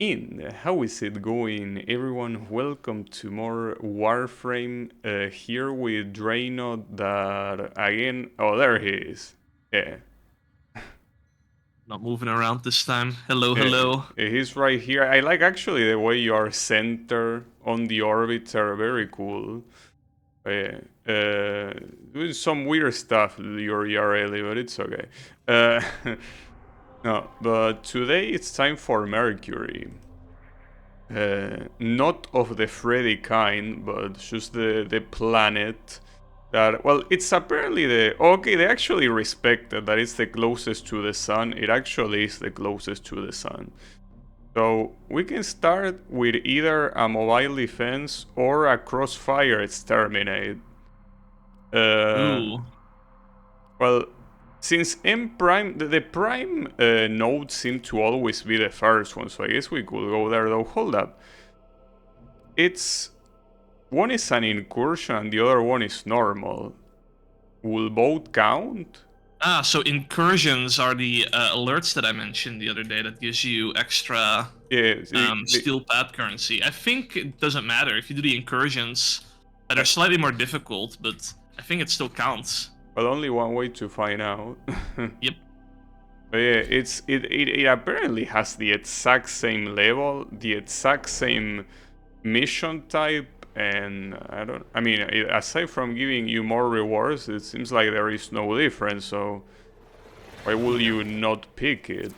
How is it going, everyone? Welcome to more Warframe. Here with Draynoth. That again. Oh, there he is. Yeah, Not moving around this time. Hello, yeah, hello. he's right here. I like actually the way you are center on the orbits are very cool. Yeah, doing some weird stuff your ERL, but it's okay. Uh, no, but today it's time for Mercury. Not of the Freddy kind, but just the planet that, well, it's apparently okay, they actually respected that it's the closest to the sun. It actually is the closest to the sun. So we can start with either a mobile defense or a crossfire exterminate. Ooh. Well, since M Prime, the Prime nodes seem to always be the first one, so I guess we could go there though. Hold up. It's one is an incursion and the other one is normal. Will both count? So incursions are the alerts that I mentioned the other day that gives you extra Yeah. steel pad currency. I think it doesn't matter if you do the incursions that are slightly more difficult, but I think it still counts. Well, only one way to find out. Yep. But yeah, it apparently has the exact same level, the exact same mission type, and I mean, aside from giving you more rewards, it seems like there is no difference. So why will you not pick it?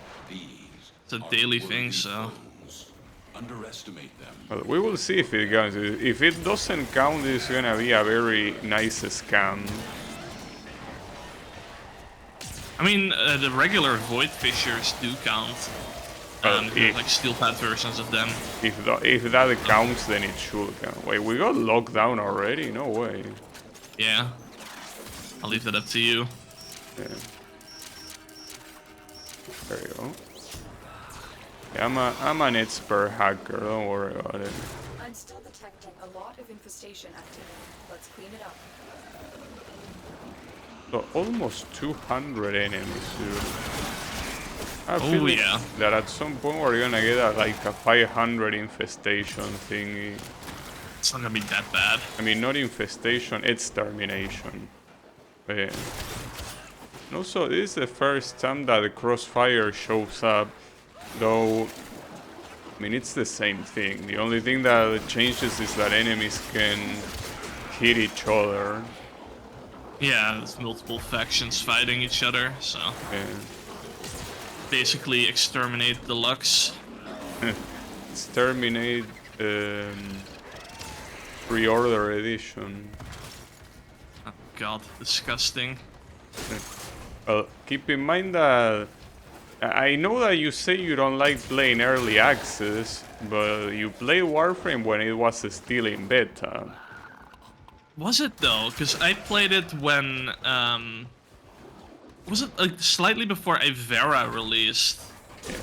It's a daily thing, so Underestimate them. Well, we will see if it counts. If it doesn't count, it's gonna be a very nice scam. I mean, the regular void fissures do count. Like steel pad versions of them. If that counts, then it should count. Wait, we got locked down already? No way. Yeah. I'll leave that up to you. Yeah. There you go. Yeah, I'm an expert hacker. Don't worry about it. I'm still detecting a lot of infestation activity. Let's clean it up. So almost 200 enemies, dude. I Oh feel yeah. that at some point we're gonna get like a 500 infestation thingy. It's not gonna be that bad. I mean, not infestation, it's termination. But yeah. And also, this is the first time that the crossfire shows up, though. I mean, it's the same thing. The only thing that changes is that enemies can hit each other. Yeah, there's multiple factions fighting each other, so Yeah. basically exterminate deluxe. Exterminate pre-order edition. Oh god, disgusting. Well, keep in mind that I know that you say you don't like playing early access, but you played Warframe when it was still in beta. Was it though? Because I played it when was it like slightly before Ivera released?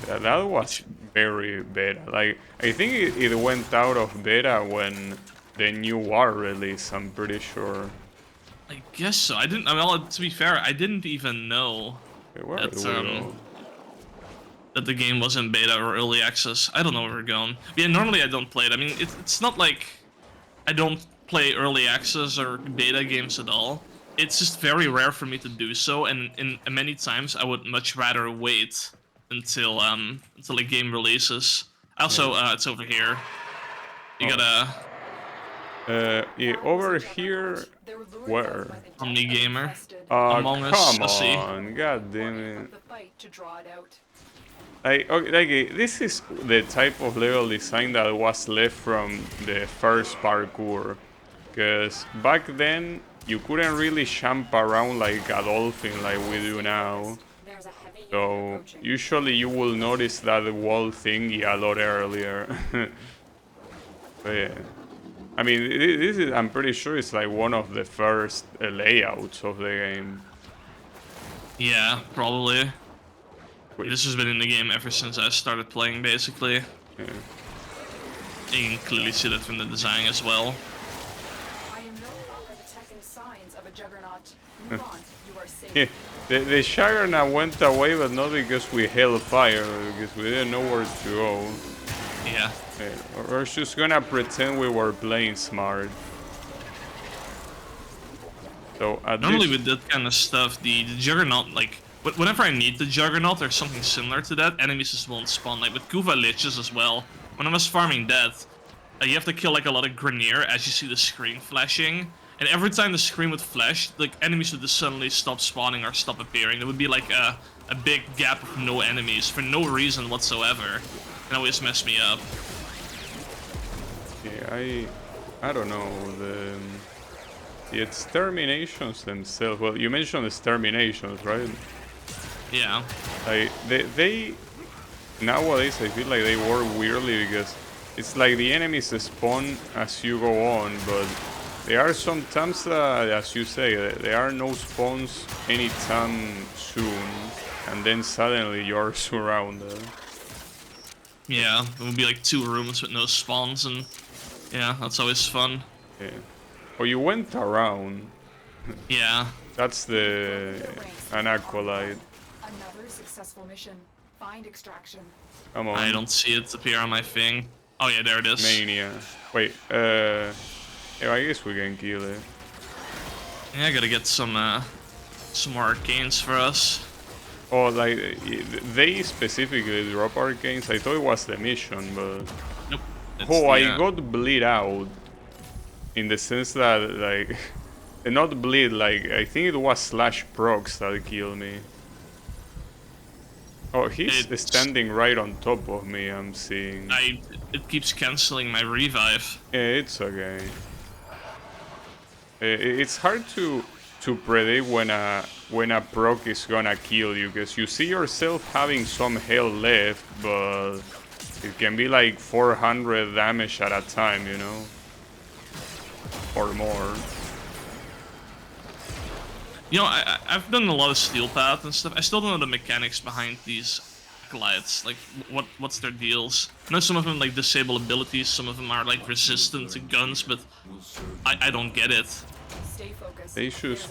Yeah, that was very beta. Like, I think it went out of beta when the new War released, I'm pretty sure. I guess so. I didn't. I mean, well, to be fair, I didn't even know Where that do we go? that the game was in beta or early access. I don't know where we're going. Yeah, normally I don't play it. I mean, it's not like I don't play early access or beta games at all. It's just very rare for me to do so, and many times I would much rather wait until the game releases. Also, it's over here. You gotta Yeah, over here. Where? Omni Gamer. Oh, Among Us. come Let's see. on, god damn it. The fight to draw it out. Okay, this is the type of level design that was left from the first parkour. Because back then, you couldn't really jump around like a dolphin like we do now. There's a heavy unit So, approaching. usually you will notice that wall thingy a lot earlier. But yeah. I mean, this is, I'm pretty sure it's like one of the first layouts of the game. Yeah, probably. This has been in the game ever since I started playing, basically. Yeah. You can clearly see that from the design as well. I am no longer detecting signs of a juggernaut. Move on. You are safe. Yeah, the Juggernaut went away, but not because we held fire, because we didn't know where to go. Yeah. Okay, we're just gonna pretend we were playing smart. So at Normally this, with that kind of stuff, the Juggernaut, like, whenever I need the Juggernaut or something similar to that, enemies just won't spawn. Like with Kuva Liches as well. When I was farming that, you have to kill like a lot of Grenier as you see the screen flashing. And every time the screen would flash, like enemies would just suddenly stop spawning or stop appearing. There would be like a big gap of no enemies for no reason whatsoever. And always messed me up. yeah, I don't know the exterminations themselves. Well, you mentioned exterminations, right? Yeah. Like they nowadays I feel like they work weirdly because it's like the enemies spawn as you go on, but there are some times that, as you say, there are no spawns anytime soon, and then suddenly you're surrounded. Yeah, it would be like 2 rooms with no spawns, and yeah, that's always fun. Yeah. Oh, you went around. Yeah. That's an acolyte. Another successful mission. Find extraction. Come on. I don't see it appear on my thing. Oh yeah, there it is. Mania. Wait, yeah, I guess we can kill it. Yeah, I gotta get some more arcanes for us. Oh, like, they specifically drop arcanes? I thought it was the mission, but... Nope. Oh, I got bleed out. In the sense that, like... not bleed, like, I think it was slash procs that killed me. Oh, he's standing right on top of me, I'm seeing. It keeps canceling my revive. Yeah, it's okay. It's hard to predict when a proc is gonna kill you, because you see yourself having some health left, but it can be like 400 damage at a time, you know, or more. You know, I've done a lot of steel path and stuff. I still don't know the mechanics behind these acolytes. Like, what's their deals? I know some of them like disable abilities, some of them are like resistant to guns, but I don't get it. Stay focused.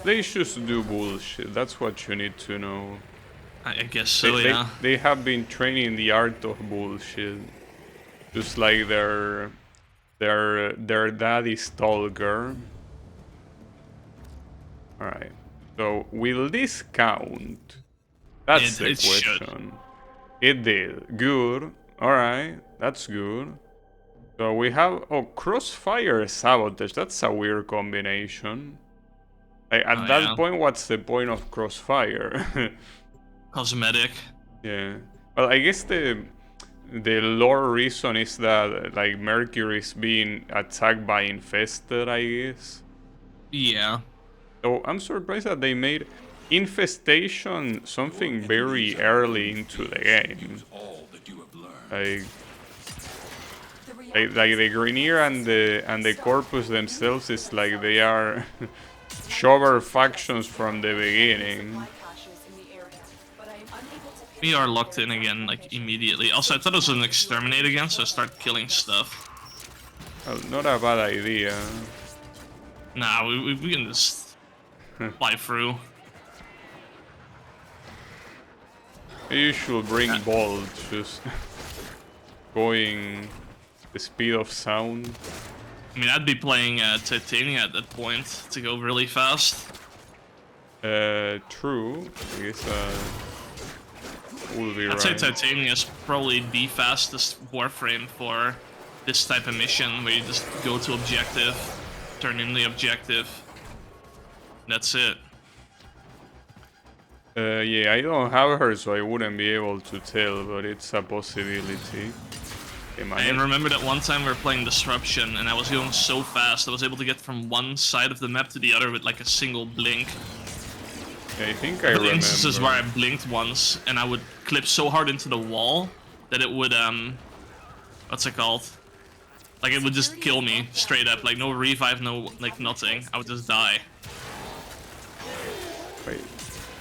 They just do bullshit. That's what you need to know. I guess so, yeah. They have been training the art of bullshit, just like their daddy stalker. All right. So will this count? That's the question. It did. Good. All right. That's good. So we have crossfire sabotage. That's a weird combination. Like, at that point, what's the point of crossfire? Cosmetic. Yeah. Well, I guess the lore reason is that like Mercury is being attacked by infested, I guess. Yeah. So I'm surprised that they made infestation something very early into the game. Like the Grenier and the Corpus themselves is like they are shover factions from the beginning. We are locked in again, like, immediately. Also, I thought it was an exterminate again, so I start killing stuff. Well, not a bad idea. Nah, we can just fly through. You should bring Bolt, just going the speed of sound. I mean, I'd be playing Titania at that point to go really fast. True. I guess will be right. I'd say Titania is probably the fastest Warframe for this type of mission, where you just go to objective, turn in the objective. That's it. Yeah, I don't have her, so I wouldn't be able to tell, but it's a possibility. And remember that one time we were playing Disruption, and I was going so fast, I was able to get from one side of the map to the other with like a single blink. Yeah, I think I remember. Instances where I blinked once, and I would clip so hard into the wall that it would, what's it called? Like, it would just kill me straight up, like no revive, no, like, nothing. I would just die. Wait,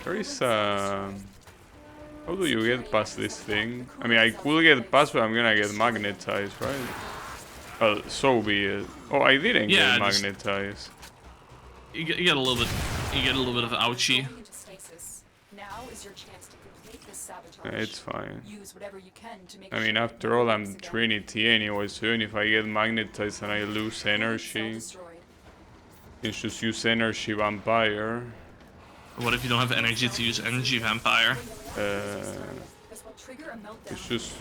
there is how do you get past this thing? I mean, I could get past, but I'm gonna get magnetized, right? Well, so be it. Oh, I didn't get magnetized. You get a little bit. You get a little bit of ouchie. Now is your chance to complete this sabotage. It's fine. Use whatever you can to make I mean, sure after it all, works I'm again. Trinity anyway, so even if I get magnetized and I lose Cell energy, destroyed. you just use energy vampire. What if you don't have energy to use energy vampire? This will trigger a meltdown. It's just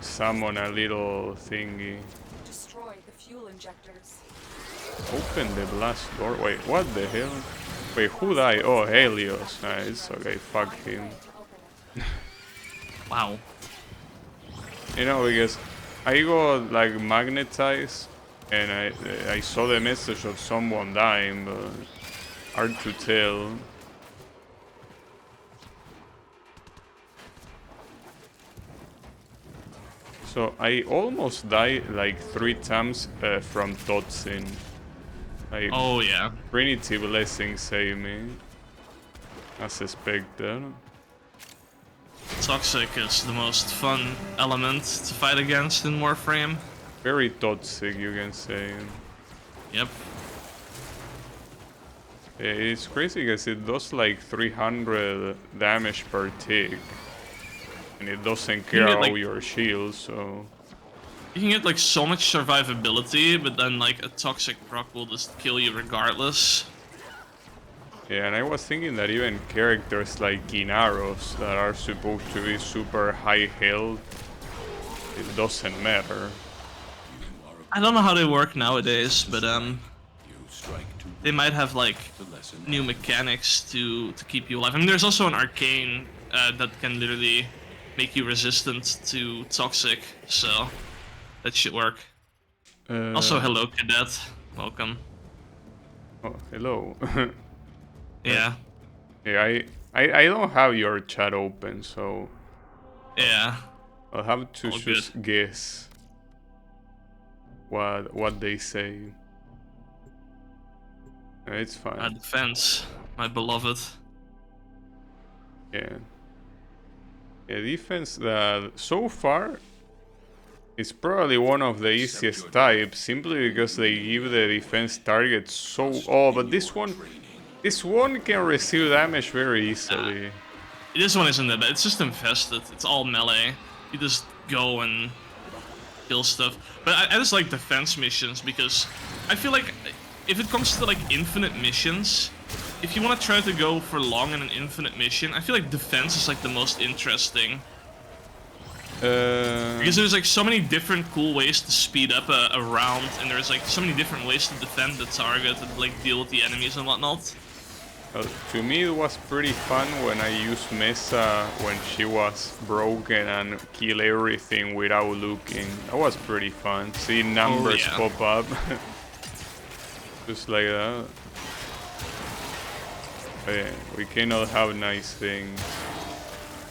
summon a little thingy. Destroy the fuel injectors. Open the blast door. Wait, what the hell? Wait, who died? Oh, Helios. Nice. Okay, fuck him. Wow. You know, because I got like magnetized and I saw the message of someone dying, but hard to tell. So I almost died like 3 times from Totsin. Like, Oh yeah. Trinity Blessing saved me. As expected. Toxic is the most fun element to fight against in Warframe. Very toxic, you can say. Yep. It's crazy because it does like 300 damage per tick. And it doesn't care get, about like- your shield, so... You can get like so much survivability, but then like a toxic proc will just kill you regardless. Yeah, and I was thinking that even characters like Inaros that are supposed to be super high health, it doesn't matter. I don't know how they work nowadays, but You strike to they might have like the lesson. new mechanics to keep you alive. I mean, there's also an arcane that can literally make you resistant to toxic, so that should work. Also, hello, cadet. Welcome. Oh, hello. Yeah, Yeah, I don't have your chat open, so yeah. I'll have to All just guess what they say. It's fine. Defense, my beloved. Yeah. Yeah, defense that so far is probably one of the easiest types, simply because they give the defense target so... Oh, but this one can receive damage very easily. This one isn't that bad. It's just infested. It's all melee. You just go and kill stuff. But I just like defense missions because I feel like if it comes to like infinite missions, if you want to try to go for long in an infinite mission, I feel like defense is like the most interesting. Because there's like so many different cool ways to speed up a round, and there's like so many different ways to defend the target and like deal with the enemies and whatnot. To me it was pretty fun when I used Mesa when she was broken and kill everything without looking. That was pretty fun. See numbers yeah. pop up. Just like that. But yeah, we cannot have nice things.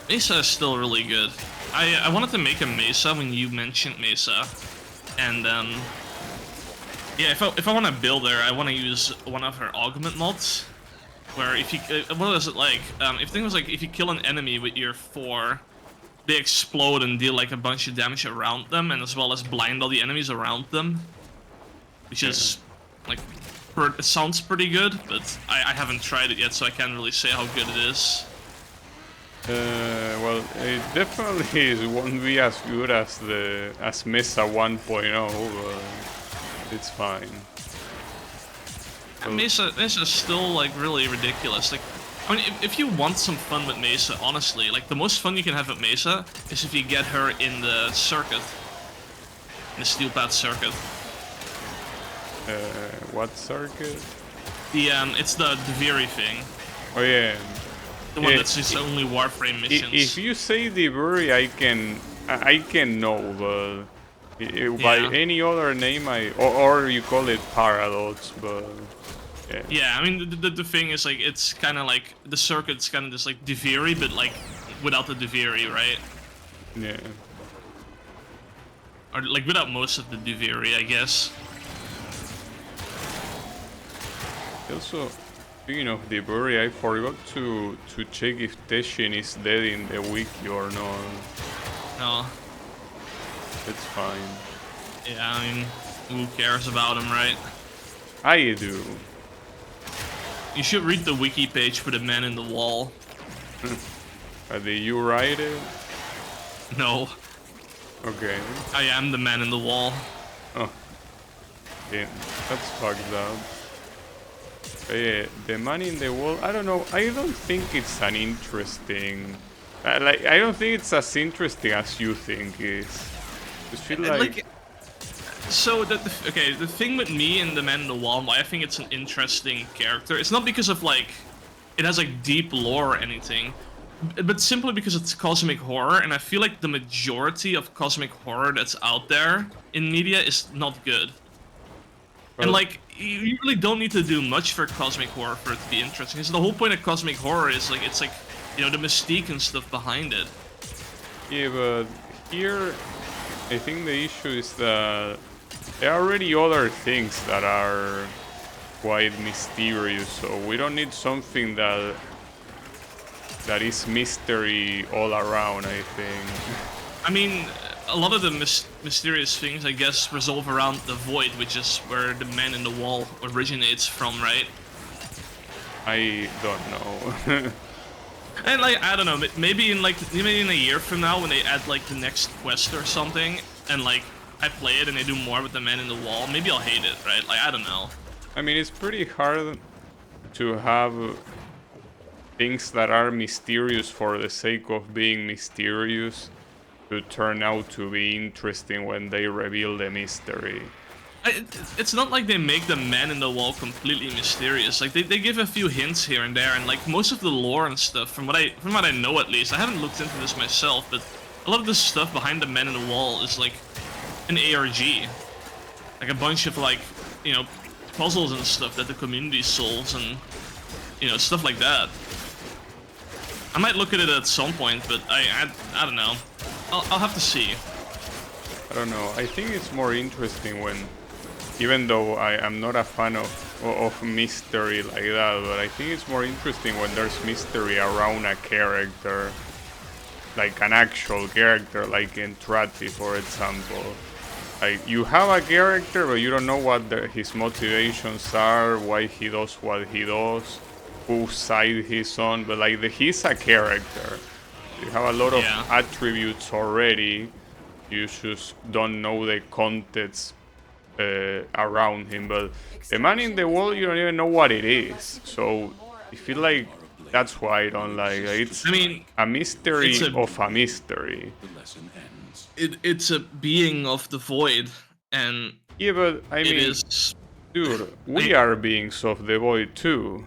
Mesa is still really good. I wanted to make a Mesa when you mentioned Mesa, and yeah, if I want to build her, I want to use one of her augment mods, where if you what is it like? If thing was like if you kill an enemy with your 4, they explode and deal like a bunch of damage around them, and as well as blind all the enemies around them, which is like it sounds pretty good, but I haven't tried it yet, so I can't really say how good it is. Well, it definitely won't be as good as Mesa 1.0, but it's fine. Mesa is still like really ridiculous. Like, I mean, if you want some fun with Mesa, honestly, like the most fun you can have with Mesa is if you get her in the circuit, in the steel path circuit. What circuit? The it's the Viri thing, Oh yeah. the one Yeah, that's just only Warframe missions. If you say the Bury, I can know, but by Yeah. any other name, or you call it Paradox, but yeah. Yeah, I mean the thing is like it's kind of like the circuit's kind of just like Viri, but like without the Viri, right? Yeah. Or like without most of the Viri, I guess. Also, speaking of the Bury, I forgot to check if Teshin is dead in the wiki or not. No. It's fine. Yeah, I mean, who cares about him, right? I do. You should read the wiki page for the Man in the Wall. Did you write it? No, Okay. I am the man in the wall. Oh. Yeah, that's fucked up. Yeah, the man in the wall, I don't know, I don't think it's an interesting... I don't think it's as interesting as you think it is. Just feel like... So okay, the thing with me and the man in the wall, why I think it's an interesting character, it's not because of like it has like deep lore or anything, but simply because it's cosmic horror, and I feel like the majority of cosmic horror that's out there in media is not good. And like you really don't need to do much for cosmic horror for it to be interesting. Because the whole point of cosmic horror is like it's like, you know, the mystique and stuff behind it. Yeah, but here I think the issue is that there are already other things that are quite mysterious, so we don't need something that is mystery all around, I think. I mean, a lot of the mysterious things, I guess, resolve around the void, which is where the man in the wall originates from, right? I don't know. And like, I don't know, maybe in a year from now when they add like the next quest or something, and like I play it and they do more with the man in the wall, maybe I'll hate it, right? Like, I don't know. I mean, it's pretty hard to have things that are mysterious for the sake of being mysterious to turn out to be interesting when they reveal the mystery. It's not like they make the man in the wall completely mysterious. Like they give a few hints here and there, and like most of the lore and stuff, from what I know at least, I haven't looked into this myself, but a lot of the stuff behind the man in the wall is like an ARG, like a bunch of like, you know, puzzles and stuff that the community solves, and you know, stuff like that. I might look at it at some point, but I don't know. I'll have to see. I don't know. I think it's more interesting when, even though I am not a fan of mystery like that, but I think it's more interesting when there's mystery around a character, like an actual character, like in Trati, for example. Like, you have a character, but you don't know what his motivations are, why he does what he does, whose side he's on, but like he's a character. You have a lot of attributes already. You just don't know the context around him. But the man in the wall, you don't even know what it is. So I feel like that's why I don't like it. It's, I mean, a mystery of a mystery. It's a being of the void, and yeah, but I mean, dude, we are beings of the void too.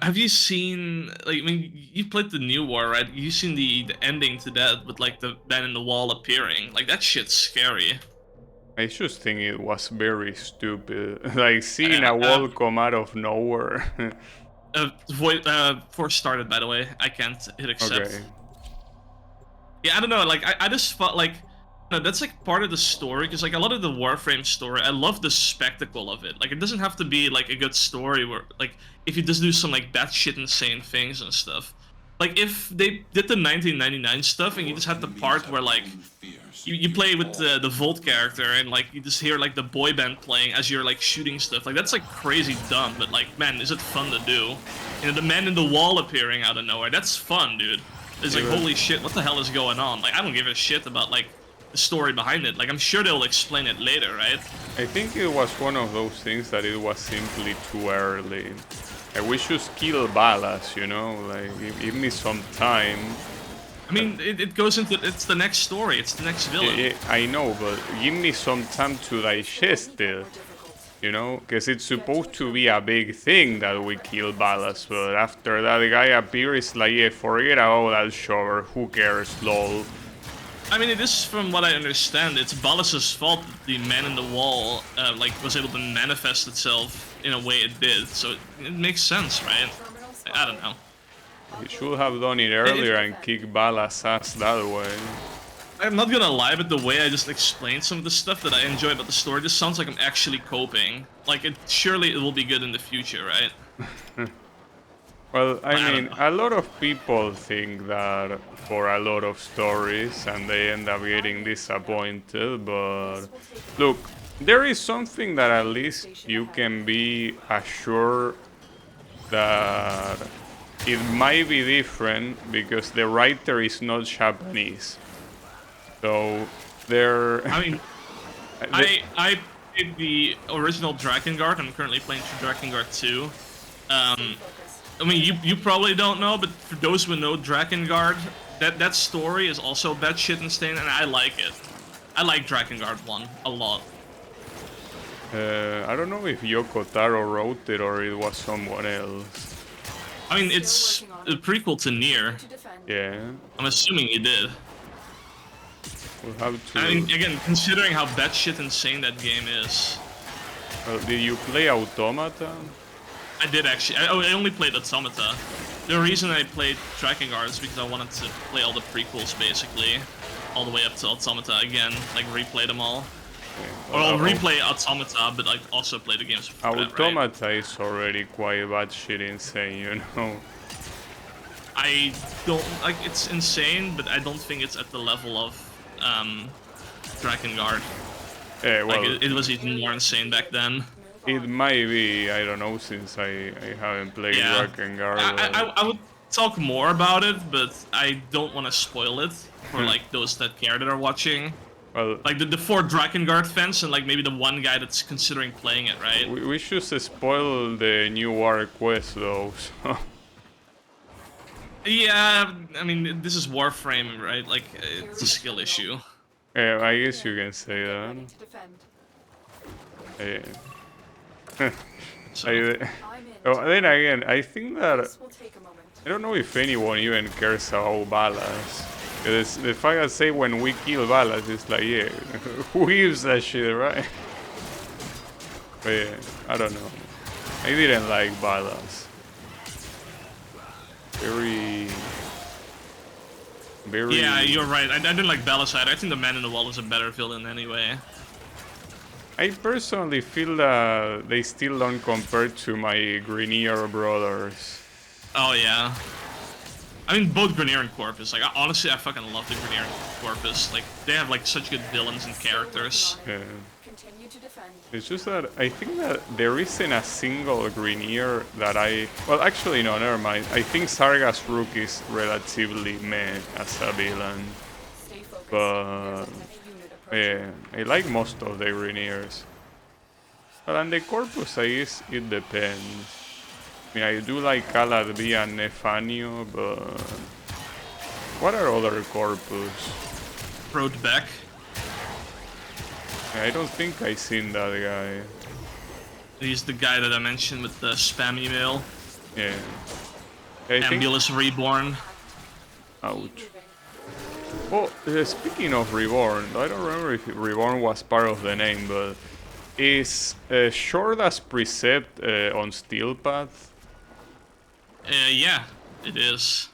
Have you seen, like, I mean, you played the new war, right? You've seen the ending to that with, like, the man in the wall appearing. Like, that shit's scary. I just think it was very stupid. Like, seeing a wall come out of nowhere. Force started, by the way. I can't hit accept. Okay. Yeah, I don't know, like, I just felt like, no, that's like part of the story, because like a lot of the Warframe story, I love the spectacle of it. Like, it doesn't have to be like a good story where, like, if you just do some like batshit insane things and stuff. Like, if they did the 1999 stuff and you just had the part where like you play with the Volt character and like you just hear like the boy band playing as you're like shooting stuff, like that's like crazy dumb, but like, man, is it fun to do? You know, the man in the wall appearing out of nowhere, that's fun, dude. It's like, holy shit, what the hell is going on? Like, I don't give a shit about like the story behind it. Like, I'm sure they'll explain it later, right? I think it was one of those things that it was simply too early. Like, we should kill Balas, you know? Like, give me some time. I mean, it goes into, it's the next story, it's the next villain. Yeah, I know, but give me some time to digest it. You know? Because it's supposed to be a big thing that we kill Balas, but after that guy appears, like, yeah, forget about that shower, who cares, lol. I mean, it is, from what I understand, it's Balas's fault that the man in the wall, like, was able to manifest itself in a way it did, so it makes sense, right? I don't know. He should have done it earlier and kick Balas' ass that way. I'm not gonna lie, but the way I just explained some of the stuff that I enjoy about the story, this sounds like I'm actually coping. Like, surely it will be good in the future, right? Well, I mean, a lot of people think that for a lot of stories and they end up getting disappointed, but look, there is something that at least you can be assured that it might be different because the writer is not Japanese. So they're. I mean, I played the original Drakengard. I'm currently playing through Drakengard 2. I mean, you probably don't know, but for those who know Drakengard, that story is also batshit insane, and I like it. I like Drakengard 1 a lot. I don't know if Yoko Taro wrote it or it was someone else. I mean, it's a prequel to Nier. To defend. Yeah, I'm assuming he did. we'll have to. I mean, again, considering how batshit insane that game is. Did you play Automata? I did actually. I only played Automata. The reason I played Drakengard is because I wanted to play all the prequels, basically. All the way up to Automata again, like replay them all. Okay. Or I'll replay Automata, but like also play the games before that, right? Automata is already quite batshit insane, you know. I don't like it's insane, but I don't think it's at the level of Drakengard. Yeah, well, Like it was even more insane back then. it might be. I don't know since I haven't played Yeah. Drakengard. I would talk more about it, but I don't want to spoil it for like those that care that are watching. Well, Like the 4 Drakengard fans and like maybe the one guy that's considering playing it, right? we should spoil the new war quest though. So. Yeah, I mean this is Warframe, right? Like it's a skill issue. Yeah, I guess you can say that. Ready to defend. Yeah. So, I'm in. Oh, then again, I think that This will take a moment. I don't know if anyone even cares about balance. The fact that say when we kill balance, it's like, yeah, who gives that shit, right? But yeah, I don't know. I didn't like balance. Very. yeah, you're right. I didn't like Balaside. I think the Man in the Wall is a better villain anyway. I personally feel that they still don't compare to my Grenier brothers. Oh yeah. I mean both Grenier and Corpus. Like honestly, I fucking love the Grenier and Corpus. Like they have like such good villains and characters. Yeah. Continue to defend. It's just that I think that there isn't a single Grenier that I... Well, actually, no, never mind. I think Sargas Rook is relatively meh as a villain. Stay focused. But... There's a heavy unit approaching. Yeah, I like most of the Greniers. But on the Corpus, I guess it depends. I mean, I do like Caladvi and Nefanio, but... What are other Corpus? Broadback. I don't think I seen that guy. He's the guy that I mentioned with the spam email. Yeah. I think... Ambulance Reborn. Ouch. Oh, speaking of Reborn, I don't remember if Reborn was part of the name, but is short as precept on Steelpath? Yeah, it is.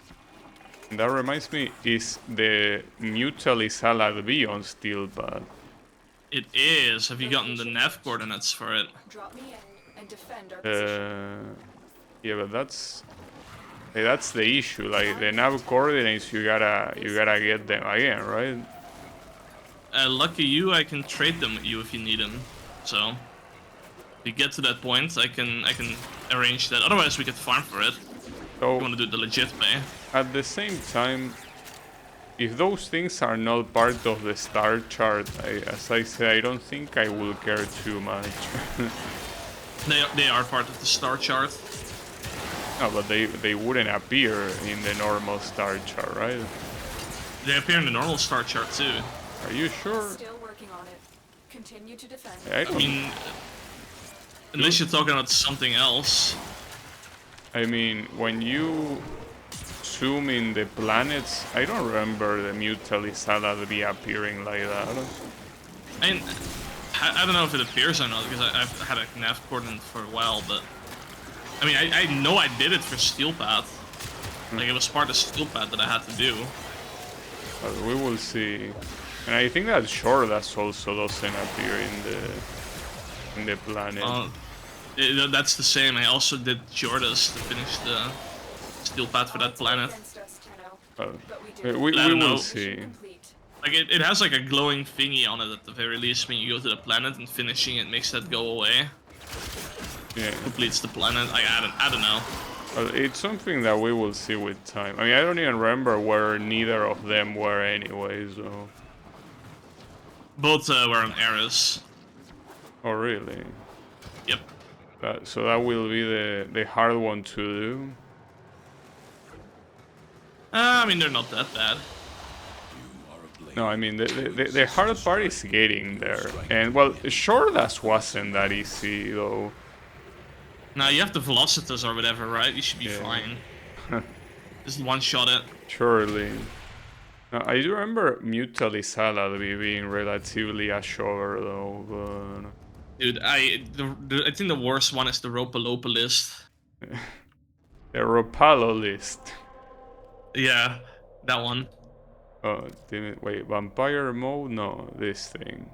And that reminds me, is the Mutalis Aladvi on Steelpath? It is. Have you gotten the nav coordinates for it? Drop me in and defend our position. Yeah, but that's the issue. Like the nav coordinates, you gotta get them again, right? Lucky you, I can trade them with you if you need them. So, if you get to that point, I can arrange that. Otherwise, we could farm for it. So You want to do it the legit way. at the same time, if those things are not part of the star chart, as I say, I don't think I will care too much. They are part of the star chart. No, but they wouldn't appear in the normal star chart, right? They appear in the normal star chart too. Are you sure? Still working on it. Continue to defend. I I don't. mean, unless you're talking about something else. I mean, when you zoom in the planets, I don't remember the Mutalis Aladvi appearing like that. I mean, I don't know if it appears or not because I've had a nav coordinate for a while, but I mean, I know I did it for Steelpath. Like it was part of Steelpath that I had to do. But we will see. And I think that Shordas also doesn't appear in the planet. That's the same. I also did Jordas to finish the Steelpath for that planet. Against us, Tenno. Well, But we I don't will know. see. Complete. Like it has like a glowing thingy on it at the very least when you go to the planet, and finishing it makes that go away. Yeah. Completes the planet. I don't know. Well, it's something that we will see with time. I mean, I don't even remember where neither of them were anyway, so... Both were on Eris. Oh, really? Yep. So that will be the hard one to do. I mean, they're not that bad. No, I mean, the hard part is getting there. And, well, Shoutouts wasn't that easy, though. Now you have the Velocitus or whatever, right? You should be fine. Just one-shot it. Surely. Now, I do remember Mutalisala being relatively a shover, though, but... Dude, I think the worst one is the Ropalopa list. The Ropalo list. Yeah, that one. Oh, wait, vampire mode? No, this thing.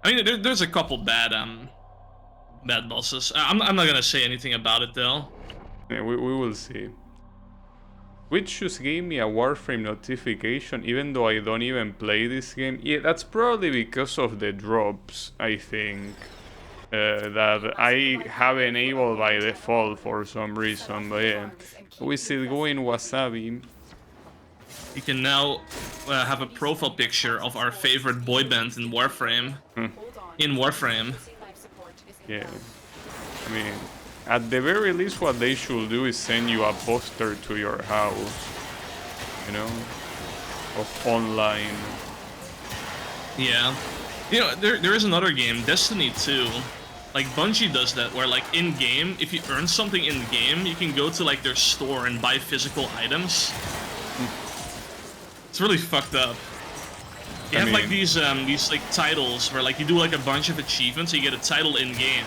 I mean, there's a couple bad bad bosses. I'm not gonna say anything about it though. Yeah, we will see. Which just gave me a Warframe notification, even though I don't even play this game. Yeah, that's probably because of the drops, I think. That I have enabled by default for some reason, but yeah. How is it going, Wasabi? You can now have a profile picture of our favorite boy band in Warframe. In Warframe. Yeah. I mean, at the very least, what they should do is send you a poster to your house. You know? Of online. Yeah. You know, there is another game, Destiny 2. Like, Bungie does that, where, like, in-game, if you earn something in-game, you can go to, like, their store and buy physical items. It's really fucked up. You have, like, these, like, titles where, like, you do, like, a bunch of achievements, so you get a title in-game.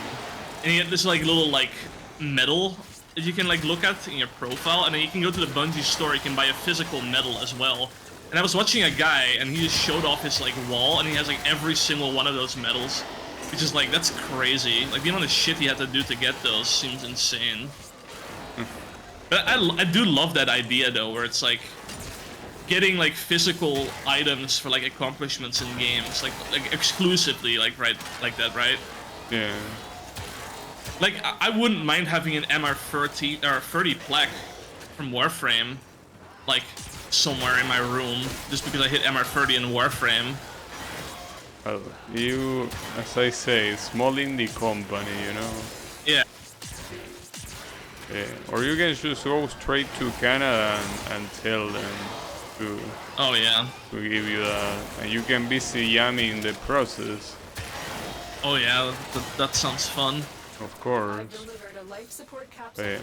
And you get this, like, little, like, medal that you can, like, look at in your profile, and then you can go to the Bungie store, you can buy a physical medal as well. And I was watching a guy, and he just showed off his, like, wall, and he has, like, every single one of those medals. Which is, like, that's crazy. Like, the amount of shit you had to do to get those seems insane. But I do love that idea, though, where it's, like, getting, like, physical items for, like, accomplishments in games. Like exclusively, like, right, like that, right? Yeah. Like, I wouldn't mind having an MR30 or 30 plaque from Warframe, like, somewhere in my room, just because I hit MR30 in Warframe. Well, you, as I say, small indie company, you know? Yeah. Yeah. Or you can just go straight to Canada and tell them to... Oh, yeah. To give you that. And you can be yummy in the process. Oh, yeah, that sounds fun. Of course. Yeah.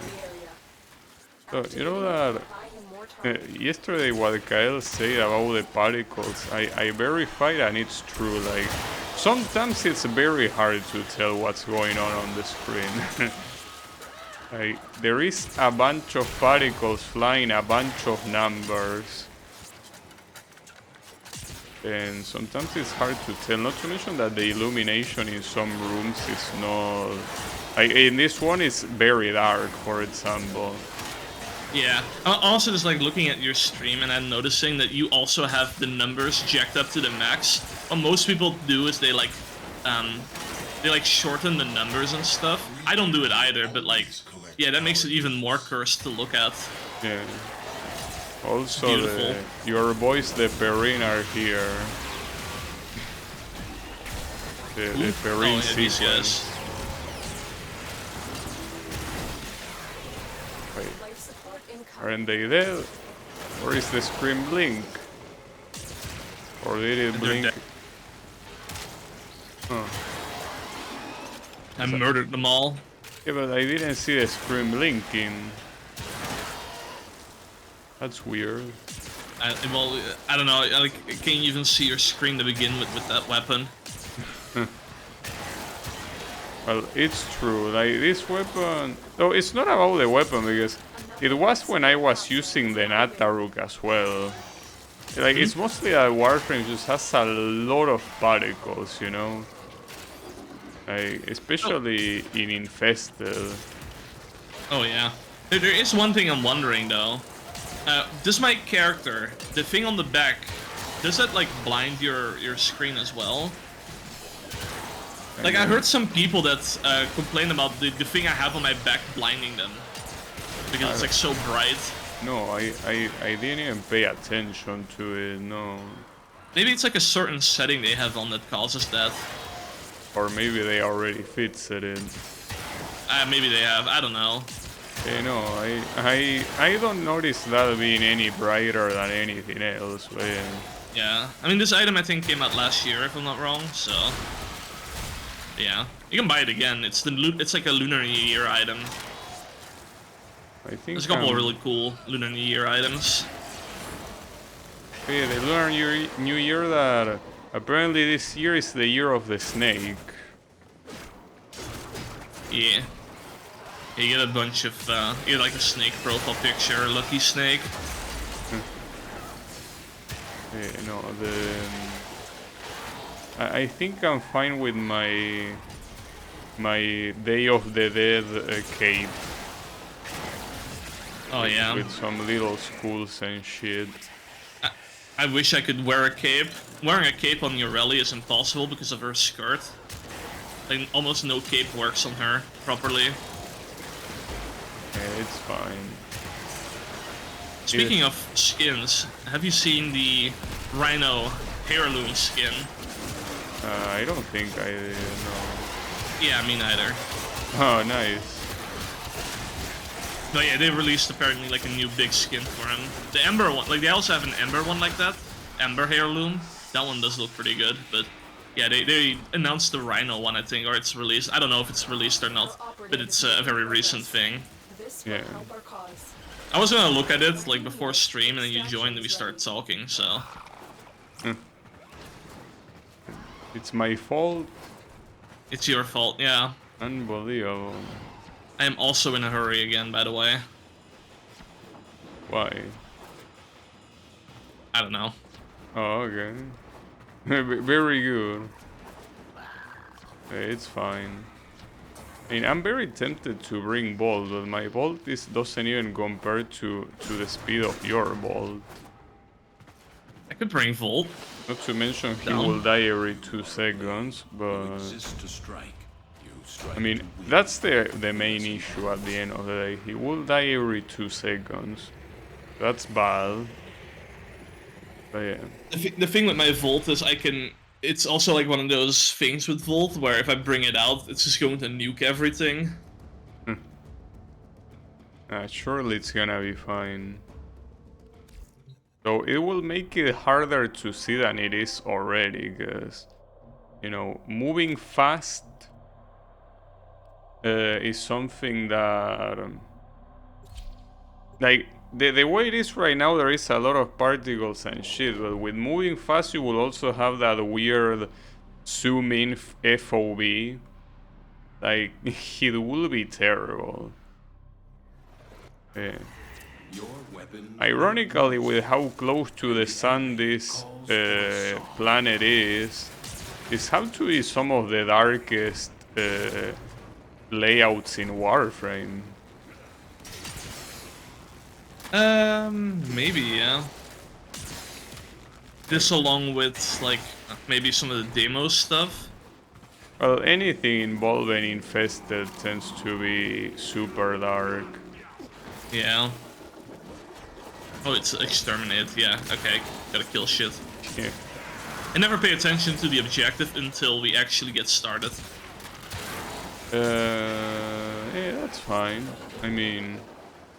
So, you know that yesterday what Kyle said about the particles, I verified and it's true. Like, sometimes it's very hard to tell what's going on the screen. Like, there is a bunch of particles flying a bunch of numbers. And sometimes it's hard to tell, not to mention that the illumination in some rooms is not... Like, in this one it's very dark, for example. Yeah. Also, just like looking at your stream and I'm noticing that you also have the numbers jacked up to the max. What most people do is they like shorten the numbers and stuff. I don't do it either, but like, yeah, that makes it even more cursed to look at. Yeah. Also, your boys, the Perrin, are here. The Perrin sequence. Wait, aren't they dead? Or is the screen blink? Or did it blink? Huh. I murdered them all. Yeah, but I didn't see the screen blinking. That's weird. Well, I don't know. Like, I can't even see your screen to begin with that weapon. Well, it's true. Like, this weapon... No, it's not about the weapon, because it was when I was using the Nataruk as well. Like, it's mostly that Warframe just has a lot of particles, you know? Like, especially in Infested. Oh, yeah. There is one thing I'm wondering, though. Does my character, the thing on the back, does that, like, blind your screen as well? Like, I heard some people that complain about the thing I have on my back blinding them. because it's like so bright. No, I didn't even pay attention to it, no. Maybe it's like a certain setting they have on that causes that. Or maybe they already fixed it in. Maybe they have, I don't know. No, I don't notice that being any brighter than anything else, but Yeah, I mean this item I think came out last year if I'm not wrong, so yeah, you can buy it again. It's like a Lunar New Year item. I think There's a couple of really cool Lunar New Year items. Yeah, they learn New Year that apparently this year is the year of the snake. Yeah. You get a bunch of, you get like a snake profile picture, lucky snake. Yeah, no, I think I'm fine with my Day of the Dead cape. Oh yeah. With some little skulls and shit. I wish I could wear a cape. Wearing a cape on your rally is impossible because of her skirt. Like, almost no cape works on her properly. Yeah, it's fine. Speaking of skins, have you seen the Rhino heirloom skin? I don't think I know. Yeah, me neither. Oh, nice. No, yeah, they released apparently like a new big skin for him. The Ember one, like they also have an Ember one like that. Ember heirloom. That one does look pretty good, but yeah, they announced the Rhino one, I think, or it's released. I don't know if it's released or not, but it's a very recent thing. Yeah. I was gonna look at it like before stream, and then you joined and we started talking. So. It's my fault. It's your fault, yeah. Unbelievable. I am also in a hurry again, by the way. Why? I don't know. Oh, okay. Very good. It's fine. I mean, I'm very tempted to bring Bolt, but my Bolt doesn't even compare to the speed of your Bolt. I could bring Volt. Not to mention he Down. will die every 2 seconds, but... Resist to strike. You strike I mean, to win. that's the main issue at the end of the day. He will die every 2 seconds. That's bad. But yeah. The thing with my Volt is I can... It's also like one of those things with Volt where if I bring it out, it's just going to nuke everything. Surely it's gonna be fine. So it will make it harder to see than it is already, because, you know, moving fast is something that, like, the way it is right now, there is a lot of particles and shit, but with moving fast you will also have that weird zoom in FOV. Like, it will be terrible. Yeah. Your weapon Ironically, with how close to the sun this planet is, it's have to be some of the darkest layouts in Warframe. Maybe, yeah. This along with, like, maybe some of the demo stuff. Well, anything involving infested tends to be super dark. Yeah. Oh, it's exterminate, yeah, okay. Gotta kill shit. Yeah. I never pay attention to the objective until we actually get started. Yeah, that's fine. I mean,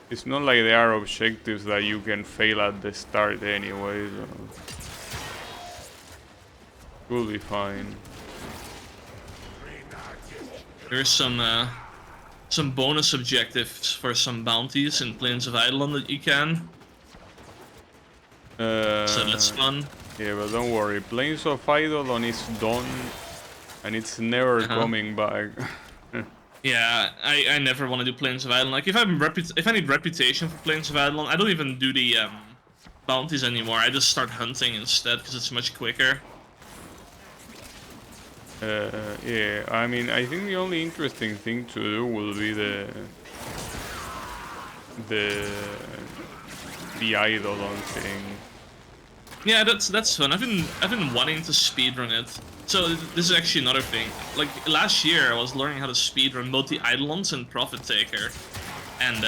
it's not like there are objectives that you can fail at the start anyway, so... We'll be fine. There's some bonus objectives for some bounties in Plains of Eidolon that you can. So that's fun. Yeah, but don't worry. Plains of Eidolon is done, and it's never coming back. Yeah, I never want to do Plains of Eidolon. Like, if I need reputation for Plains of Eidolon, I don't even do the bounties anymore. I just start hunting instead, because it's much quicker. Yeah, I mean, I think the only interesting thing to do will be the Eidolon thing. Yeah, that's fun. I've been wanting to speedrun it. So this is actually another thing. Like last year, I was learning how to speedrun both the Eidolons and Profit Taker, and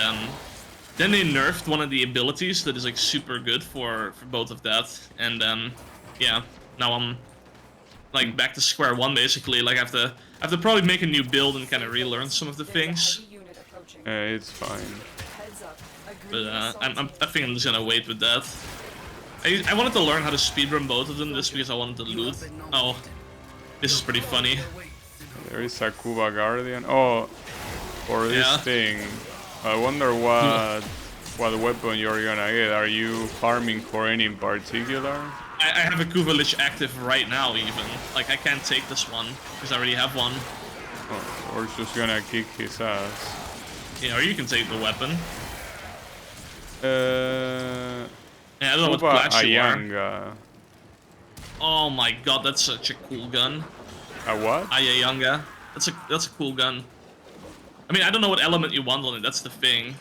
Then they nerfed one of the abilities that is like super good for both of that, and yeah, now I'm like back to square one basically. Like I have to probably make a new build and kind of relearn some of the There's a things. heavy unit approaching. It's fine. Heads up. A But green assault I think I'm just gonna wait with that. I wanted to learn how to speedrun both of them just because I wanted to loot. Oh, this is pretty funny. There is a Kuva Guardian. Oh, for this Yeah. thing. I wonder what weapon you're gonna get. Are you farming for any in particular? I have a Kuva Lich active right now even. Like I can't take this one because I already have one. Oh, or just gonna kick his ass. Yeah, or you can take the weapon. Yeah, I don't know what Kuva class you are. Ayanga. Oh my god, that's such a cool gun. A what? Ayayanga. That's a cool gun. I mean, I don't know what element you want on it. That's the thing.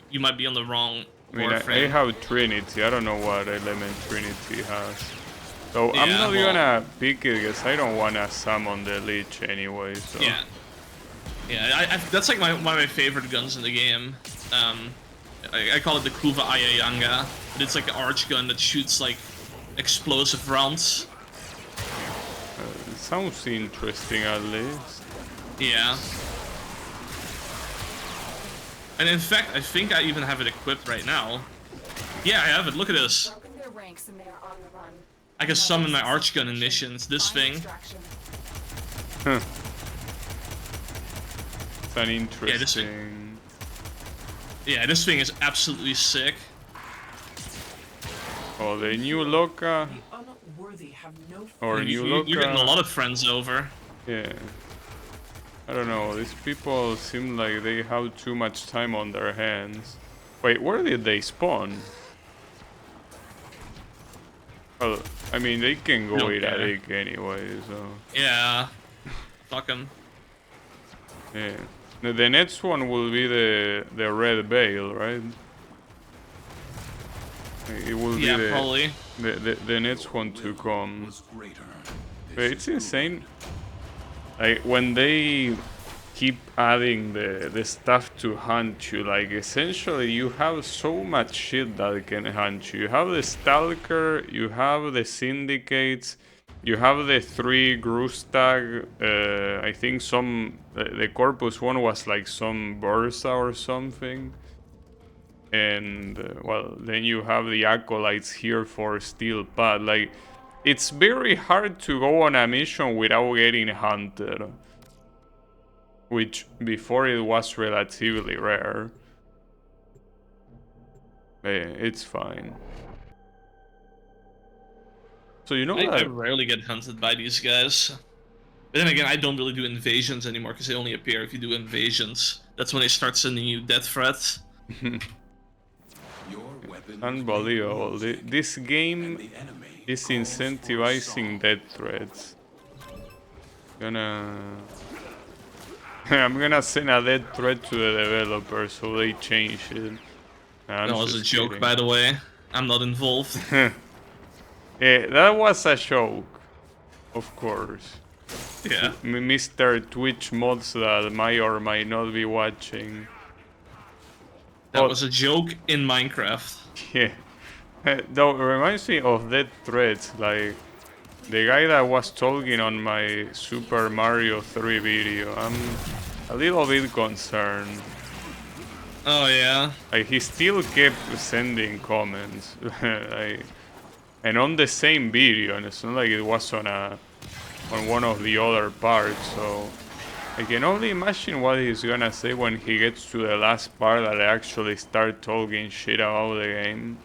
You might be on the wrong I mean, I Warframe. have Trinity. I don't know what element Trinity has. So I'm Yeah, not well- gonna pick it because I don't wanna summon the Lich anyway. So. Yeah. Yeah, that's like one of my favorite guns in the game. I call it the Kuva Ayayanga, but it's like an arch gun that shoots like explosive rounds. It sounds interesting at least. Yeah. And in fact, I think I even have it equipped right now. Yeah, I have it. Look at this. broken their ranks and they are on the run. I can summon my arch gun in missions. This Find thing. extraction. Huh. It's an this interesting. Yeah, this thing is absolutely sick. Oh, the new Loka Unworthy have no or new Loka. You're getting a lot of friends over. Yeah. I don't know. These people seem like they have too much time on their hands. Wait, where did they spawn? Well, I mean, they can go Don't eat a care. dick anyway, so. Yeah. Fuck 'em. Yeah. The next one will be the Red Veil, right? It will be Yeah, probably. the next one to come. Was greater. But it's insane. Like when they keep adding the stuff to hunt you, like essentially you have so much shit that can hunt you. You have the Stalker, you have the Syndicates, you have the 3 Grustag, I think the Corpus one was like some Bursa or something. And well, then you have the Acolytes here for Steel Pad. Like, it's very hard to go on a mission without getting hunted. Which before it was relatively rare. It's fine. So you know I that rarely get hunted by these guys. But then again, I don't really do invasions anymore because they only appear if you do invasions. That's when they start sending you death threats. Your weapon unbelievable. This game and the enemy is calls for incentivizing song. death threats. I'm gonna send a death threat to the developer so they change it. I'm That was a just joke, kidding. by the way. I'm not involved. Yeah, that was a joke, of course. Yeah. Mr. Twitch mods that might or might not be watching. That Well- was a joke in Minecraft. Yeah. Though it reminds me of death threats, like the guy that was talking on my Super Mario 3 video. I'm a little bit concerned. Oh yeah. Like, he still kept sending comments. And on the same video, and it's not like it was on one of the other parts, so I can only imagine what he's gonna say when he gets to the last part that I actually start talking shit about the game.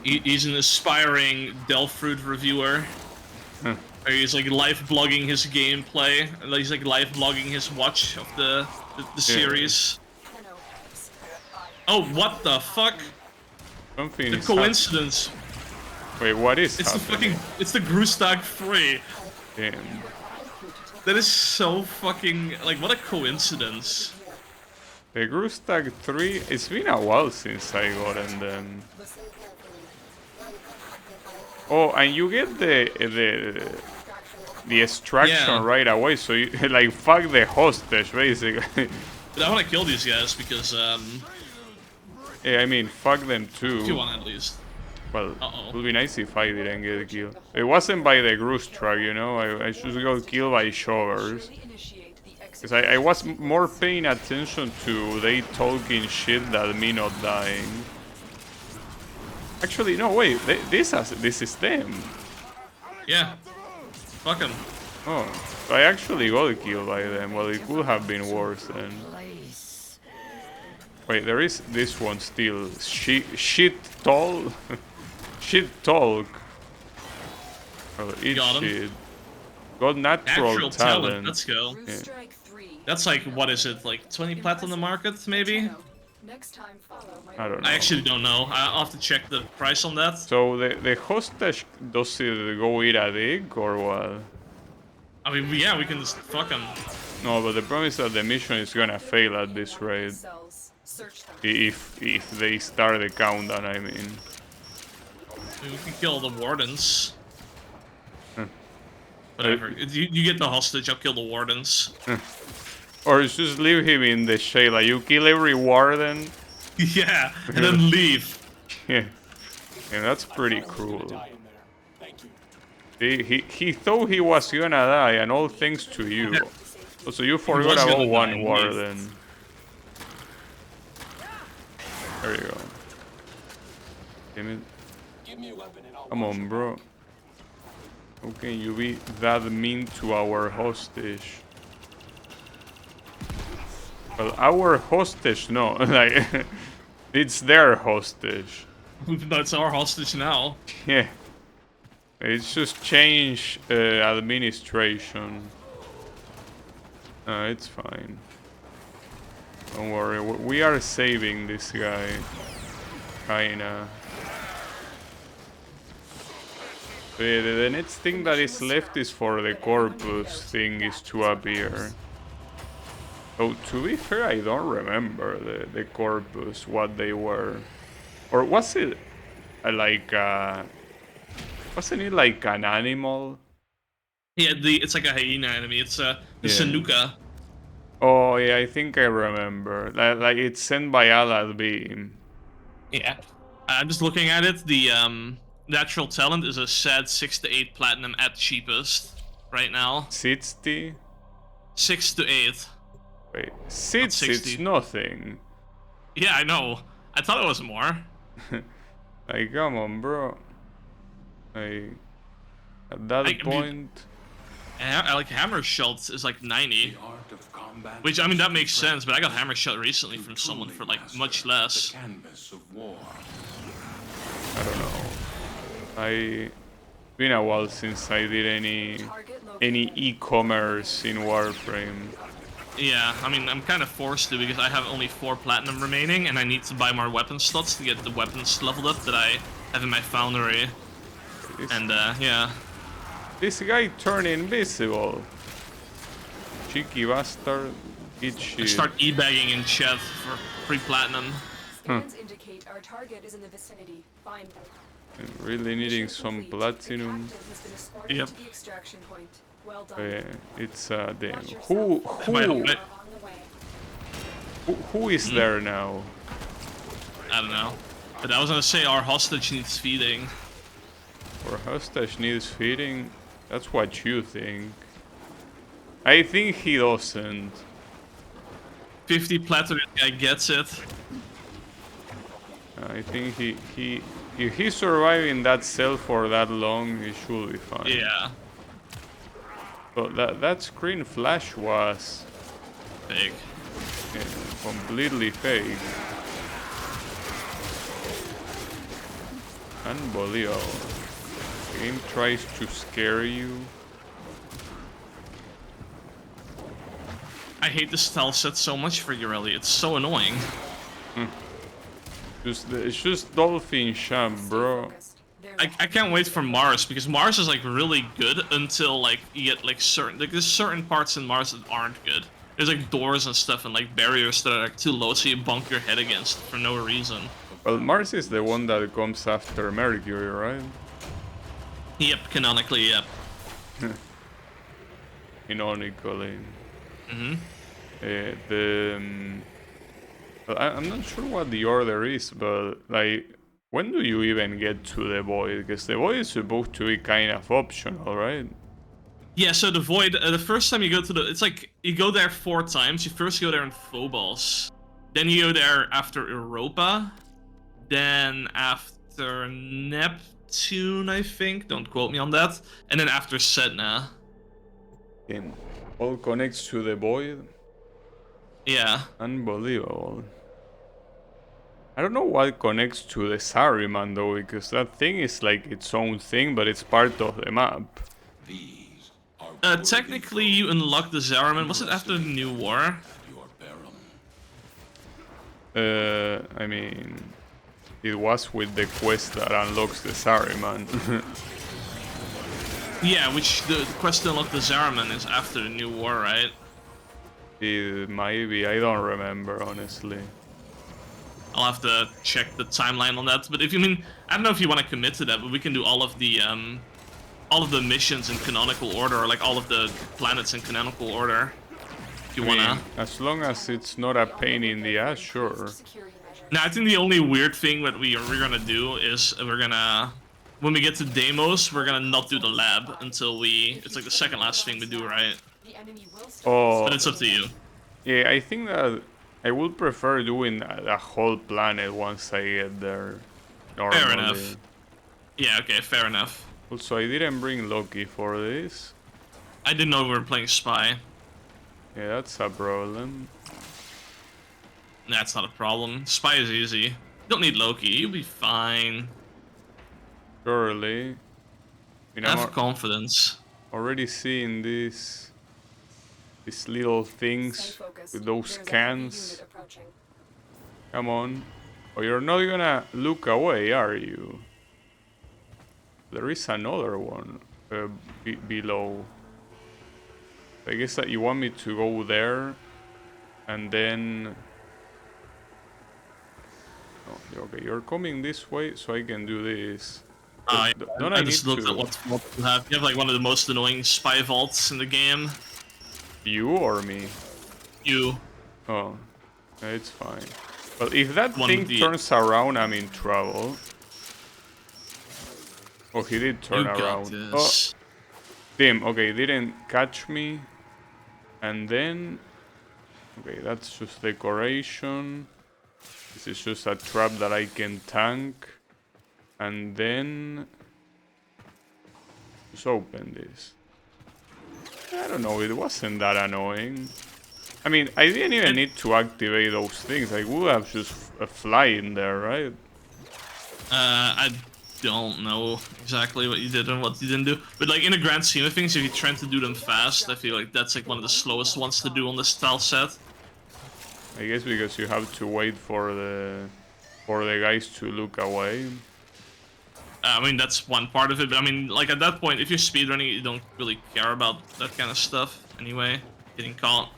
He's an aspiring Delphrute reviewer. Huh. Or he's like live blogging his gameplay. He's like live blogging his watch of the series. Oh, what the fuck? Something The is coincidence. Wait, what is It's the happening? it's the Grustag 3. Damn. That is so fucking, like, what a coincidence. The Grustag 3, it's been a while since I gotten them. Oh, and you get the extraction Yeah. right away, so you like fuck the hostage basically. But I want to kill these guys because Yeah, I mean, fuck them too. If you want at least. Well, Uh-oh. it would be nice if I didn't get a kill. It wasn't by the Groose truck, you know? I just got killed by shovers. Surely initiate the Because I was more paying attention to they talking shit than me not dying. Actually, no, wait. This is them. Yeah. Fuck him. Oh, so I actually got killed by them. Well, it could have been worse then. Wait, there is this one still. Shit tall? Shit talk. Well, eat Got him. shit. Got natural talent. Let's go. Roof strike 3. That's like, what is it, like 20 plat on the market, maybe? Next time, follow my I don't know. I actually don't know. I'll have to check the price on that. So the hostage, does it go eat a dick or what? I mean, yeah, we can just fuck him. No, but the problem is that the mission is gonna fail at this rate. cells. Search them. If they start the countdown, I mean. I mean, we can kill the wardens. Whatever. You get the hostage, I'll kill the wardens. Or just leave him in the shade, like you kill every warden. Yeah, and then leave. Yeah. And that's pretty cruel. He thought he was gonna die, and all thanks to you. Also, you forgot was gonna about die, one indeed. warden. There you go. Damn it. Come on, bro. How can you be that mean to our hostage? Well, our hostage, no. Like, it's their hostage. That's our hostage now. Yeah. It's just change administration. It's fine. Don't worry, we are saving this guy. Kinda. The next thing that is left is for the corpus thing is to appear. So to be fair, I don't remember the corpus, what they were. Or was it like wasn't it like an animal? Yeah, it's like a hyena enemy. It's the Yeah. Sanuka. Oh yeah, I think I remember. Like it's sent by Alad Beam. Yeah. I'm just looking at it. The natural talent is a sad 6 to 8 platinum at cheapest right now. 60? 6 to 8. Wait, 60? It's 60. nothing. Yeah, I know. I thought it was more. Like, come on, bro. Like, at that I mean, point... I like hammer shots is like 90. The art of combat Which, I mean, that makes sense, but I got hammer shot recently from someone for like much less. the canvas of war. I don't know. Been a while since I did any e-commerce in Warframe. Yeah, I mean, I'm kind of forced to because I have only 4 platinum remaining and I need to buy more weapon slots to get the weapons leveled up that I have in my foundry. And, yeah. This guy turned invisible. Cheeky bastard. Eat I shit. start e-bagging in chat for free platinum. Scans indicate our target is in the vicinity. Find them. I'm really needing some platinum. The captive has been escorted Yep. to the extraction point. Well done. It's damn. Watch yourself. Who Wait, Are wait. on the way. who is there now? I don't know. But I was gonna say our hostage needs feeding. Or hostage needs feeding? That's what you think. I think he doesn't. 50 platinum guy gets it. I think he if he's surviving that cell for that long, he should be fine. Yeah. But that screen flash was Big. completely fake. Unbelievable. The game tries to scare you. I hate the stealth set so much for Ureli. It's so annoying. It's just Dolphin Champ, bro. Focused. They're I can't wait for Mars because Mars is like really good until like you get like there's certain parts in Mars that aren't good. There's like doors and stuff and like barriers that are like too low so you bunk your head against for no reason. Well, Mars is the one that comes after Mercury, right? Yep, canonically, yep. Canonically. Mhm. But I'm not sure what the order is, but like, when do you even get to the void? Because the void is supposed to be kind of optional, right? Yeah, so the void, the first time you go to it's like, you go there 4 times. You first go there in Phobos. Then you go there after Europa. Then after Neptune, I think. Don't quote me on that. And then after Sedna. And all connects to the void. Yeah. Unbelievable. I don't know what connects to the Saruman though, because that thing is like its own thing, but it's part of the map. These are Technically, you unlock the Zaraman. Was it after the New War? at your peril. I mean, it was with the quest that unlocks the Saruman. Yeah, which the quest to unlock the Zaraman is after the New War, right? It might be, I don't remember honestly. I'll have to check the timeline on that. But if you mean, I don't know if you want to commit to that, but we can do all of the missions in canonical order, or like all of the planets in canonical order. If you I wanna. mean, as long as it's not a pain in the ass, sure. Security measures. Now, I think the only weird thing that we're gonna do is we're gonna, when we get to Deimos, we're gonna not do the lab until it's like the second last thing we do, right? The enemy will start. Oh, But it's up to you. yeah, I think that I would prefer doing the whole planet once I get there. Normally. Fair enough. Yeah, okay, fair enough. Also, I didn't bring Loki for this. I didn't know we were playing Spy. Yeah, that's a problem. That's not a problem. Spy is easy. You don't need Loki, you'll be fine. Surely. You know, Have confidence. already seeing these little Stay things focused. with those There's a heavy cans. unit approaching. Come on. Oh, you're not gonna look away, are you? There is another one below. I guess that you want me to go there and then... Oh, okay, you're coming this way, so I can do this. Don't I I just need looked to... at what you have. You have like one of the most annoying spy vaults in the game. You or me? You. Oh, it's fine. But if that One thing of the- turns around, I'm in trouble. Oh, he did turn You got around. this. Oh, damn. Okay, didn't catch me. And then... Okay, that's just decoration. This is just a trap that I can tank. And then... Just open this. I don't know, it wasn't that annoying. I mean, I didn't even need to activate those things. I would have just fly in there, right? I don't know exactly what you did and what you didn't do. But like in the grand scheme of things, if you're trying to do them fast, I feel like that's like one of the slowest ones to do on this style set. I guess because you have to wait for the guys to look away. I mean, that's one part of it, but I mean, like at that point, if you're speedrunning, you don't really care about that kind of stuff anyway. Getting caught.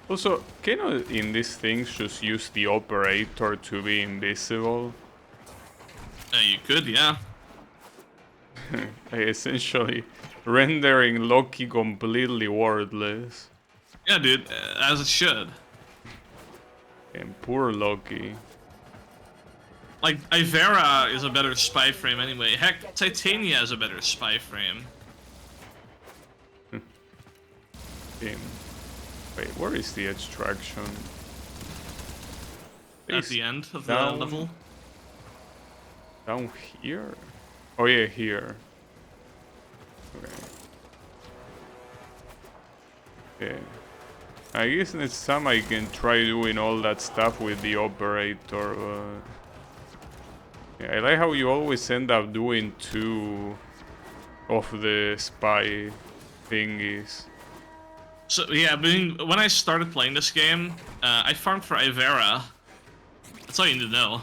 Also, can you in these things just use the operator to be invisible? You could, yeah. Essentially rendering Loki completely worthless. Yeah, dude, as it should. And poor Loki. Like, Ivera is a better spy frame anyway. Heck, Titania is a better spy frame. Damn. Wait, where is the extraction? At Is the end of down- the level. Down here? Oh yeah, here. Okay. Okay. I guess next time I can try doing all that stuff with the operator. Yeah, I like how you always end up doing 2 of the spy thingies. So, yeah, I mean, when I started playing this game, I farmed for Ivera. That's all you need to know.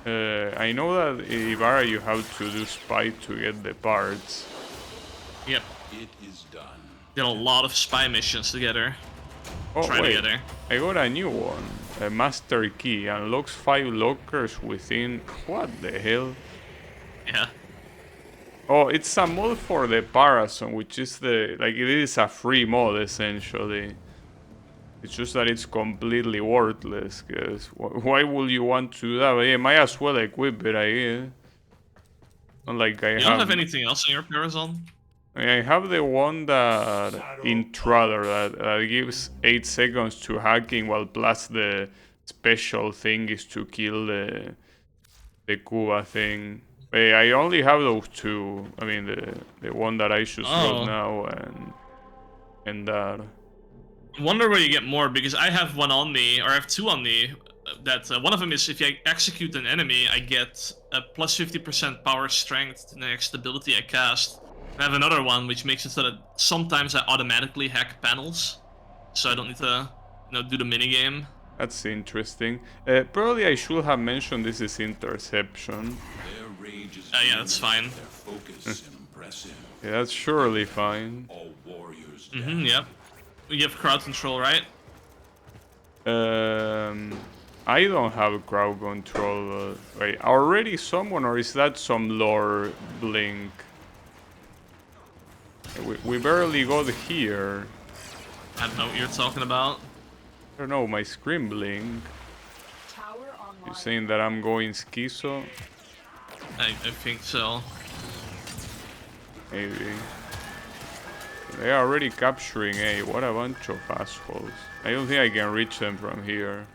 I know that in Ibarra you have to do spy to get the parts. Yep. It is done. Did a lot of spy missions together. Oh Try wait, together. I got a new one. A master key unlocks 5 lockers within... What the hell? Yeah. Oh, it's a mod for the Parason, which is the... Like, it is a free mod, essentially. It's just that it's completely worthless, because why would you want to do that? But yeah, might as well equip it, I guess. Not like I You don't have anything else in your Parazon? I have the one that Intruder that gives 8 seconds to hacking, while plus the special thing is to kill the Kuva thing. I only have those two. I mean the one that I just got now and that. I wonder where you get more, because I have one on me, or I have two on me. That one of them is if I execute an enemy, I get a plus 50% power strength to the next ability I cast. I have another one which makes it so that sometimes I automatically hack panels, so I don't need to, do the minigame. That's interesting. Probably I should have mentioned this is interception. Their rage is Yeah, that's fine. their focus and impressive. Yeah, that's surely fine. All warriors down. Yep. You have crowd control, right? I don't have crowd control. Wait, already someone, or is that some lore blink? We barely got here. I don't know what you're talking about. I don't know, my screen blink. Tower online. You saying that I'm going schizo? I think so. Maybe. They are already capturing A. What a bunch of assholes. I don't think I can reach them from here.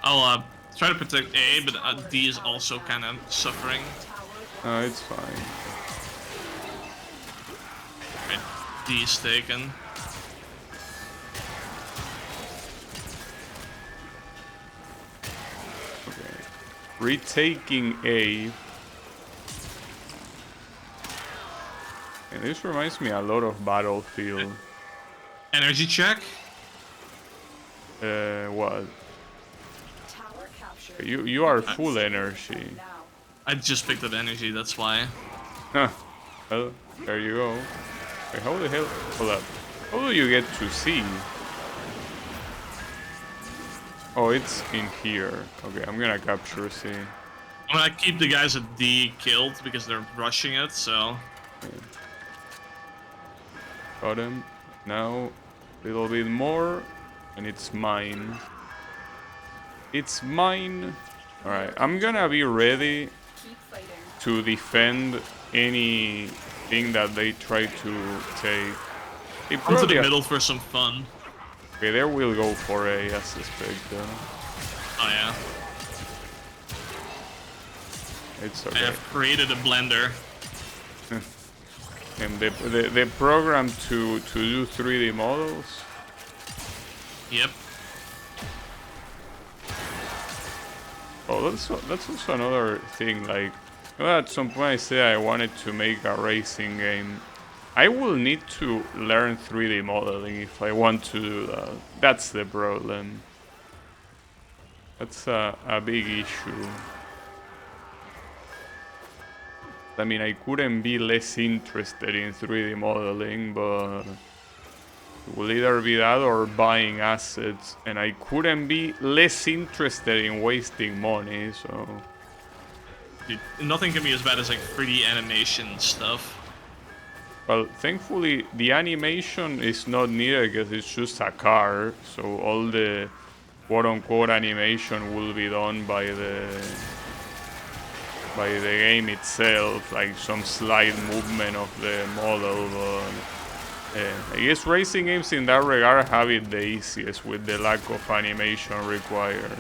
I'll try to protect A, but D is also kind of suffering. No, it's fine. Right, D is taken. Okay. Retaking A. And this reminds me a lot of Battlefield. Energy check. What? Tower captured. You are full energy. Now. I just picked up energy, that's why. Huh. Well, there you go. Wait, how the hell? Hold up. How do you get to C? Oh, it's in here. Okay, I'm gonna capture C. I'm gonna keep the guys at D killed because they're rushing it, so... Got him. Now, a little bit more, and it's mine. It's mine. Alright, I'm gonna be ready Keep fighting. to defend anything that they try to take. They Come to the probably middle for some fun. Okay, there we'll go for A, I suspect. Oh yeah. It's I okay. have created a blender. And the program to do 3D models. Yep. Oh, that's also another thing. Like, well, at some point I said I wanted to make a racing game. I will need to learn 3D modeling if I want to do that. That's the problem. That's a big issue. I mean, I couldn't be less interested in 3D modeling, but it will either be that or buying assets, and I couldn't be less interested in wasting money, so... Dude, nothing can be as bad as like 3D animation stuff. Well, thankfully, the animation is not needed because it's just a car, so all the quote-unquote animation will be done by the game itself, like some slight movement of the model, but I guess racing games in that regard have it the easiest with the lack of animation required.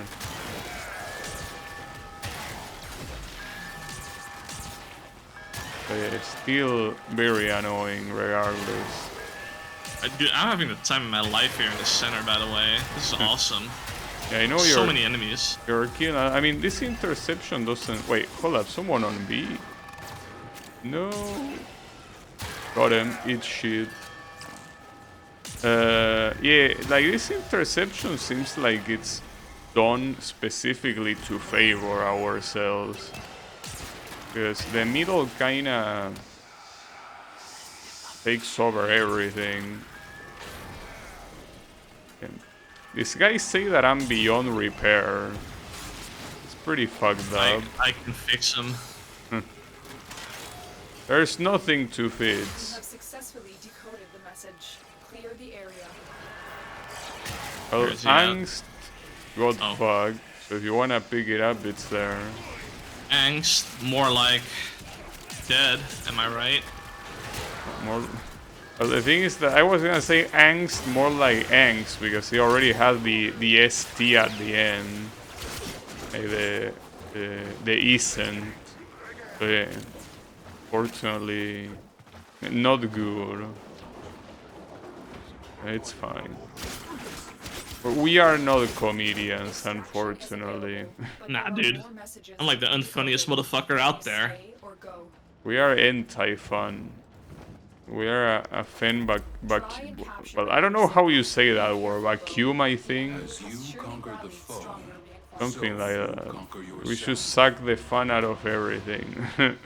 But yeah, it's still very annoying regardless. Dude, I'm having the time of my life here in the center, by the way. This is awesome. Yeah, I know So many enemies. You're killing. I mean, this interception doesn't. Wait, hold up. Someone on B. No. Got him. Eat shit. Yeah, like this interception seems like it's done specifically to favor ourselves. Because the middle kinda takes over everything. And these guys say that I'm beyond repair. It's pretty fucked up. I can fix them. There's nothing to You fix. have successfully decoded the message. Clear the area. Well, Where is he at? Angst got Oh. bugged, so if you wanna pick it up, it's there. Angst, more like dead. Am I right? More. Well, the thing is that I was gonna say Angst more like Angst because he already had the ST at the end, like the isn't. So yeah, fortunately, not good. It's fine. But we are not comedians, unfortunately. But Nah, there are dude. more messages I'm like the unfunniest motherfucker out there. Stay or go. We are anti-fun. We are a fan well, I don't know how you say that word. Vacuum, I think. As you conquer the foe, Something like you that. conquer We should yourself. suck the fun out of everything. No,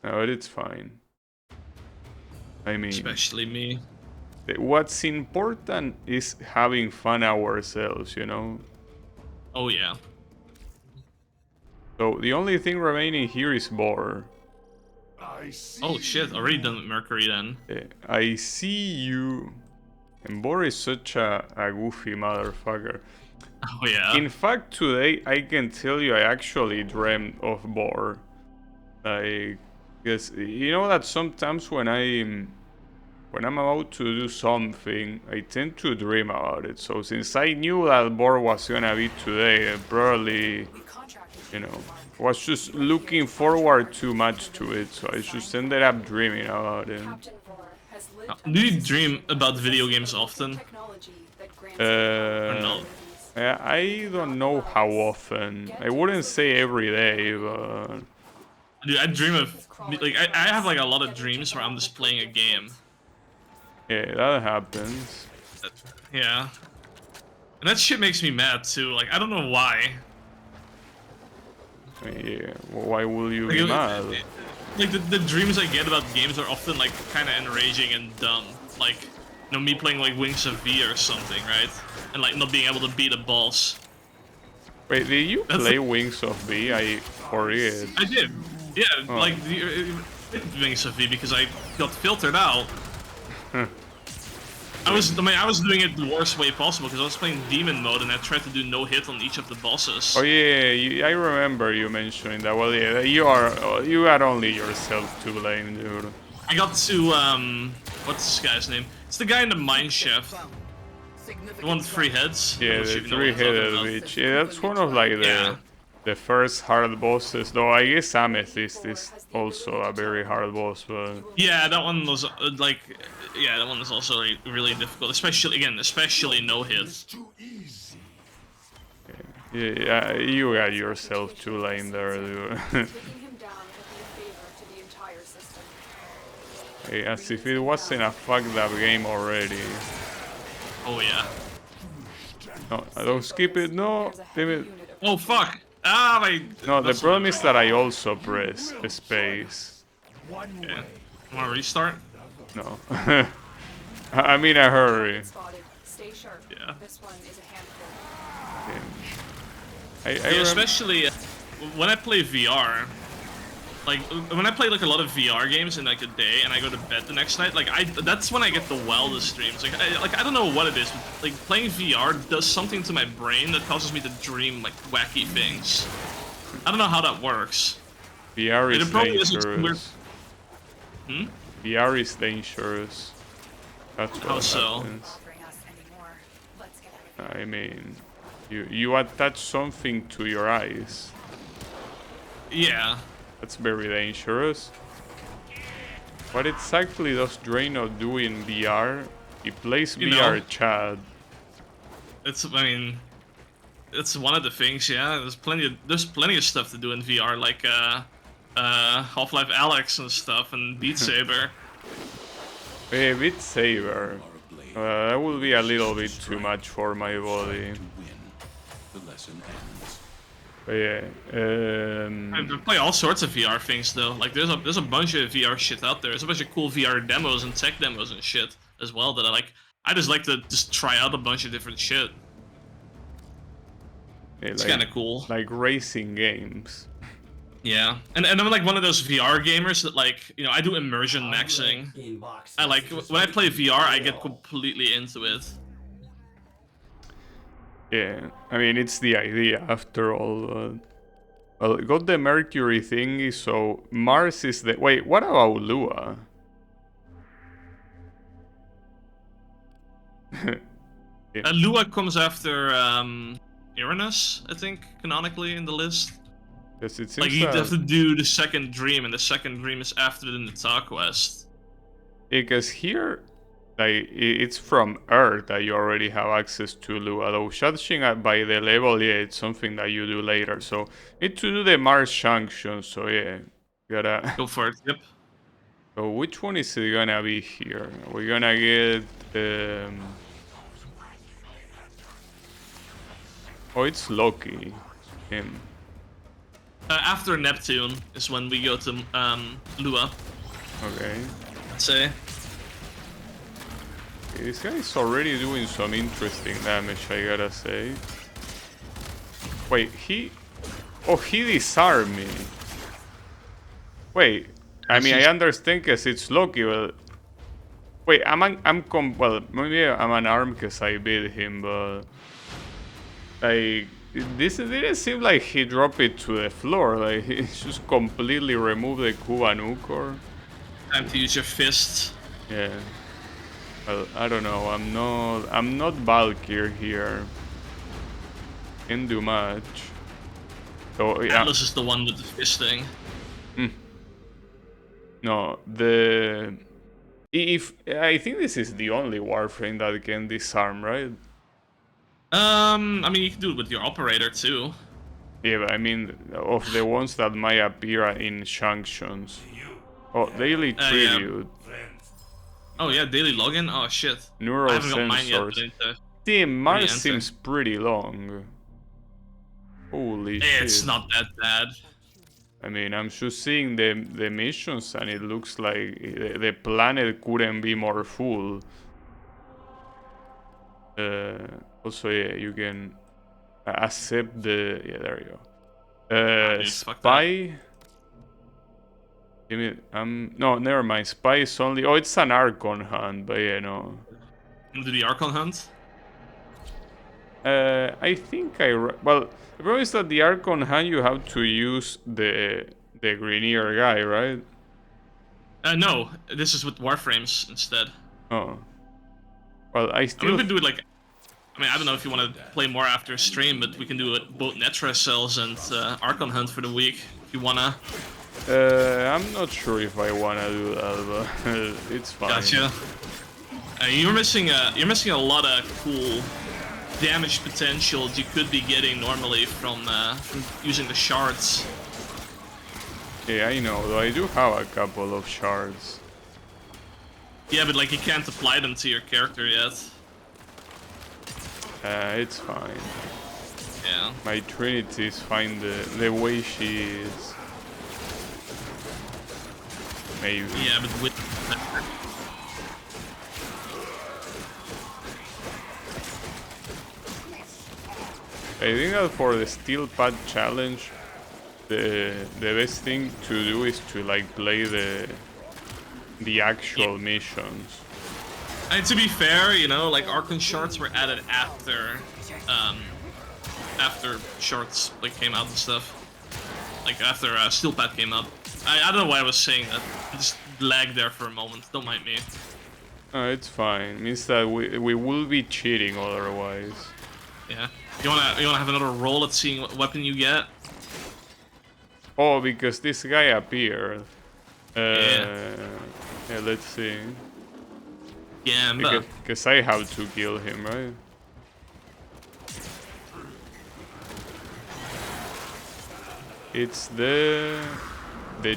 but it's fine. I mean, Especially me. what's important is having fun ourselves, you know? Oh yeah. So the only thing remaining here is Boar. Oh shit, already done with Mercury then. I see you. And Boar is such a goofy motherfucker. Oh yeah. In fact, today I can tell you I actually dreamt of Boar. Like, because you know that sometimes when I'm about to do something, I tend to dream about it. So since I knew that Boar was gonna be today, I probably, you know, was just looking forward too much to it. So I just ended up dreaming about it. Captain Vor has lived Do you under dream about video games often? technology that grants Or no? I don't know how often. I wouldn't say every day, but Dude, I dream of like I have like a lot of dreams where I'm just playing a game. yeah, that happens. Yeah. And that shit makes me mad too. Like I don't know why. Yeah, why will you Like, be mad? like the dreams I get about games are often like kind of enraging and dumb. Like, you know, me playing like Wings of V or something, right? And like not being able to beat a boss. Wait, did you That's play Wings of V? I forget. I did. Yeah, Oh. like Wings of V because I got filtered out. I was doing it the worst way possible because I was playing demon mode and I tried to do no hit on each of the bosses. Oh yeah, I remember you mentioning that. Well, yeah, you had only yourself to blame, dude. I got to what's this guy's name? It's the guy in the mine shaft. The one with 3 heads. I'm Yeah, not the sure if you know what I'm talking three-headed about. witch. Yeah, that's one of like Yeah. the first hard bosses. Though I guess Amethyst is also a very hard boss, but Yeah, that one was like, yeah, that one was also like, really difficult, especially no hit. yeah, you got yourself too lame there, dude. taking him down would be a favor to the entire system. Hey, as if it wasn't a fucked up game already. Oh yeah. No, I don't skip it. No, There's a damn heavy it. Oh unit approaching. fuck! Ah, my. No, the that's problem not is that I also press space. right. Yeah. Wanna restart? No. I'm in a hurry. Spotted. Stay sharp. Yeah. This one is a handful. Yeah, especially when I play VR. Like when I play like a lot of VR games in like a day and I go to bed the next night, like that's when I get the wildest dreams. Like I don't know what it is, but like playing VR does something to my brain that causes me to dream like wacky things. I don't know how that works. VR is It probably isn't dangerous. Hmm? VR is dangerous. That's what How so? happens. Bring us anymore. Let's get out of here. I mean, you attach something to your eyes. Yeah. That's very dangerous. What exactly does Draynoth do in VR? He plays You VR know. chat. It's it's one of the things, yeah. There's plenty of stuff to do in VR, like Half-Life Alyx and stuff, and Beat Saber. Hey, Beat Saber. That will be a little bit too much for my body. To win, the lesson ends. But yeah, I play all sorts of VR things though. Like there's a bunch of VR shit out there. There's a bunch of cool VR demos and tech demos and shit as well that I just like to just try out a bunch of different shit. It's kind of cool. like racing games. Yeah, and I'm like one of those VR gamers that like, you know, I do immersion maxing. I like when I play VR, I get completely into it. Yeah, I mean, it's the idea after all. Well, got the Mercury thingy, so Mars is the... Wait, what about Lua? Lua comes after Uranus, I think, canonically in the list. Yes, it seems Like you that... have to do the second dream, and the second dream is after the Natal quest. Because here, like, it's from Earth that you already have access to Lua. Though judging by the level, yeah, it's something that you do later. So, need to do the Mars junction, so yeah. Gotta... Go for it. Yep. So, which one is it gonna be here? We're gonna get... Oh, it's Loki. Him. After Neptune is when we go to Lua. Okay. Let's say. This guy is already doing some interesting damage, I gotta say. Wait, he... Oh, he disarmed me. Wait, I mean, I understand because it's Loki, but... Wait, well, maybe I'm unarmed because I beat him, but... Like, this didn't seem like he dropped it to the floor. Like, he just completely removed the Kuva Nukor. Time to use your fist. Yeah. Well, I don't know. I'm not Valkyr here. Can't do much. So yeah. Atlas is the one with the fisting. No, if I think this is the only Warframe that can disarm, right? I mean, you can do it with your operator too. Yeah, but I mean, of the ones that might appear in junctions. Oh, daily Yeah. tribute. Oh yeah, daily login. Oh shit. Neural I haven't got mine yet. sensors. But I need to Damn, Mars re-enter. seems pretty long. Holy shit. It's not that bad. I mean, I'm just seeing the missions and it looks like the planet couldn't be more full. Also, yeah, you can accept the... Yeah, there you go. dude, fuck Spy... Give me... no, never mind. Spy is only... Oh, it's an Archon hunt, but yeah, no. Do the Archon hunt? I think well, the problem is that the Archon hunt you have to use the Grenier guy, right? No. This is with Warframes instead. Oh. Well, I I mean, still... we can do it like... I mean, I don't know if you want to play more after stream, but we can do it both Netra cells and Archon hunt for the week if you wanna. I'm not sure if I wanna do that, but it's fine. Gotcha. You're missing a lot of cool damage potentials you could be getting normally from using the shards. Yeah, I know, though I do have a couple of shards. Yeah, but like you can't apply them to your character yet. It's fine. Yeah. My Trinity is fine the way she is. Maybe. Yeah, but with... I think that for the Steel Pad challenge, the best thing to do is to like play the actual missions. And to be fair, you know, like Archon shards were added after shards like came out and stuff. Like after Steel Pad came up. I don't know why I was saying that. I just lagged there for a moment. Don't mind me. It's fine. It means that we will be cheating otherwise. Yeah. You wanna have another roll at seeing what weapon you get? Oh, because this guy appeared. Yeah. Yeah, let's see. Yeah, but Because I have to kill him, right? It's the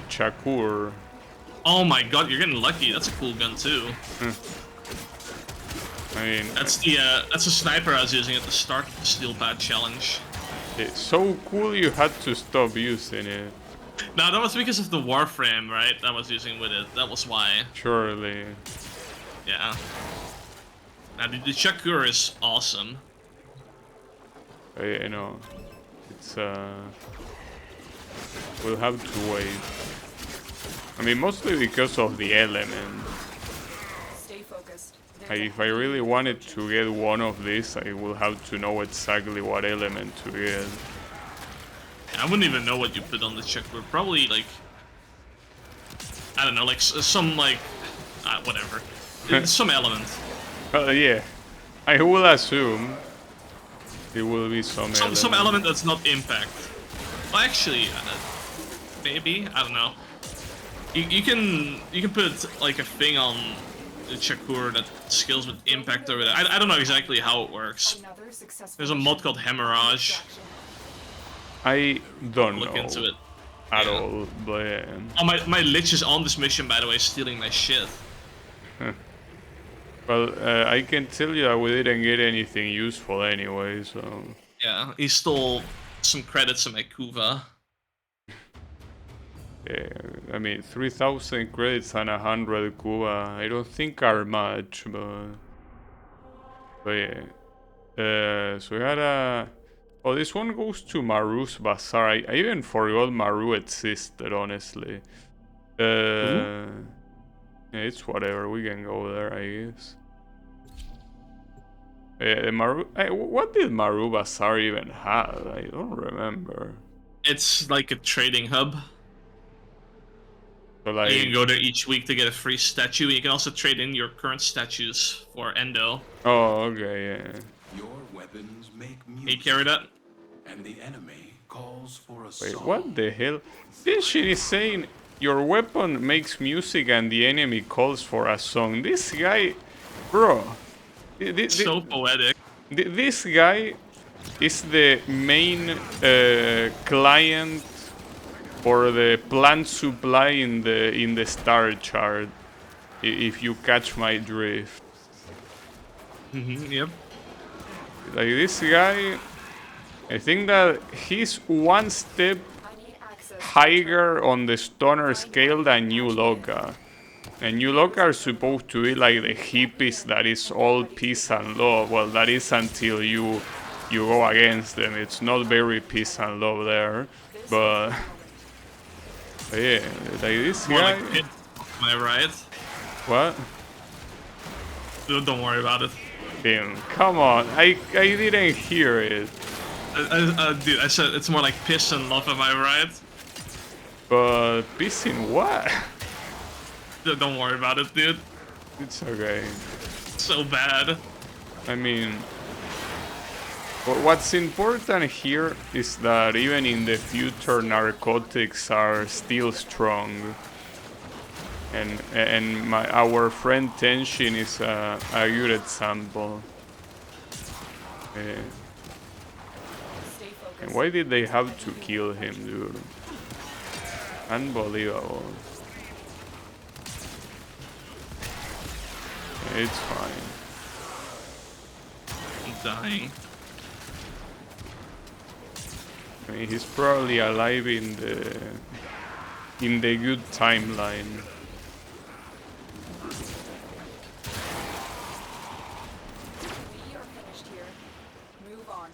Chakur. oh my god, you're getting lucky. That's a cool gun too. I mean, That's a sniper I was using at the start of the Steel Pad challenge. it's so cool you had to stop using it. No, that was because of the Warframe, right? I was using with it. That was why. Surely. Yeah. Now the Chakur is awesome. You know, it's we'll have to wait. I mean, mostly because of the element. Stay focused. There's If I really wanted to get one of these, I will have to know exactly what element to get. I wouldn't even know what you put on the checkerboard. Probably like, I don't know, like some like, whatever, some element. Yeah, I will assume it will be some element. Some element that's not impact. Well, actually, maybe, I don't know. You can put like a thing on the Chakur that skills with impact over there. I don't know exactly how it works. another successful There's a mod called Hemorrhage. I don't Look know into it. at Yeah. all, but Oh, my lich is on this mission, by the way, stealing my shit. well, I can tell you that we didn't get anything useful anyway, so... Yeah, he stole some credits in my Kuva. Yeah, I mean, 3,000 credits and 100 Kuva, I don't think are much, but yeah. So we had a... Oh, this one goes to Maru's Bazaar. I even forgot Maru existed, honestly. Yeah, it's whatever, we can go there, I guess. The Maru... what did Maru Bazaar even have? I don't remember. It's like a trading hub. So like... You can go there each week to get a free statue. You can also trade in your current statues for Endo. Oh, okay, yeah. Your weapons make Can you music, carry that? and the enemy calls for a Wait, song. what the hell? This shit is saying your weapon makes music and the enemy calls for a song. This guy, bro. So poetic. This guy is the main client for the plant supply in the star chart. If you catch my drift. Yep. Like this guy, I think that he's one step I need access. higher on the stoner scale than New Loka. And New Loka are supposed to be like the hippies that is all peace and love. Well, that is until you go against them. It's not very peace and love there. But yeah, like this More guy. like pit. Am I right? What? Don't worry about it. Damn, come on. I didn't hear it. Dude, I said it's more like piss and love, am I right? But peace in what? Don't worry about it, dude. It's okay. So bad. I mean, what's important here is that even in the future, narcotics are still strong, and our friend Tenshin is a good example. Stay And focused. why did they have to kill him, dude? Unbelievable. It's fine. I'm dying. I mean, he's probably alive in the good timeline. We are finished here. Move on.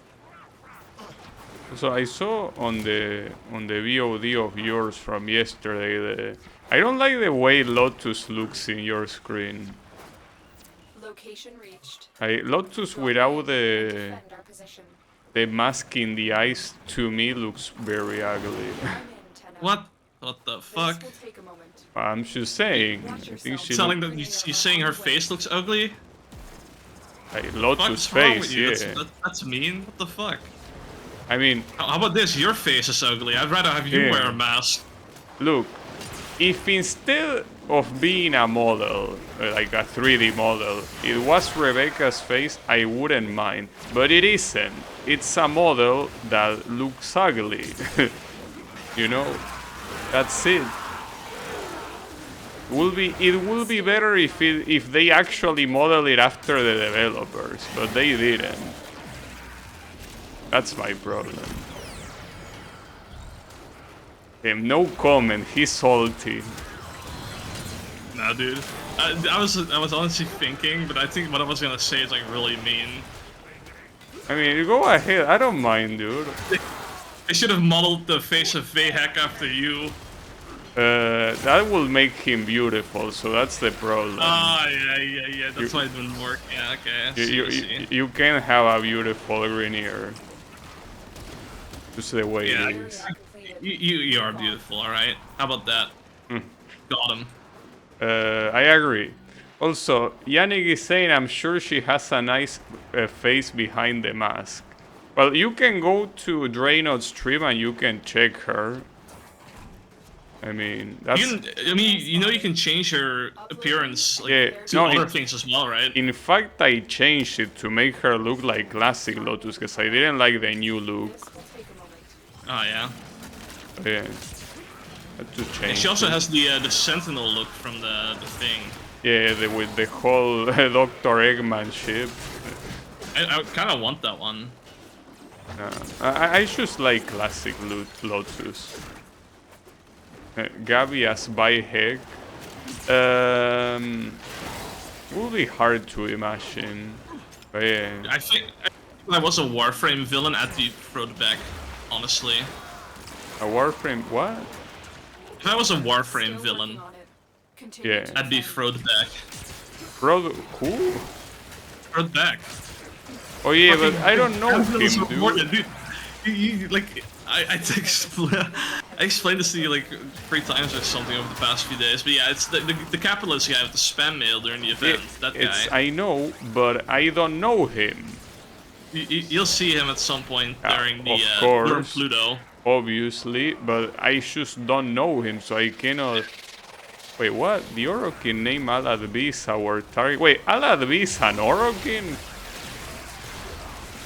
So I saw on the VOD of yours from yesterday. I don't like the way Lotus looks in your screen. Location reached. Lotus without Defend our position. the mask in the eyes to me looks very ugly. I'm in, Tenno. What? What the This fuck? will take a moment. I'm just saying. I think she Telling look, that you saying her face looks ugly? like Lotus' What's wrong with face, you? yeah. That's mean. What the fuck? I mean, How about this? Your face is ugly. I'd rather have you Yeah. wear a mask. look, if instead of being a model, like a 3D model, it was Rebecca's face, I wouldn't mind. But it isn't. It's a model that looks ugly. You know? That's it. It will be better if they actually model it after the developers, but they didn't. That's my problem. No comment, he's salty. Nah, dude. I was honestly thinking, but I think what I was gonna say is like really mean. I mean, go ahead, I don't mind, dude. They should have modeled the face of Vahek after you. That will make him beautiful, so that's the problem. Oh, yeah. That's why it didn't work. Yeah, okay. You can have a beautiful Grenier. Just the way Yeah. it is. You are beautiful, alright? How about that? Got him. I agree. Also, Yannick is saying, I'm sure she has a nice face behind the mask. Well, you can go to Draynoth's stream and you can check her. I mean, that's... You can change her appearance like, to other things as well, right? In fact, I changed it to make her look like classic Lotus, because I didn't like the new look. Oh, yeah. Yeah. Had to change And she also it. has the Sentinel look from the thing. Yeah, with the whole Dr. Eggman ship. I kind of want that one. I just like classic Lotus. Gabby as by heck. Will be hard to imagine. But yeah. I think I was a Warframe villain at the throwback, honestly. A Warframe, what? If I was a Warframe villain, Yeah. I'd be throwback. Bro, who? Throwback. Oh yeah, but I don't know him, dude. I explained this to you like 3 times or something over the past few days, but yeah, it's the capitalist guy with the spam mail during the event. That guy. I know, but I don't know him. You'll see him at some point during the of course, during Pluto. Obviously, but I just don't know him, so I cannot. Wait, what? The Orokin name Alad is our target. Wait, Alad is an Orokin?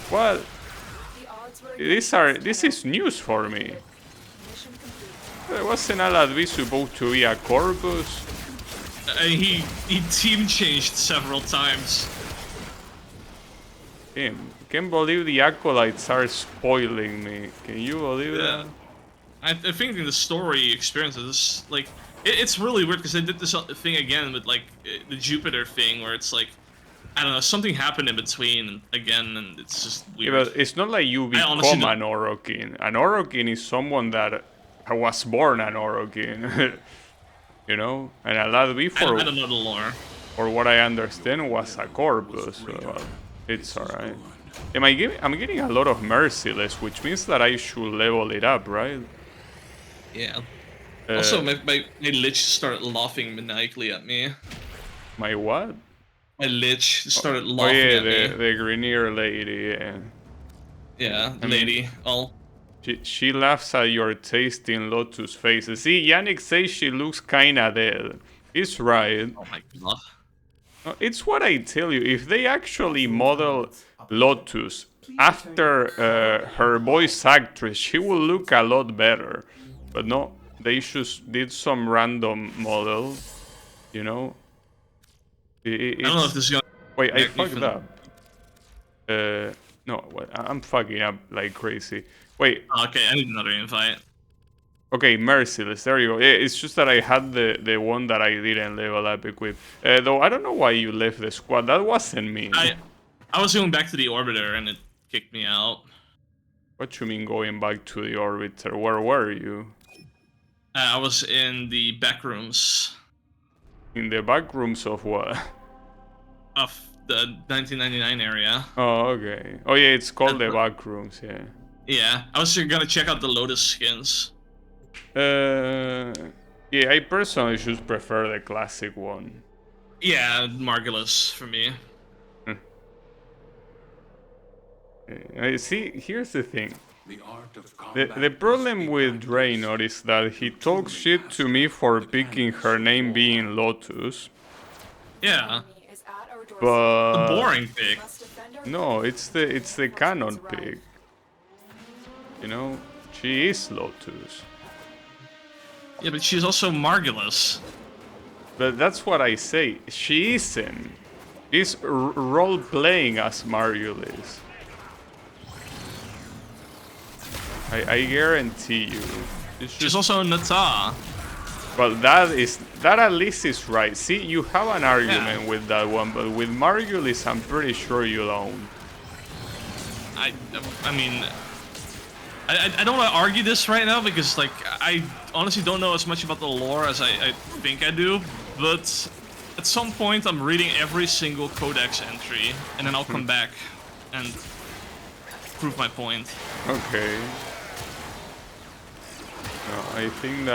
What? This is news for me. Wasn't Alad supposed to be a corpus? He team changed several times. Damn, can't believe the acolytes are spoiling me. Can you believe that? I think in the story experiences, like, it's really weird because they did this thing again with like the Jupiter thing where it's like, I don't know, something happened in between again, and it's just weird. Yeah, but it's not like you become an Orokin. An Orokin is someone that was born an Orokin, you know? And Alad before, I don't know the lore. For what I understand, was a corpus. So it's alright. I'm getting a lot of merciless, which means that I should level it up, right? Yeah. Also, my lich started laughing maniacally at me. My what? My lich started laughing at me. The Grenier lady, yeah. Yeah, lady. She laughs at your tasting Lotus faces. See, Yannick says she looks kinda dead. He's right. Oh my god. It's what I tell you. If they actually model Lotus after her voice actress, she will look a lot better. But no, they just did some random model, you know? I don't know if this is gonna... Wait, I fucked up. No, I'm fucking up like crazy. Wait. Okay, I need another invite. Okay, Merciless, there you go. Yeah, it's just that I had the one that I didn't level up equip. Though I don't know why you left the squad. That wasn't me. I was going back to the Orbiter and it kicked me out. What you mean going back to the Orbiter? Where were you? I was in the back rooms. In the back rooms of what? Of the 1999 area. Oh, okay. Oh yeah, it's called the back rooms, yeah. Yeah, I was gonna check out the Lotus skins. Yeah, I personally just prefer the classic one. Yeah, Margulis for me. See, here's the thing. The problem with Draynoth is that he talks shit to me for picking her name being Lotus. Yeah. But the boring pick. No, it's the canon pick. You know, she is Lotus. Yeah, but she's also Margulis. But that's what I say. She isn't. She's role-playing as Margulis. I guarantee you. She's also Nata. Well, that at least is right. See, you have an argument with that one, but with Margulis, I'm pretty sure you don't. I mean, I don't want to argue this right now because like I honestly don't know as much about the lore as I think I do, but at some point I'm reading every single codex entry and then I'll come back and prove my point. Okay. No, I think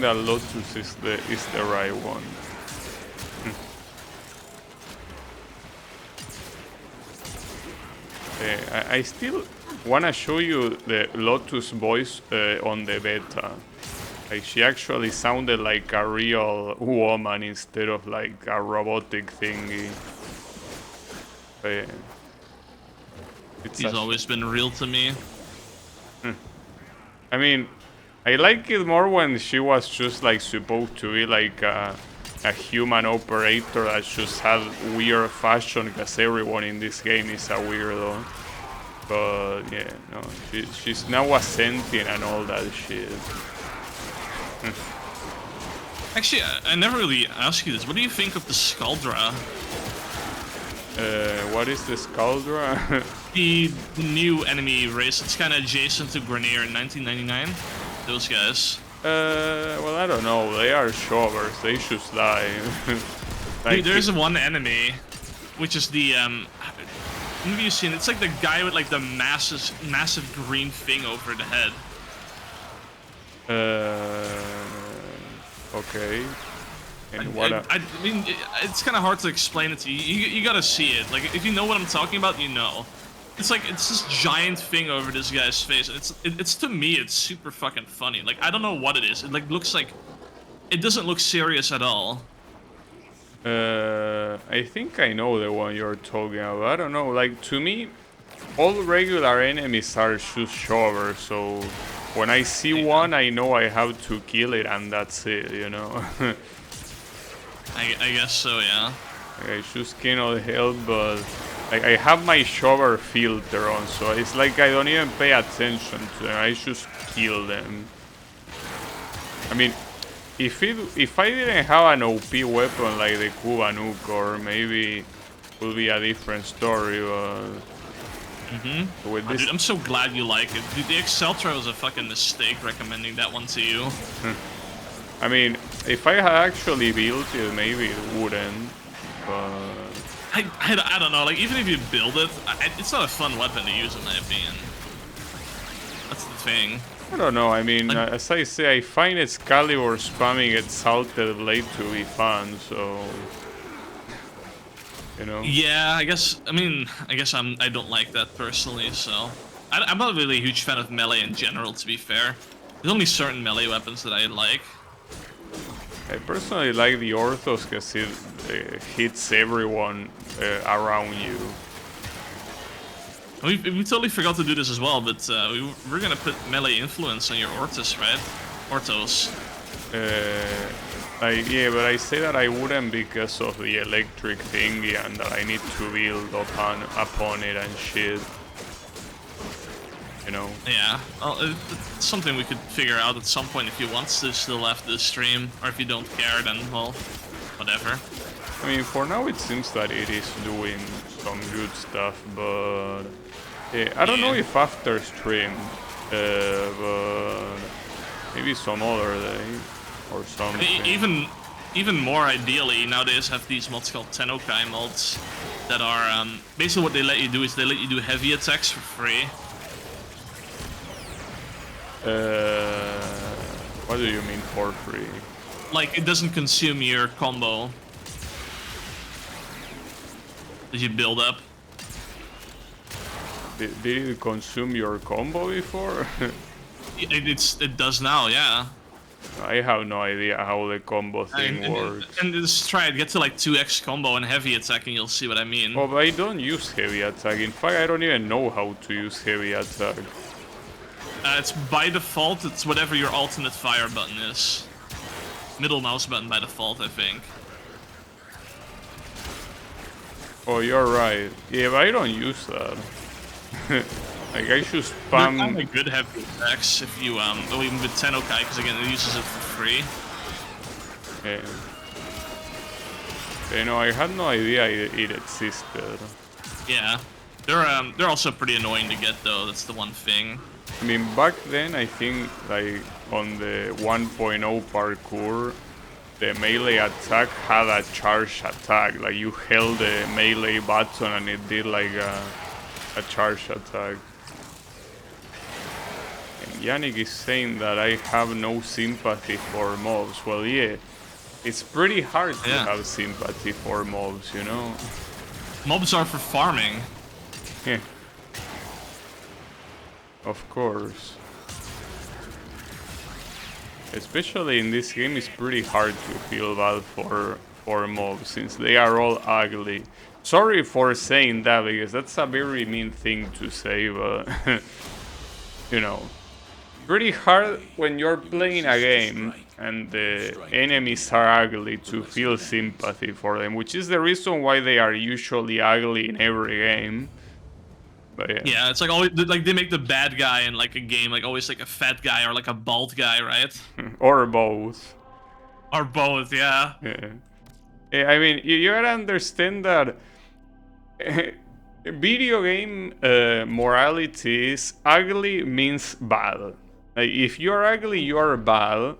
that Lotus is the right one. I still wanna show you the Lotus voice on the beta. Like she actually sounded like a real woman instead of like a robotic thingy. He's always been real to me. I mean, I like it more when she was just like supposed to be like a human operator that just had weird fashion because everyone in this game is a weirdo. But yeah, no, she's now a sentient and all that shit. Actually, I never really asked you this. What do you think of the Skuldra? What is the Skuldra? The new enemy race. It's kind of adjacent to Grenier in 1999. Those guys. Well, I don't know. They are shovers. They should die. Like, Dude, there's one enemy, which is the have you seen? It's like the guy with like the massive green thing over the head. Okay. And I mean, it's kind of hard to explain it to you. You gotta see it. Like, if you know what I'm talking about, you know. It's like, it's this giant thing over this guy's face. It's to me, it's super fucking funny. Like, I don't know what it is. It like looks like, it doesn't look serious at all. I think I know the one you're talking about. I don't know. Like, to me, all regular enemies are just shovers. So when I see one, I know I have to kill it, and that's it. You know. I guess so, yeah. I just cannot help but like I have my shover filter on, so it's like I don't even pay attention to them. I just kill them. I mean, if I didn't have an OP weapon like the Kuva Nukor, maybe it would be a different story. But with this, Dude, I'm so glad you like it. Dude, the Exceltra was a fucking mistake recommending that one to you. I mean, if I had actually built it, maybe it wouldn't. But I don't know. Like, even if you build it, it's not a fun weapon to use, in my opinion. That's the thing. I don't know. I mean, as I say, I find Excalibur spamming Exalted Blade to be fun. So, you know. Yeah, I guess. I mean, I don't like that personally. So, I'm not really a huge fan of melee in general. To be fair, there's only certain melee weapons that I like. I personally like the Orthos because it hits everyone around you. We totally forgot to do this as well, but we're gonna put melee influence on your Orthos, right? Orthos. Yeah, but I say that I wouldn't because of the electric thingy and that I need to build upon it and shit. You know? Yeah, well, it's something we could figure out at some point if you want to still after the stream, or if you don't care, then, well, whatever. I mean, for now it seems that it is doing some good stuff, but I don't know if after stream, but maybe some other day or something. Even more ideally, nowadays have these mods called Tennokai mods that are, basically what they let you do is they let you do heavy attacks for free. What do you mean for free? Like, it doesn't consume your combo that you build up. Did it consume your combo before? It does now, yeah. I have no idea how the combo thing works. And just try it, get to like 2x combo and heavy attack and you'll see what I mean. Oh, but I don't use heavy attack. In fact, I don't even know how to use heavy attack. It's by default, it's whatever your alternate fire button is. Middle mouse button by default, I think. Oh, you're right. Yeah, but I don't use that. Like, I should spam... Kind of good heavy attacks if you, even with Tennokai, because again, it uses it for free. Yeah. You know, I had no idea it existed. Yeah. They're also pretty annoying to get though. That's the one thing. I mean, back then, I think, like, on the 1.0 parkour, the melee attack had a charge attack. Like, you held the melee button and it did, like, a charge attack. And Yannick is saying that I have no sympathy for mobs. Well, yeah, it's pretty hard to have sympathy for mobs, you know? Mobs are for farming. Yeah. Of course. Especially in this game, it's pretty hard to feel bad for mobs since they are all ugly. Sorry for saying that because that's a very mean thing to say, but you know, pretty hard when you're playing a game and the enemies are ugly to feel sympathy for them, which is the reason why they are usually ugly in every game. But yeah, it's like always like they make the bad guy in like a game like always like a fat guy or like a bald guy, right? Or both. Or both, yeah. Yeah, I mean, you gotta understand that video game morality is ugly means bad. Like, if you're ugly, you're bad.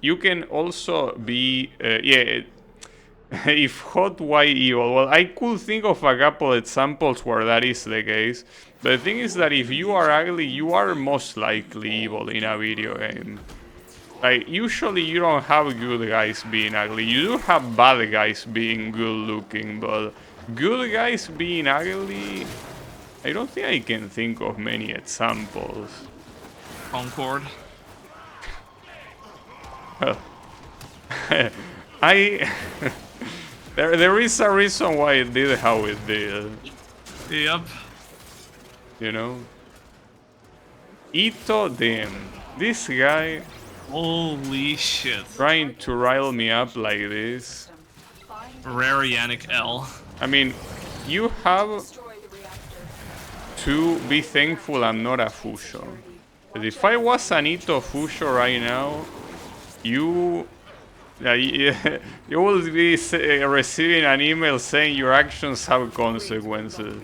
You can also be, if hot, why evil? Well, I could think of a couple examples where that is the case. But the thing is that if you are ugly, you are most likely evil in a video game. Like, usually you don't have good guys being ugly. You do have bad guys being good looking, but good guys being ugly, I don't think I can think of many examples. Concord. Well, there is a reason why it did how it did. Yep. You know? Ito, damn. This guy Holy shit. trying to rile me up like this. Rare Yannick L. I mean, you have Destroy the reactor. to be thankful I'm not a Fusho. But if I was an Ito Fusho right now, you will be receiving an email saying your actions have consequences.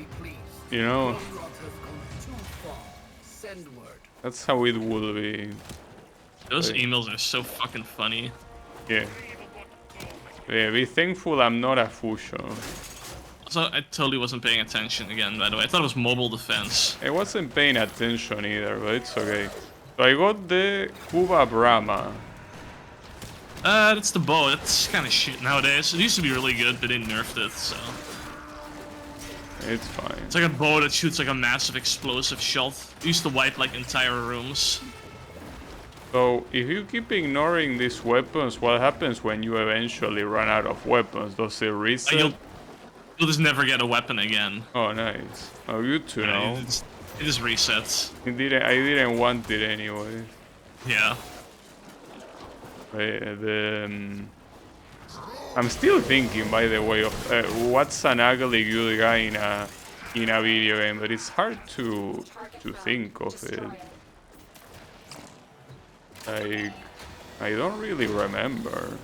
You know? That's how it will be. Those emails are so fucking funny. Yeah. Yeah, be thankful I'm not a Fusho. Also, I totally wasn't paying attention again, by the way. I thought it was mobile defense. I wasn't paying attention either, but it's okay. So I got the Kuva Brahma. That's the bow. That's kind of shit nowadays. It used to be really good, but they nerfed it, so... It's fine. It's like a bow that shoots like a massive explosive shot. It used to wipe like entire rooms. So, if you keep ignoring these weapons, what happens when you eventually run out of weapons? Does it reset? You'll just never get a weapon again. Oh, nice. Oh, good to know. It just resets. I didn't want it anyway. Yeah. I'm still thinking, by the way, of what's an ugly good guy in a video game, but it's hard to think of it. Like, I don't really remember.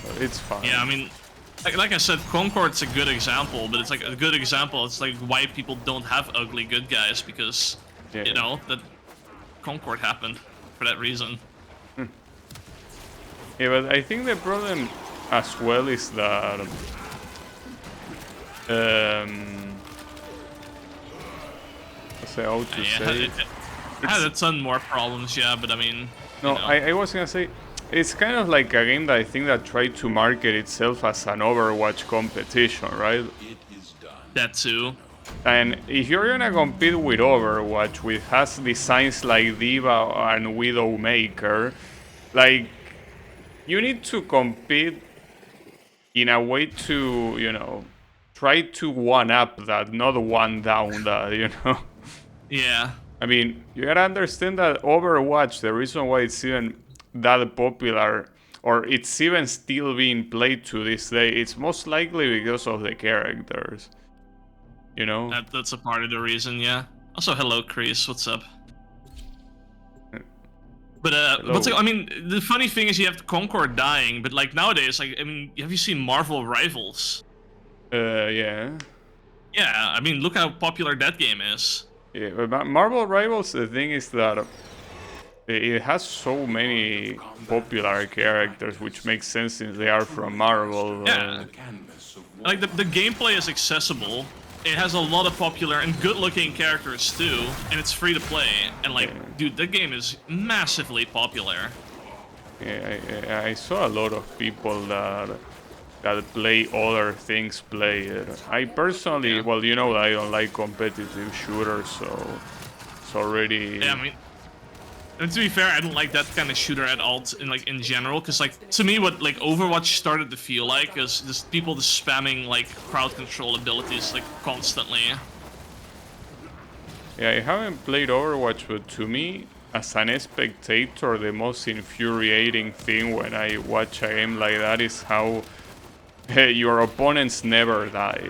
But it's fine. Yeah, I mean, like I said, Concord's a good example, but it's like a good example. It's like why people don't have ugly good guys because, you know, that Concord happened for that reason. Yeah, but I think the problem as well is that how to say it had a ton more problems, yeah, but I mean... No, you know. I was gonna say, it's kind of like a game that I think that tried to market itself as an Overwatch competition, right? It is done. That too. And if you're gonna compete with Overwatch, which has designs like Diva and Widowmaker, like, you need to compete in a way to, you know, try to one-up that, not one-down that, you know? Yeah. I mean, you gotta understand that Overwatch, the reason why it's even that popular, or it's even still being played to this day, it's most likely because of the characters. You know? That's a part of the reason, yeah. Also, hello, Chris. What's up? But what's Hello. I mean, the funny thing is you have Concord dying, but like nowadays, like I mean, have you seen Marvel Rivals? Yeah. Yeah, I mean, look how popular that game is. Yeah, but Marvel Rivals, the thing is that it has so many popular characters, which makes sense since they are from Marvel. Yeah, Canvas of war. like the gameplay is accessible. It has a lot of popular and good-looking characters too, and it's free to play. And like, dude, that game is massively popular. Yeah, I saw a lot of people that play other things play it. I personally, Yeah. well, you know, I don't like competitive shooters, so it's already. Yeah, I mean, and to be fair, I don't like that kind of shooter at all in general, because like to me, what like Overwatch started to feel like is just people just spamming like crowd control abilities like constantly. Yeah, I haven't played Overwatch, but to me, as an spectator, the most infuriating thing when I watch a game like that is how your opponents never die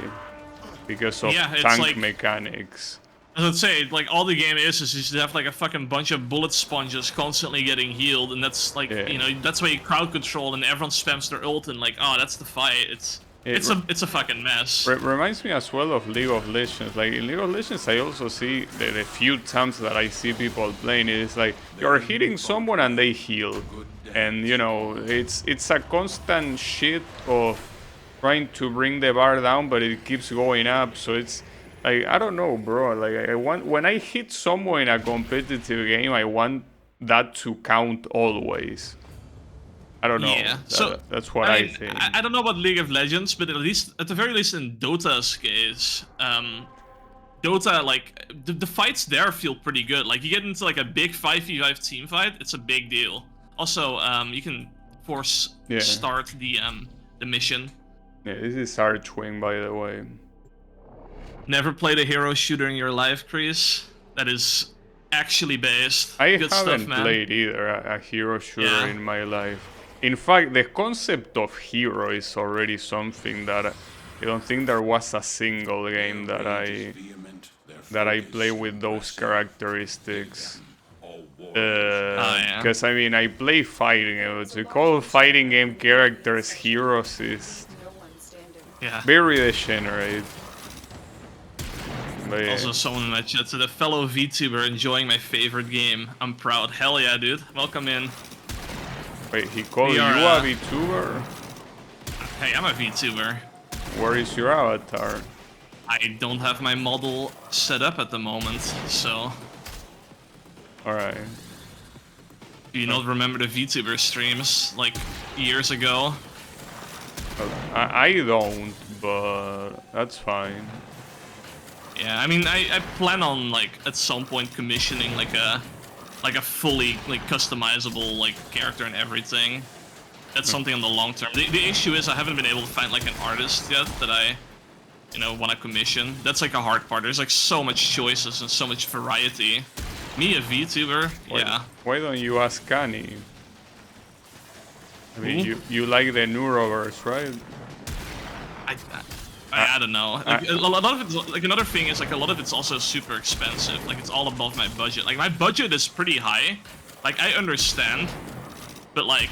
because of Yeah, it's tank like- mechanics. As I'd say, like all the game is you just have like a fucking bunch of bullet sponges constantly getting healed, and that's like Yeah. you know that's why you crowd control and everyone spams their ult and like oh that's the fight. It's a fucking mess. Reminds me as well of League of Legends. Like in League of Legends, I also see the few times that I see people playing it, it's like you're hitting someone and they heal, and you know it's a constant shit of trying to bring the bar down, but it keeps going up. So it's like I don't know, bro. Like I want when I hit someone in a competitive game, I want that to count always. I don't know. Yeah, so That's what I mean, think. I don't know about League of Legends, but at the very least in Dota's case, Dota like the fights there feel pretty good. Like you get into like a big 5v5 team fight, it's a big deal. Also, you can force start the mission. Yeah, this is Archwing, by the way. Never played a hero shooter in your life, Chris? That is actually based. I Good haven't stuff, man. played either a hero shooter Yeah. in my life. In fact, the concept of hero is already something that I don't think there was a single game that I play with those characteristics. yeah. Because I mean, I play fighting games. To call fighting game characters heroes is No one standing. Yeah. very degenerate. But yeah. Also, someone in my chat said a fellow VTuber enjoying my favorite game. I'm proud. Hell yeah, dude. Welcome in. Wait, he called We you are, a VTuber? Hey, I'm a VTuber. Where is your avatar? I don't have my model set up at the moment, so Alright. do you not remember the VTuber streams like years ago? I don't, but that's fine. Yeah, I mean, I plan on like at some point commissioning like a fully like customizable like character and everything. That's something on the long term. The issue is I haven't been able to find like an artist yet that I, want to commission. That's like a hard part. There's like so much choices and so much variety. Me, a VTuber, yeah. Why don't you ask Kanye? I mean, Who? you like the Neuroverse, right? I don't know. Like, a lot of it's like another thing is like a lot of it's also super expensive. Like it's all above my budget. Like my budget is pretty high. Like I understand, but like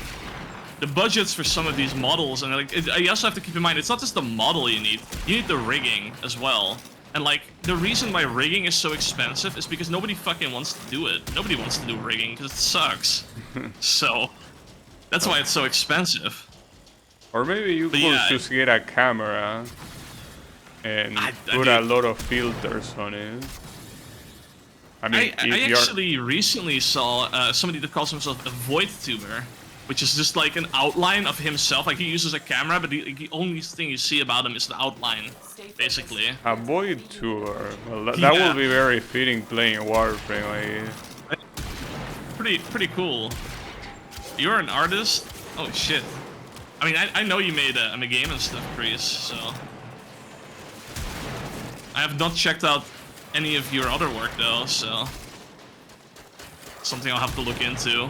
the budgets for some of these models and like you also have to keep in mind it's not just the model you need the rigging as well. And like the reason why rigging is so expensive is because nobody fucking wants to do it. Nobody wants to do rigging because it sucks. So that's why it's so expensive. Or maybe you But could yeah, just get a camera and put a lot of filters on it. I mean, I if you're... actually recently saw somebody that calls himself a void tuber, which is just like an outline of himself. Like he uses a camera, but the only thing you see about him is the outline, basically. A void tour. Well, that Yeah. will be very fitting playing Warframe. Pretty cool. You're an artist? Oh shit. I mean, I know you made a game and stuff, Chris, so... I have not checked out any of your other work though, so... Something I'll have to look into.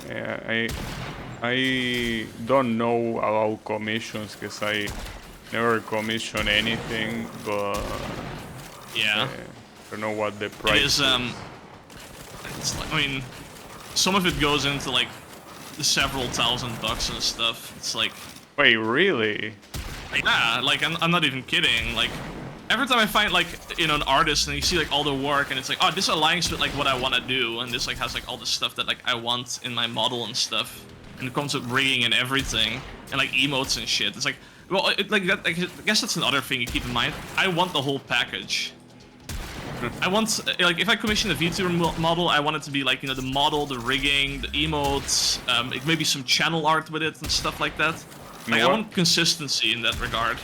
Yeah, I don't know about commissions because I never commission anything, but Yeah. I don't know what the price It is, It's like, I mean, some of it goes into like the several $1,000 and stuff. It's like, Wait, really? yeah, like I'm not even kidding. Like every time I find like an artist and you see like all the work and it's like, oh, this aligns with like what I want to do, and this like has like all the stuff that like I want in my model and stuff, and it comes with rigging and everything and like emotes and shit. It's like, well, I guess that's another thing you keep in mind. I want the whole package. I want, like, if I commission a VTuber model, I want it to be like, the model, the rigging, the emotes, maybe some channel art with it and stuff like that. Like, I want consistency in that regard.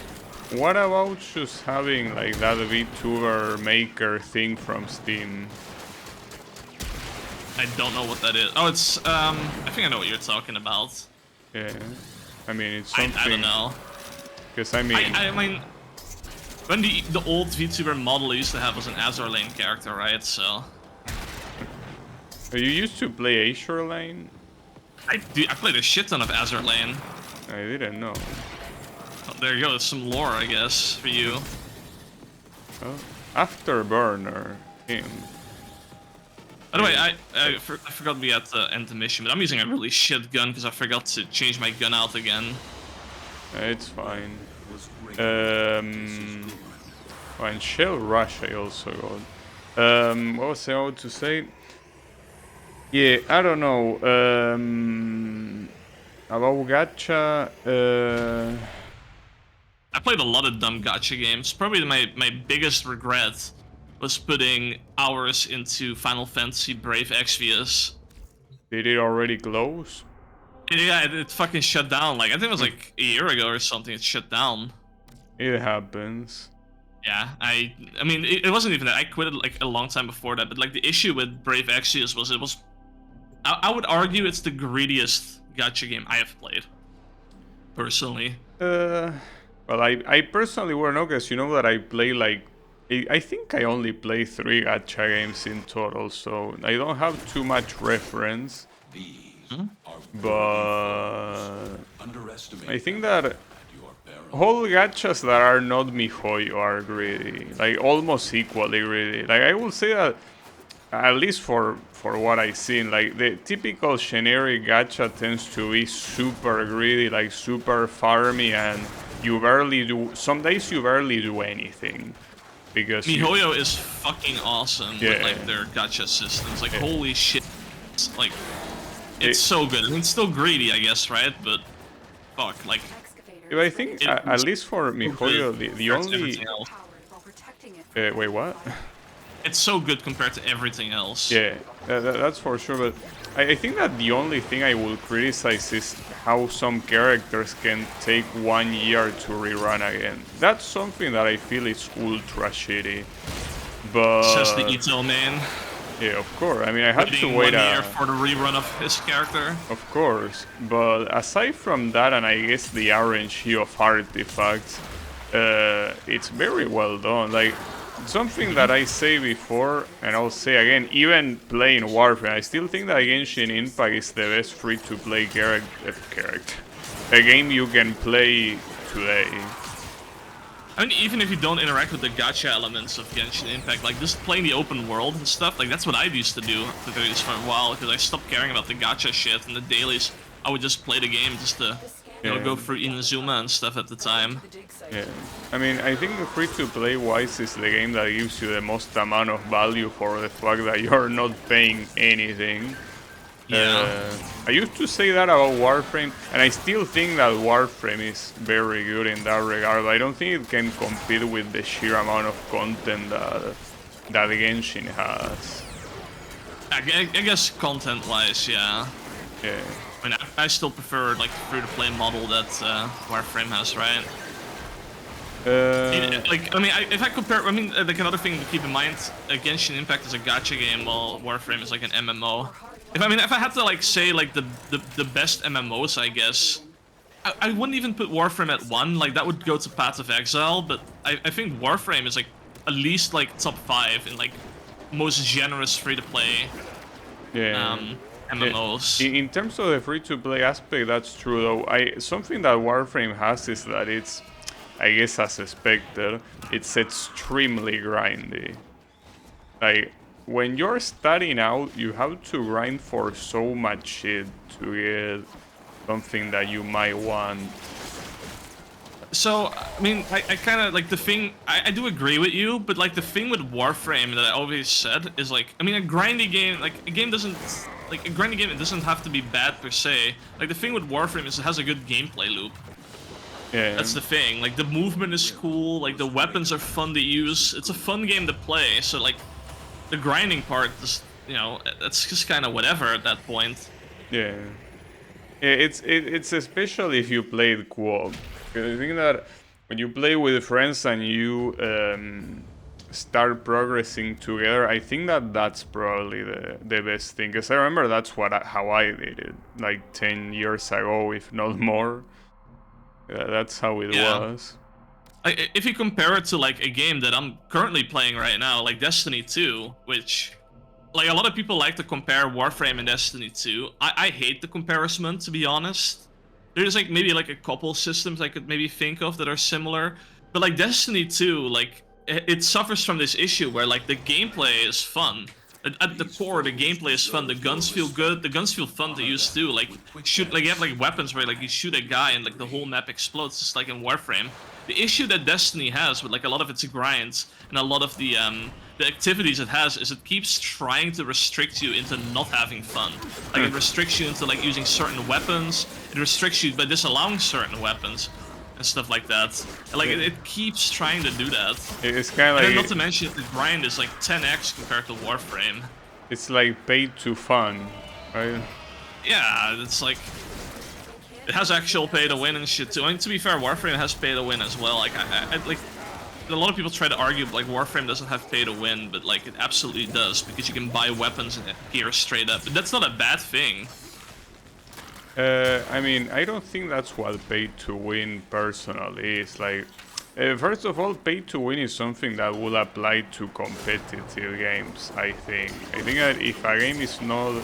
What about just having like that VTuber maker thing from Steam? I don't know what that is. Oh, it's, I think I know what you're talking about. Yeah, I mean, it's something... I don't know. Because I mean... I mean, when the old VTuber model I used to have was an Azure Lane character, right? So... You used to play Azure Lane? I played a shit ton of Azure Lane. I didn't know. Oh, there you go, some lore, I guess, for you. Oh, Afterburner, him. By the way, I forgot we had to end the mission, but I'm using a really shit gun because I forgot to change my gun out again. It's fine. Oh, and Shell Rush I also got. What was I about to say? Yeah, I don't know. About gacha. I played a lot of dumb gacha games. Probably my biggest regret was putting hours into Final Fantasy Brave Exvius. Did it already close? Yeah, it fucking shut down. Like, I think it was like a year ago or something. It shut down. It happens. Yeah, I mean, it wasn't even that. I quit it like a long time before that. But like the issue with Brave Exvius was it was, I would argue it's the greediest gacha game I have played. Personally. Well, I personally were not, because you know that I play like, I think I only play 3 gacha games in total, so I don't have too much reference. But I think that whole gachas that are not miHoYo are greedy, like almost equally greedy. Like I will say that, at least for what I've seen, like the typical generic gacha tends to be super greedy, like super farmy, and you barely do. Some days you barely do anything because miHoYo is fucking awesome with Yeah. like their gacha systems. Like holy shit, it's, like it's so good. I mean, it's still greedy, I guess, right? But fuck, like. Yeah, I think at least for miHoYo, the only wait, what? It's so good compared to everything else. Yeah, that's for sure. But I think that the only thing I will criticize is how some characters can take 1 year to rerun again. That's something that I feel is ultra shitty. But Says the Ito man. yeah, of course. I mean, I had to Waiting wait 1 year for the rerun of his character. Of course, but aside from that, and I guess the RNG of artifacts, it's very well done. Like, something that I say before, and I'll say again, even playing Warframe, I still think that Genshin Impact is the best free-to-play a game you can play today. I mean, even if you don't interact with the gacha elements of Genshin Impact, like just playing the open world and stuff, like that's what I used to do for a while, because I stopped caring about the gacha shit and the dailies. I would just play the game just to, go through Inazuma and stuff at the time. Yeah, I mean, I think free-to-play wise is the game that gives you the most amount of value for the fact that you're not paying anything. Yeah. I used to say that about Warframe, and I still think that Warframe is very good in that regard. I don't think it can compete with the sheer amount of content that Genshin has. I guess content-wise, yeah. Yeah. I mean, I still prefer like the free-to-play model that Warframe has, right? Like, I mean, if I compare, I mean, like another thing to keep in mind, Genshin Impact is a gacha game, while Warframe is like an MMO. If I had to like say like the best MMOs, I guess, I wouldn't even put Warframe at 1. Like that would go to Path of Exile, but I think Warframe is like at least like top 5 in like most generous free-to-play. Yeah. MMOs. In terms of the free-to-play aspect, that's true though. Something that Warframe has is that it's, I guess as expected, it's extremely grindy. Like, when you're starting out, you have to grind for so much shit to get something that you might want. So, I mean, I kind of like the thing. I do agree with you, but like the thing with Warframe that I always said is like, I mean, a grindy game, like a game doesn't, like a grindy game, it doesn't have to be bad per se. Like the thing with Warframe is it has a good gameplay loop. Yeah. That's the thing. Like the movement is cool. Like the weapons are fun to use. It's a fun game to play. So like, the grinding part is, you know, that's just kind of whatever at that point. Yeah. It's especially if you play it co-op. Because I think that when you play with friends and you start progressing together, I think that that's probably the best thing. Because I remember that's how I did it, like 10 years ago, if not more. That's how it was. If you compare it to like a game that I'm currently playing right now, like Destiny 2, which like a lot of people like to compare Warframe and Destiny 2. I hate the comparison, to be honest. There's like maybe like a couple systems I could maybe think of that are similar, but like Destiny 2, like it suffers from this issue where like the gameplay is fun. At the core, the gameplay is fun. The guns feel good. The guns feel fun to use too. Like you have like weapons where like you shoot a guy and like the whole map explodes, just like in Warframe. The issue that Destiny has with like a lot of its grinds and a lot of the activities it has is it keeps trying to restrict you into not having fun. Like it restricts you into like using certain weapons. It restricts you by disallowing certain weapons and stuff like that. And, like it keeps trying to do that. It's kind of like, and not to mention the grind is like 10x compared to Warframe. It's like paid to fun, right? Yeah, it's like it has actual pay to win and shit too. I mean, to be fair, Warframe has pay to win as well. Like I like a lot of people try to argue like Warframe doesn't have pay to win, but like it absolutely does because you can buy weapons and gear straight up. But that's not a bad thing. I mean, I don't think that's what pay to win personally is. Like, first of all, pay to win is something that will apply to competitive games, I think. I think that if a game is not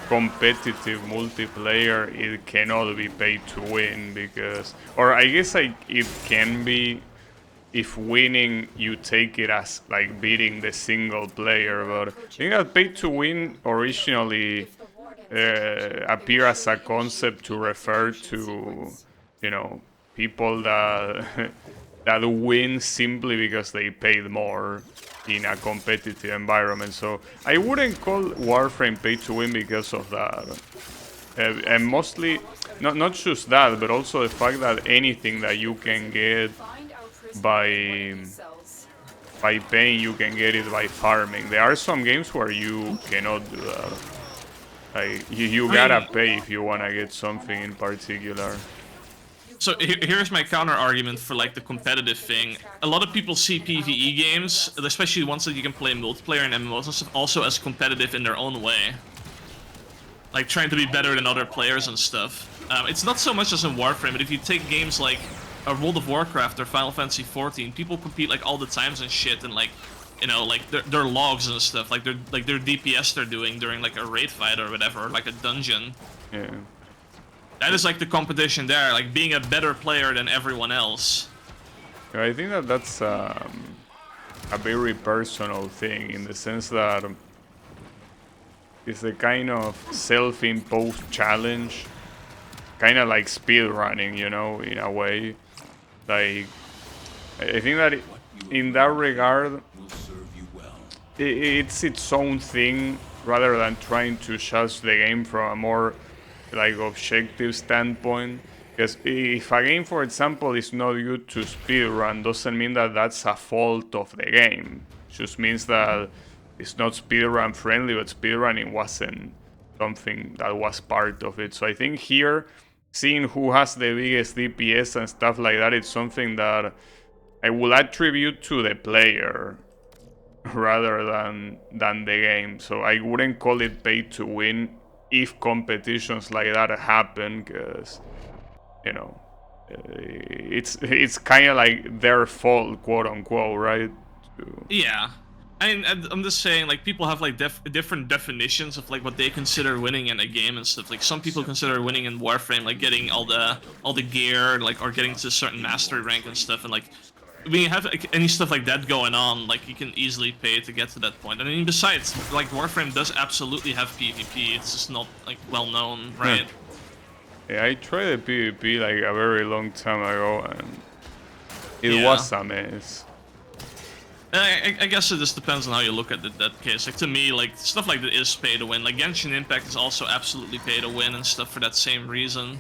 competitive multiplayer, it cannot be paid to win because, or I guess it can be if winning you take it as like beating the single player, but I think that pay to win originally appear as a concept to refer to, you know, people that that win simply because they paid more in a competitive environment. So I wouldn't call Warframe pay to win because of that. And mostly, not just that, but also the fact that anything that you can get by paying, you can get it by farming. There are some games where you cannot do that. Like, you gotta pay if you wanna get something in particular. So here's my counter argument for like the competitive thing. A lot of people see PvE games, especially ones that you can play multiplayer and MMOs and stuff, also as competitive in their own way. Like trying to be better than other players and stuff. It's not so much as in Warframe, but if you take games like World of Warcraft or Final Fantasy XIV, people compete like all the times and shit, and like, you know, like their logs and stuff, like their DPS they're doing during like a raid fight or whatever, or like a dungeon. Yeah. That is like the competition there, like being a better player than everyone else. I think that that's a very personal thing in the sense that it's a kind of self-imposed challenge, kind of like speed running, you know, in a way. Like, I think that in that regard, it's its own thing rather than trying to judge the game from a more like objective standpoint. Because if a game, for example, is not good to speedrun, doesn't mean that that's a fault of the game. It just means that it's not speedrun friendly, but speedrunning wasn't something that was part of it. So I think here, seeing who has the biggest DPS and stuff like that, it's something that I will attribute to the player rather than the game. So I wouldn't call it pay to win if competitions like that happen, because, you know, it's kind of like their fault, quote unquote, right? Yeah. I'm just saying, like, people have like different definitions of like what they consider winning in a game and stuff. Like, some people consider winning in Warframe like getting all the gear, like, or getting to a certain mastery rank and stuff. And like, when you have like, any stuff like that going on, like you can easily pay to get to that point. And then besides, like Warframe does absolutely have PvP. It's just not like well known, right? Yeah, I tried the PvP like a very long time ago, and it Yeah. was a mess. I guess it just depends on how you look at that case. Like to me, like stuff like that is pay to win. Like Genshin Impact is also absolutely pay to win and stuff for that same reason.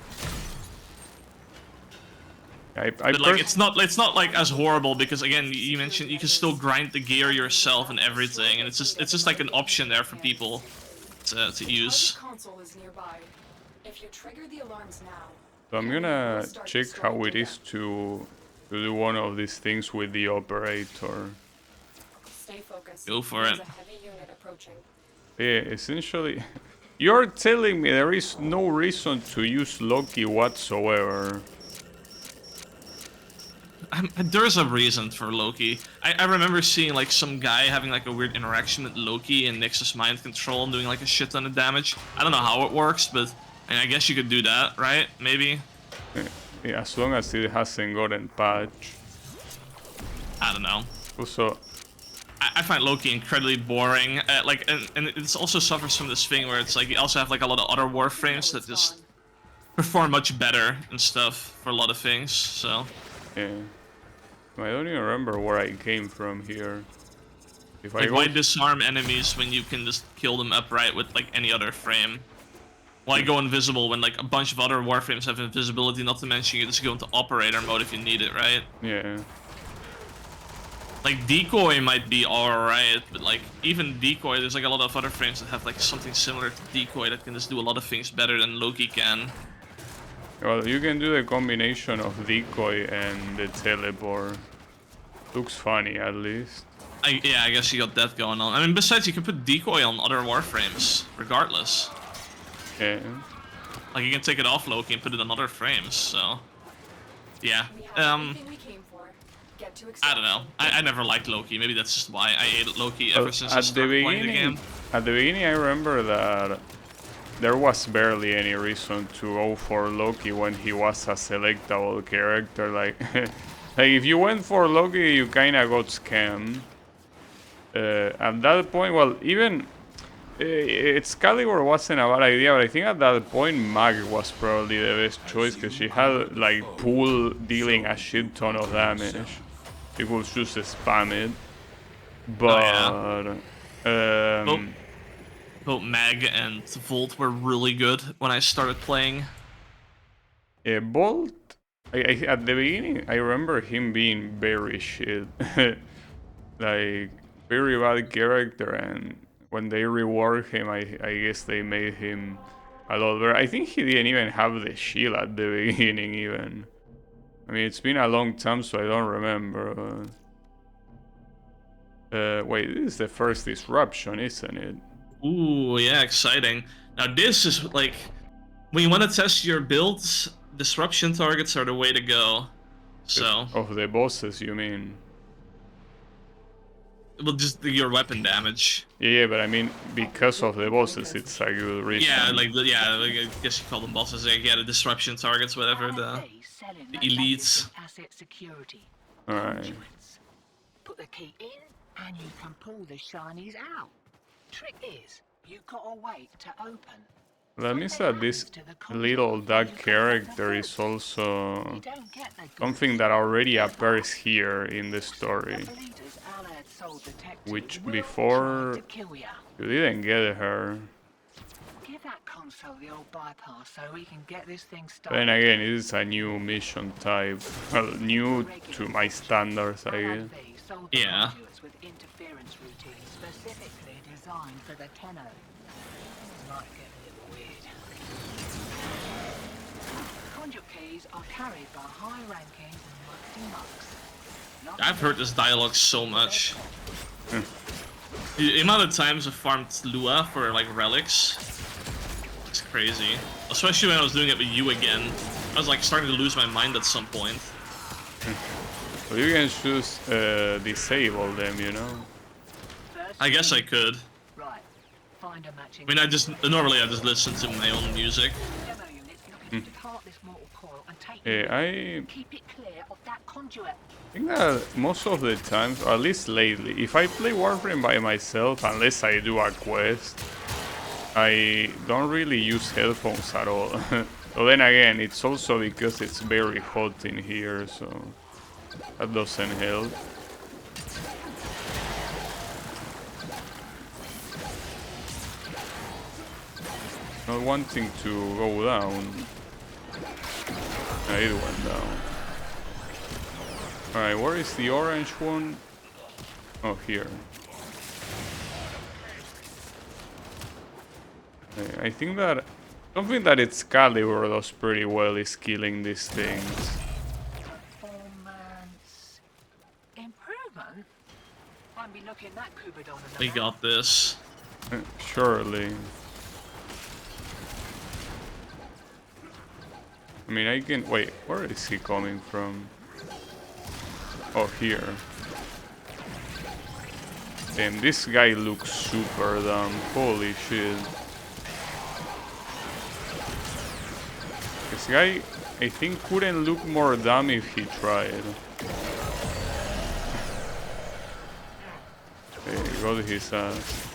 But like it's not like as horrible because again you mentioned you can still grind the gear yourself and everything, and it's just like an option there for people to use. Target console is nearby. If you trigger the alarms now, So I'm gonna check how it is to do one of these things with the operator. stay focused. Go for There's it. a heavy unit approaching. Yeah, essentially, you're telling me there is no reason to use Loki whatsoever. There's a reason for Loki. I remember seeing like some guy having like a weird interaction with Loki and Nexus Mind Control and doing like a shit ton of damage. I don't know how it works, but I guess you could do that, right? Maybe. Yeah, as long as it hasn't gotten patched. I don't know. Also, I find Loki incredibly boring. Like, and it also suffers from this thing where it's like you also have like a lot of other Warframes that just perform much better and stuff for a lot of things. So. yeah. I don't even remember where I came from here. If I Like, go... why disarm enemies when you can just kill them upright with like any other frame? Why go invisible when like a bunch of other Warframes have invisibility? Not to mention you just go into operator mode if you need it, right? Yeah. Like decoy might be alright, but like even decoy, there's like a lot of other frames that have like something similar to decoy that can just do a lot of things better than Loki can. Well, you can do the combination of decoy and the teleport. Looks funny, at least. Yeah, I guess you got that going on. I mean, besides, you can put decoy on other Warframes, regardless. Yeah. Like, you can take it off Loki and put it on other frames, so... Yeah, We have everything we came for. Get to I don't know. I never liked Loki. Maybe that's just why I hated Loki ever since I At the started playing the game. beginning, I remember that there was barely any reason to go for Loki when he was a selectable character. Like, like if you went for Loki, you kinda got scammed. At that point, well, even Excalibur wasn't a bad idea, but I think at that point Mag was probably the best choice because she had like pool dealing a shit ton of damage. You could just spam it, but Both Mag and Volt were really good when I started playing. yeah, Bolt. At the beginning, I remember him being very shit, like very bad character, and when they reworked him, I guess they made him a lot better. I think he didn't even have the shield at the beginning, even. I mean, it's been a long time, so I don't remember. Wait, this is the first disruption, isn't it? Ooh, yeah, exciting. Now this is like, when you want to test your builds, disruption targets are the way to go. So, Of the bosses, you mean? well, just your weapon damage. Yeah, but I mean, because of the bosses, it's a good reason. Yeah, like I guess you call them bosses. Like, yeah, the disruption targets, whatever. The elites. Asset security. Alright. Conduits. Put the key in, and you can pull the shinies out. Trick is, you gotta wait to open. That means that this little duck character is also You don't get the goods. something that already appears here in the story, The leaders Allied soul detectors which will before try to kill ya. you didn't get her. Give that console the old bypass so we can get this thing Then started. again, it is a new mission type. Well, new to my standards, I guess. Allied V sold the Yeah. conduits with interference routines specifically designed for the Tenno. Might get a little weird. Conduit keys are carried by high-ranking muxy-mucks. I've heard this dialogue so much. The amount of times I farmed Lua for like relics, it's crazy. Especially when I was doing it with you again. I was like starting to lose my mind at some point. So you can just disable them, you know? I guess I could. Right. Find a matching. I mean, normally I just listen to my own music. Demo units looking to depart this mortal coil and take I Keep it clear of that conduit. think that most of the times, or at least lately, if I play Warframe by myself, unless I do a quest, I don't really use headphones at all. But then again, it's also because it's very hot in here, so that doesn't help. Not wanting to go down. It went down. Alright, where is the orange one? Oh, here. I think that something that Excalibur does pretty well is killing these things. Performance improvement. I'd be looking that Kuva on We got this. Surely. I mean, I can... Wait, where is he coming from? Oh, here. Damn, this guy looks super dumb. Holy shit. This guy, I think, couldn't look more dumb if he tried. Okay, got his ass.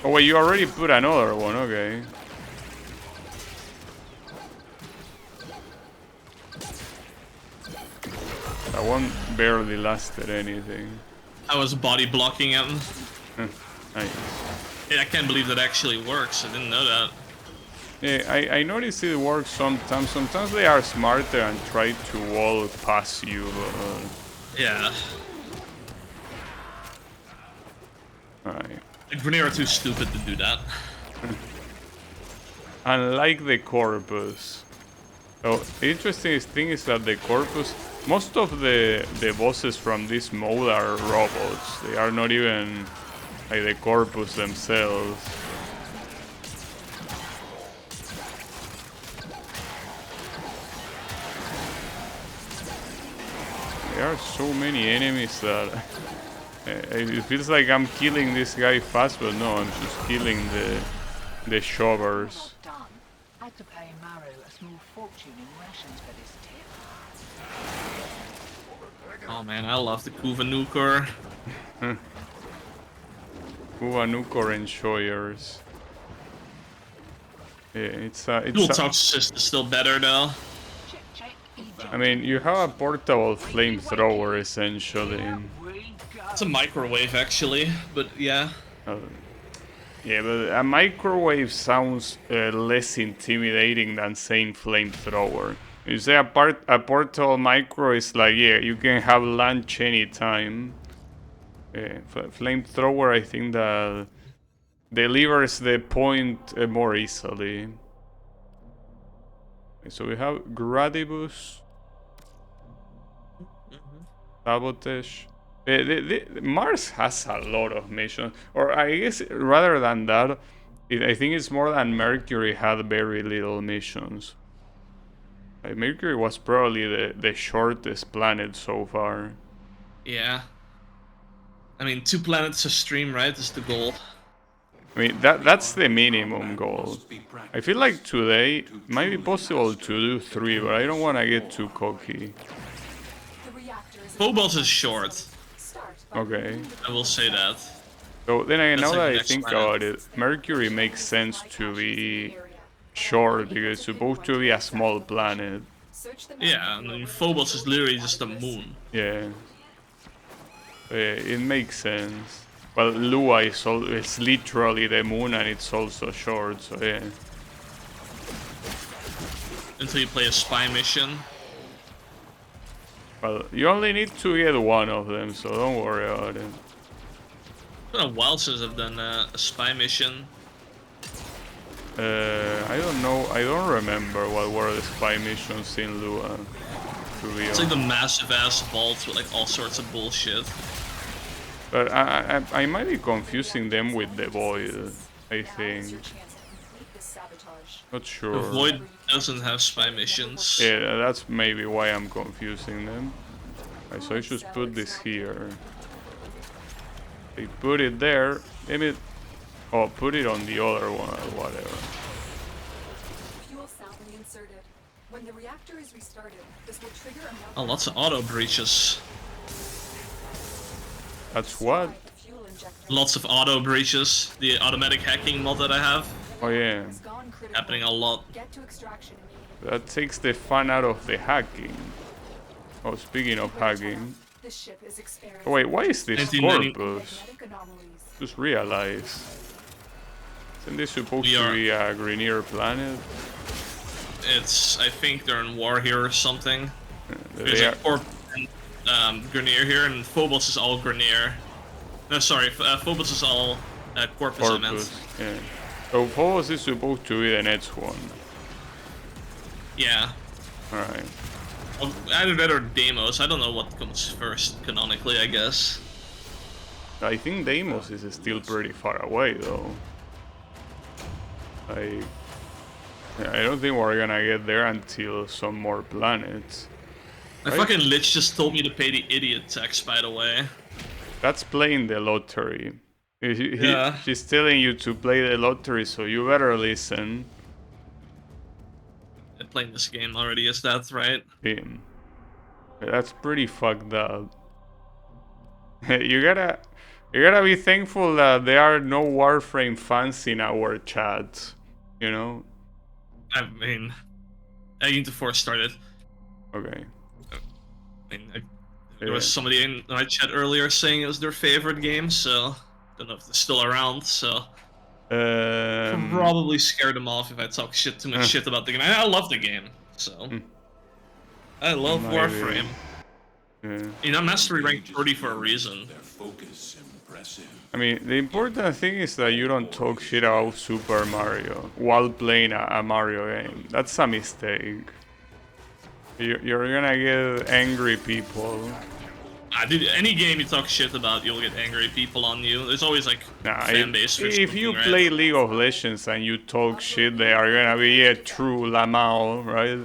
Oh wait, you already put another one, okay. That one barely lasted anything. I was body blocking him. Nice. Yeah, I can't believe that actually works. I didn't know that. Yeah, I noticed it works sometimes. Sometimes they are smarter and try to wall past you. Yeah. Alright. The Grenadier are too stupid to do that. Unlike the Corpus. So, the interesting thing is that the Corpus, most of the bosses from this mode are robots. They are not even like the Corpus themselves. There are so many enemies that it feels like I'm killing this guy fast, but no, I'm just killing the shovers. Done. Had to pay Maru a small fortune in rations for this tip. Oh man, I love the Kuva Nukor. Kuva Nukor enjoyers. Yeah, it's Dual Toxicist is still better though. Check, check. Egypt. I mean, you have a portable flamethrower essentially. We go. It's a microwave actually, but yeah. Yeah, but a microwave sounds less intimidating than saying flamethrower. You say a portable micro is like, yeah, you can have lunch anytime. Flamethrower, I think that delivers the point more easily. Okay, so we have Gradibus, Sabotage. Mars has a lot of missions, or I guess rather than that, I think it's more than Mercury had very little missions. Like, Mercury was probably the shortest planet so far. Yeah. I mean, 2 planets a stream, right? Is the goal. I mean, that's the minimum goal. I feel like today it might be possible to do 3, but I don't want to get too cocky. The reactor is Phobos is short. start by Okay. I will say that. So then again, That's now like that I next think planet. about it, Mercury makes sense to be short because it's supposed to be a small planet. search the Yeah, and then Phobos is literally just a moon. Yeah. It makes sense. Well, Lua is literally the moon and it's also short, so yeah. Until you play a spy mission. Well, you only need to get one of them, so don't worry about it. It's been a while since I've done a spy mission. I don't know, I don't remember what were the spy missions in Lua, to be It's honest. like the massive ass vaults with like all sorts of bullshit. But I might be confusing them with the Void, I Now is your think. chance to complete this sabotage. Not The sure. Void doesn't have spy missions. Yeah, that's maybe why I'm confusing them. Right, so I should put this here. They put it there. Maybe. Oh, put it on the other one or whatever. Fuel sample inserted. When the reactor is restarted, this will trigger a Oh, lots of auto breaches. That's what? fuel injector. Lots of auto breaches. The automatic hacking mod that I have. Oh yeah, Has gone critical. Happening a lot. Get to extraction immediately. that takes the fun out of the hacking. Oh, speaking of hacking. This ship is Oh, experiencing wait, why is this 1990 corpus? magnetic anomalies. Just realized. Isn't this supposed We to are- be a Grenier planet? It's, I think they're in war here or something. There's They a are- Corp and Grenier here, and Phobos is all Grenier. No, sorry, Phobos is all Corpus, I meant. Corpus, yeah. So Phobos is supposed to be the next one. Yeah. Alright. Well, either that or Deimos. I don't know what comes first, canonically, I guess. I think Deimos is still pretty far away though. I don't think we're gonna get there until some more planets. My Right. fucking Lich just told me to pay the idiot tax, by the way. That's playing the lottery. Yeah. She's telling you to play the lottery, so you better listen. I'm playing this game already, is that right? Him. That's pretty fucked up. You gotta be thankful that there are no Warframe fans in our chat. You know? I mean, I need to force start it. Okay. I mean, there was somebody in my chat earlier saying it was their favorite game, so don't know if they're still around. So probably scare them off if I talk too much shit about the game. I love the game, so I love Maybe. Warframe. Yeah. You know, mastery ranked 30 for a reason. Their focus impressive. I mean, the important thing is that you don't talk shit about Super Mario while playing a Mario game. That's a mistake. You're gonna get angry people. Dude, any game you talk shit about, you'll get angry people on you. There's always like Nah, fan base for if you something, right? play League of Legends and you talk shit, they are gonna be a true Lamau, right?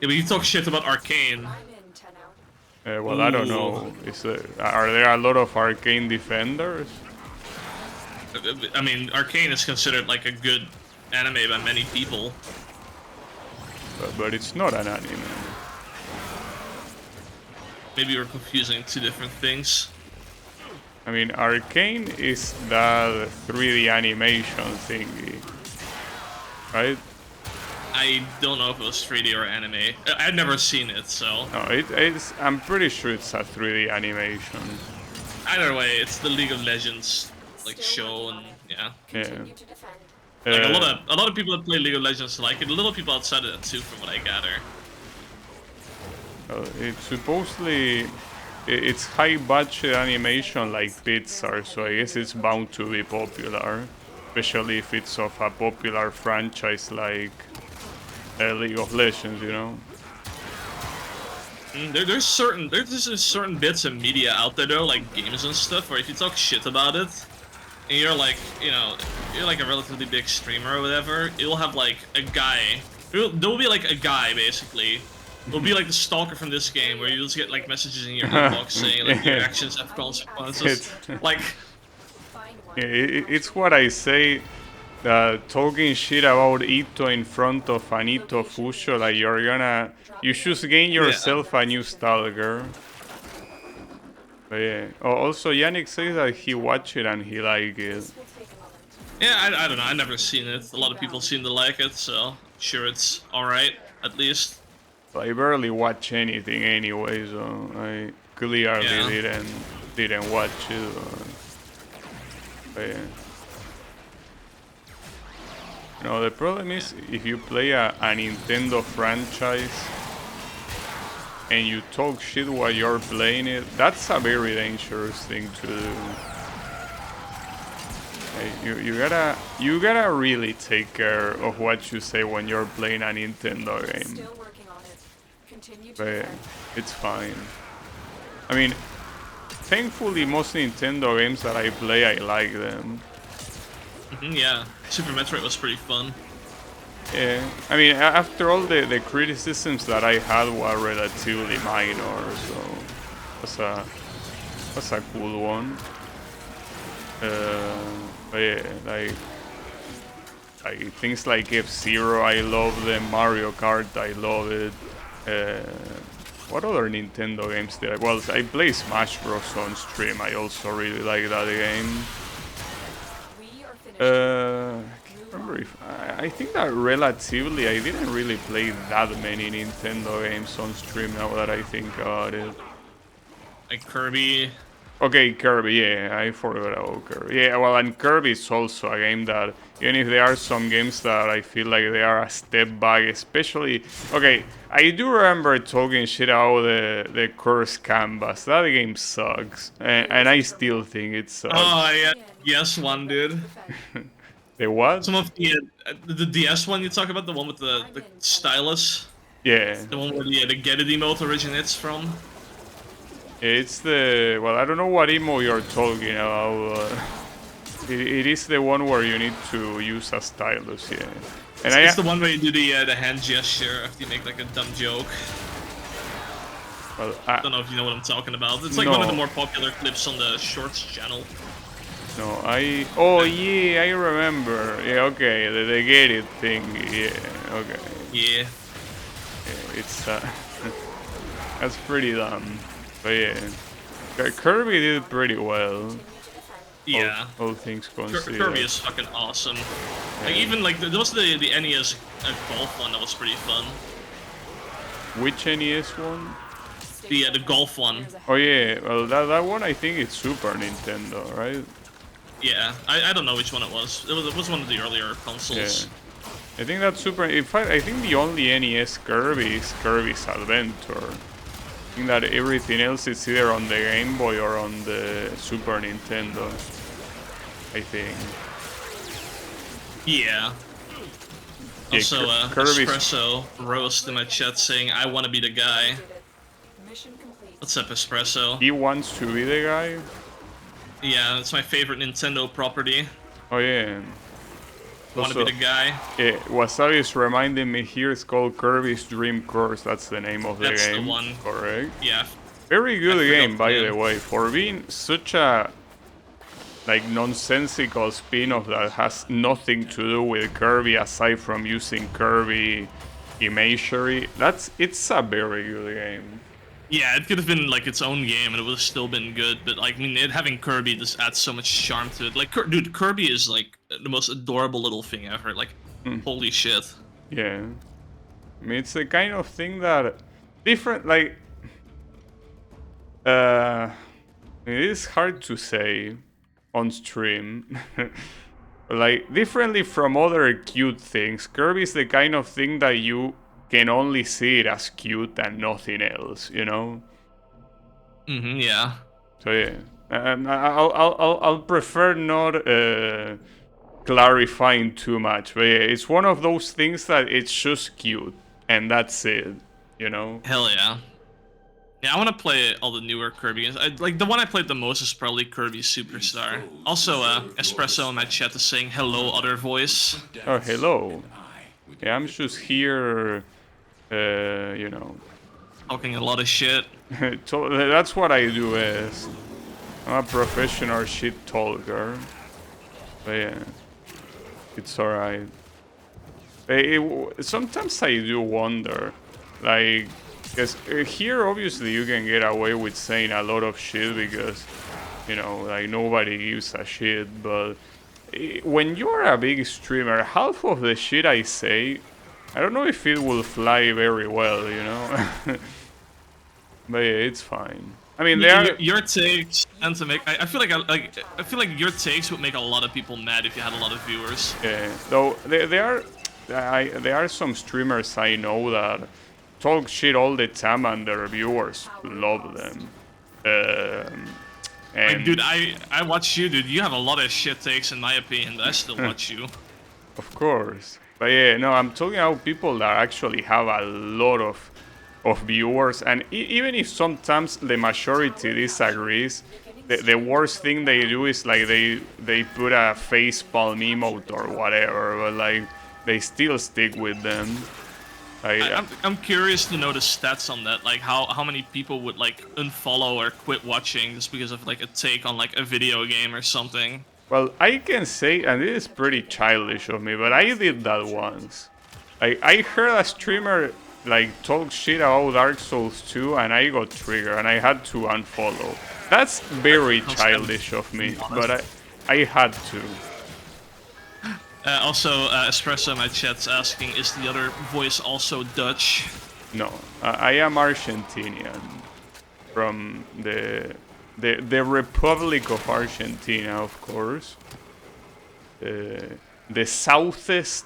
Yeah, but you talk shit about Arcane. I'm in 10 out. Well, I don't know. Are there a lot of Arcane defenders? I mean, Arcane is considered like a good anime by many people. But it's not an anime. Maybe we're confusing two different things. I mean, Arcane is that 3D animation thingy, right? I don't know if it was 3D or anime. I've never seen it, so No, it's. I'm pretty sure it's a 3D animation. either way, it's the League of Legends like show, and yeah. Yeah. Continue to defend. Like Uh, a lot of people that play League of Legends like it. A little people outside of that too, from what I gather. It's supposedly it's high budget animation like Pixar, so I guess it's bound to be popular, especially if it's of a popular franchise like League of Legends, you know. There's just certain bits of media out there though, like games and stuff, where if you talk shit about it, and you're like, you know, you're like a relatively big streamer or whatever, it'll have like a guy. There'll be like a guy basically. It'll be like the stalker from this game, where you just get like messages in your inbox saying like your actions have consequences. Like, Find one. It's what I say. Talking shit about Ito in front of an Ito Fusho, like you should gain yourself a new stalker. But yeah. Oh, also, Yannick says that he watched it and he liked it. Will take a moment. yeah, I don't know. I've never seen it. A lot of people seem to like it, so sure it's all right at least. I barely watch anything anyway, so I clearly Yeah. didn't watch it. But yeah. No, the problem is if you play a Nintendo franchise and you talk shit while you're playing it, that's a very dangerous thing to do. Like, you gotta really take care of what you say when you're playing a Nintendo game. Still working on it. Continue to But defend. it's fine. I mean, thankfully most Nintendo games that I play, I like them. Yeah, Super Metroid was pretty fun. Yeah, I mean, after all the criticisms that I had were relatively minor, so that's a cool one. But yeah, like Like things like F-Zero, I love them. Mario Kart, I love it. What other Nintendo games did I? Well, I play Smash Bros on stream. I also really like that game. We are finished. I can't remember if I think that relatively I didn't really play that many Nintendo games on stream now that I think about it. Like Kirby. Okay, Kirby, yeah, I forgot about Kirby. Yeah, well, and Kirby is also a game that, even if there are some games that I feel like they are a step back, especially... Okay, I do remember talking shit about the Curse Canvas. That game sucks, and I still think it sucks. Oh yeah, DS one, dude. The what? Some of the DS one you talk about, the one with the stylus, Yeah. the one where the Get It emote originates from. It's the... Well, I don't know what emo you're talking about. It is the one where you need to use a stylus, yeah. And It's the one where you do the hand gesture after you make like a dumb joke. Well, I don't know if you know what I'm talking about. It's like one of the more popular clips on the Shorts channel. No, Oh, yeah, I remember. Yeah, okay, the Get It thing. Yeah, okay. Yeah. Yeah, it's... that's pretty dumb. But yeah. Kirby did pretty well. Yeah. All things considered. Kirby is fucking awesome. Like even like there was the NES golf one that was pretty fun. Which NES one? The golf one. Oh yeah, well that one I think it's Super Nintendo, right? Yeah, I don't know which one it was. It was one of the earlier consoles. Yeah. I think that's Super. In fact, I think the only NES Kirby is Kirby's Adventure. I think that everything else is either on the Game Boy or on the Super Nintendo. I think. Yeah. Yeah, Also, Kirby's... Espresso roast in my chat saying, I want to be the guy. Mission complete. What's up, Espresso? He wants to be the guy? Yeah, it's my favorite Nintendo property. Oh yeah. Want to be the guy? Yeah, Wasabi is reminding me here it's called Kirby's Dream Course. That's the name of the That's game. the one. Correct. Yeah. Very good game, by the the name. way, for being such a like nonsensical spin-off that has nothing to do with Kirby aside from using Kirby imagery. It's a very good game. Yeah, it could have been like its own game and it would have still been good, but like I mean, having Kirby just adds so much charm to it. Like, dude, Kirby is like the most adorable little thing ever. Like, holy shit. Yeah. I mean, it's the kind of thing that different, like, it is hard to say on stream. Like, differently from other cute things, Kirby is the kind of thing that you can only see it as cute and nothing else, you know? Yeah. So yeah, I'll prefer not clarifying too much, but yeah, it's one of those things that it's just cute and that's it, you know? Hell yeah. Yeah, I want to play all the newer Kirby games. Like the one I played the most is probably Kirby Superstar. Also, Espresso in my chat is saying hello, other voice. Oh, hello. Yeah, I'm just here, you know. Talking a lot of shit. So that's what I do is I'm a professional shit talker. But yeah, it's alright. Sometimes I do wonder, like, because here obviously you can get away with saying a lot of shit because, you know, like nobody gives a shit, but when you're a big streamer, half of the shit I say, I don't know if it will fly very well, you know? But yeah, it's fine. I mean, your takes tend to make. I feel like your takes would make a lot of people mad if you had a lot of viewers. Yeah, though there are some streamers I know that talk shit all the time and their viewers love them. And Like, dude, I watch you, dude. You have a lot of shit takes, in my opinion, but I still watch you. Of course. But yeah, no, I'm talking about people that actually have a lot of viewers, and even if sometimes the majority disagrees, the worst thing they do is like they put a facepalm emote or whatever, but like they still stick with them. I'm curious to know the stats on that, like how many people would like unfollow or quit watching just because of like a take on like a video game or something. Well, I can say, and it is pretty childish of me, but I did that once. I heard a streamer like talk shit about Dark Souls 2 and I got triggered and I had to unfollow. That's very childish of me, but I had to. Also, Espresso in my chat's asking, is the other voice also Dutch? No, I am Argentinian from the Republic of Argentina, of course. The southest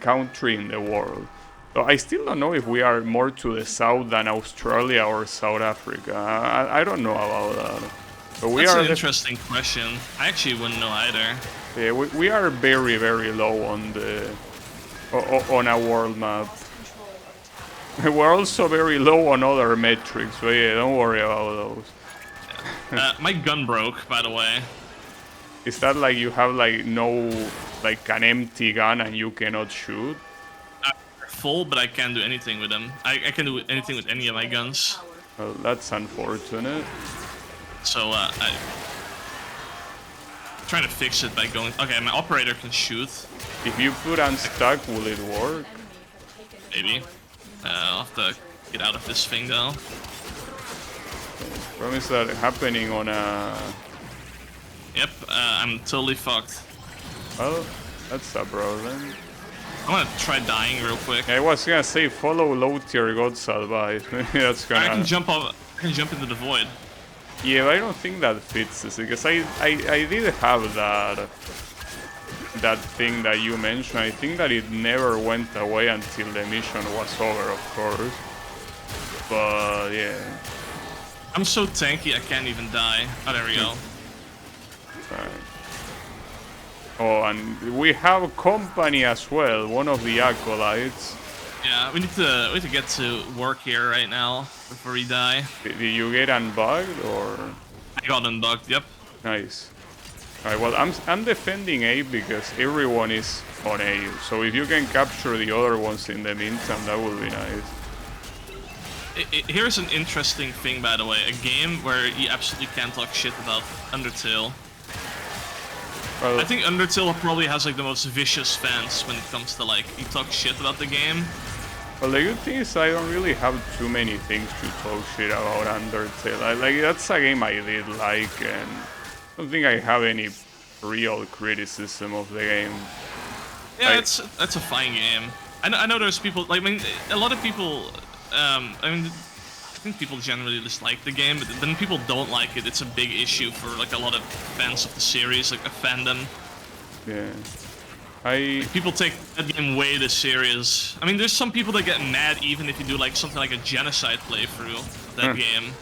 country in the world. So I still don't know if we are more to the south than Australia or South Africa. I don't know about that. But we That's are an interesting question. I actually wouldn't know either. Yeah, we are very, very low on the on a world map. We're also very low on other metrics, but yeah, don't worry about those. My gun broke, by the way. Is that like you have like no, like an empty gun and you cannot shoot? Full, but I can't do anything with them. I can do anything with any of my guns. Well, that's unfortunate. So, I'm trying to fix it by going... Okay, my operator can shoot. If you put unstuck, will it work? Maybe. I'll have to get out of this thing, though. Promise that happening on a... Yep, I'm totally fucked. Well, that's a problem. I'm gonna try dying real quick. I was gonna say follow low tier god's advice. Maybe that's gonna... I can jump off. I can jump into the void. Yeah, but I don't think that fits this because I did have that thing that you mentioned. I think that it never went away until the mission was over, of course. But yeah. I'm so tanky I can't even die. Oh, there we go. Right. Oh, and we have company as well. One of the acolytes. Yeah, we need to get to work here right now before we die. Did you get unbugged or? I got unbugged. Yep. Nice. Alright, well I'm defending A because everyone is on A. So if you can capture the other ones in the meantime, that would be nice. Here's an interesting thing, by the way. A game where you absolutely can't talk shit about Undertale. Well, I think Undertale probably has like the most vicious fans when it comes to like you talk shit about the game. well, the good thing is I don't really have too many things to talk shit about Undertale. Like that's a game I did like, and I don't think I have any real criticism of the game. Yeah, it's a fine game. I know there's people like I mean a lot of people. I mean, I think people generally just like the game, but then people don't like it. It's a big issue for like a lot of fans of the series, like a fandom. Yeah, People take that game way too serious. I mean, there's some people that get mad even if you do like something like a genocide playthrough of that game.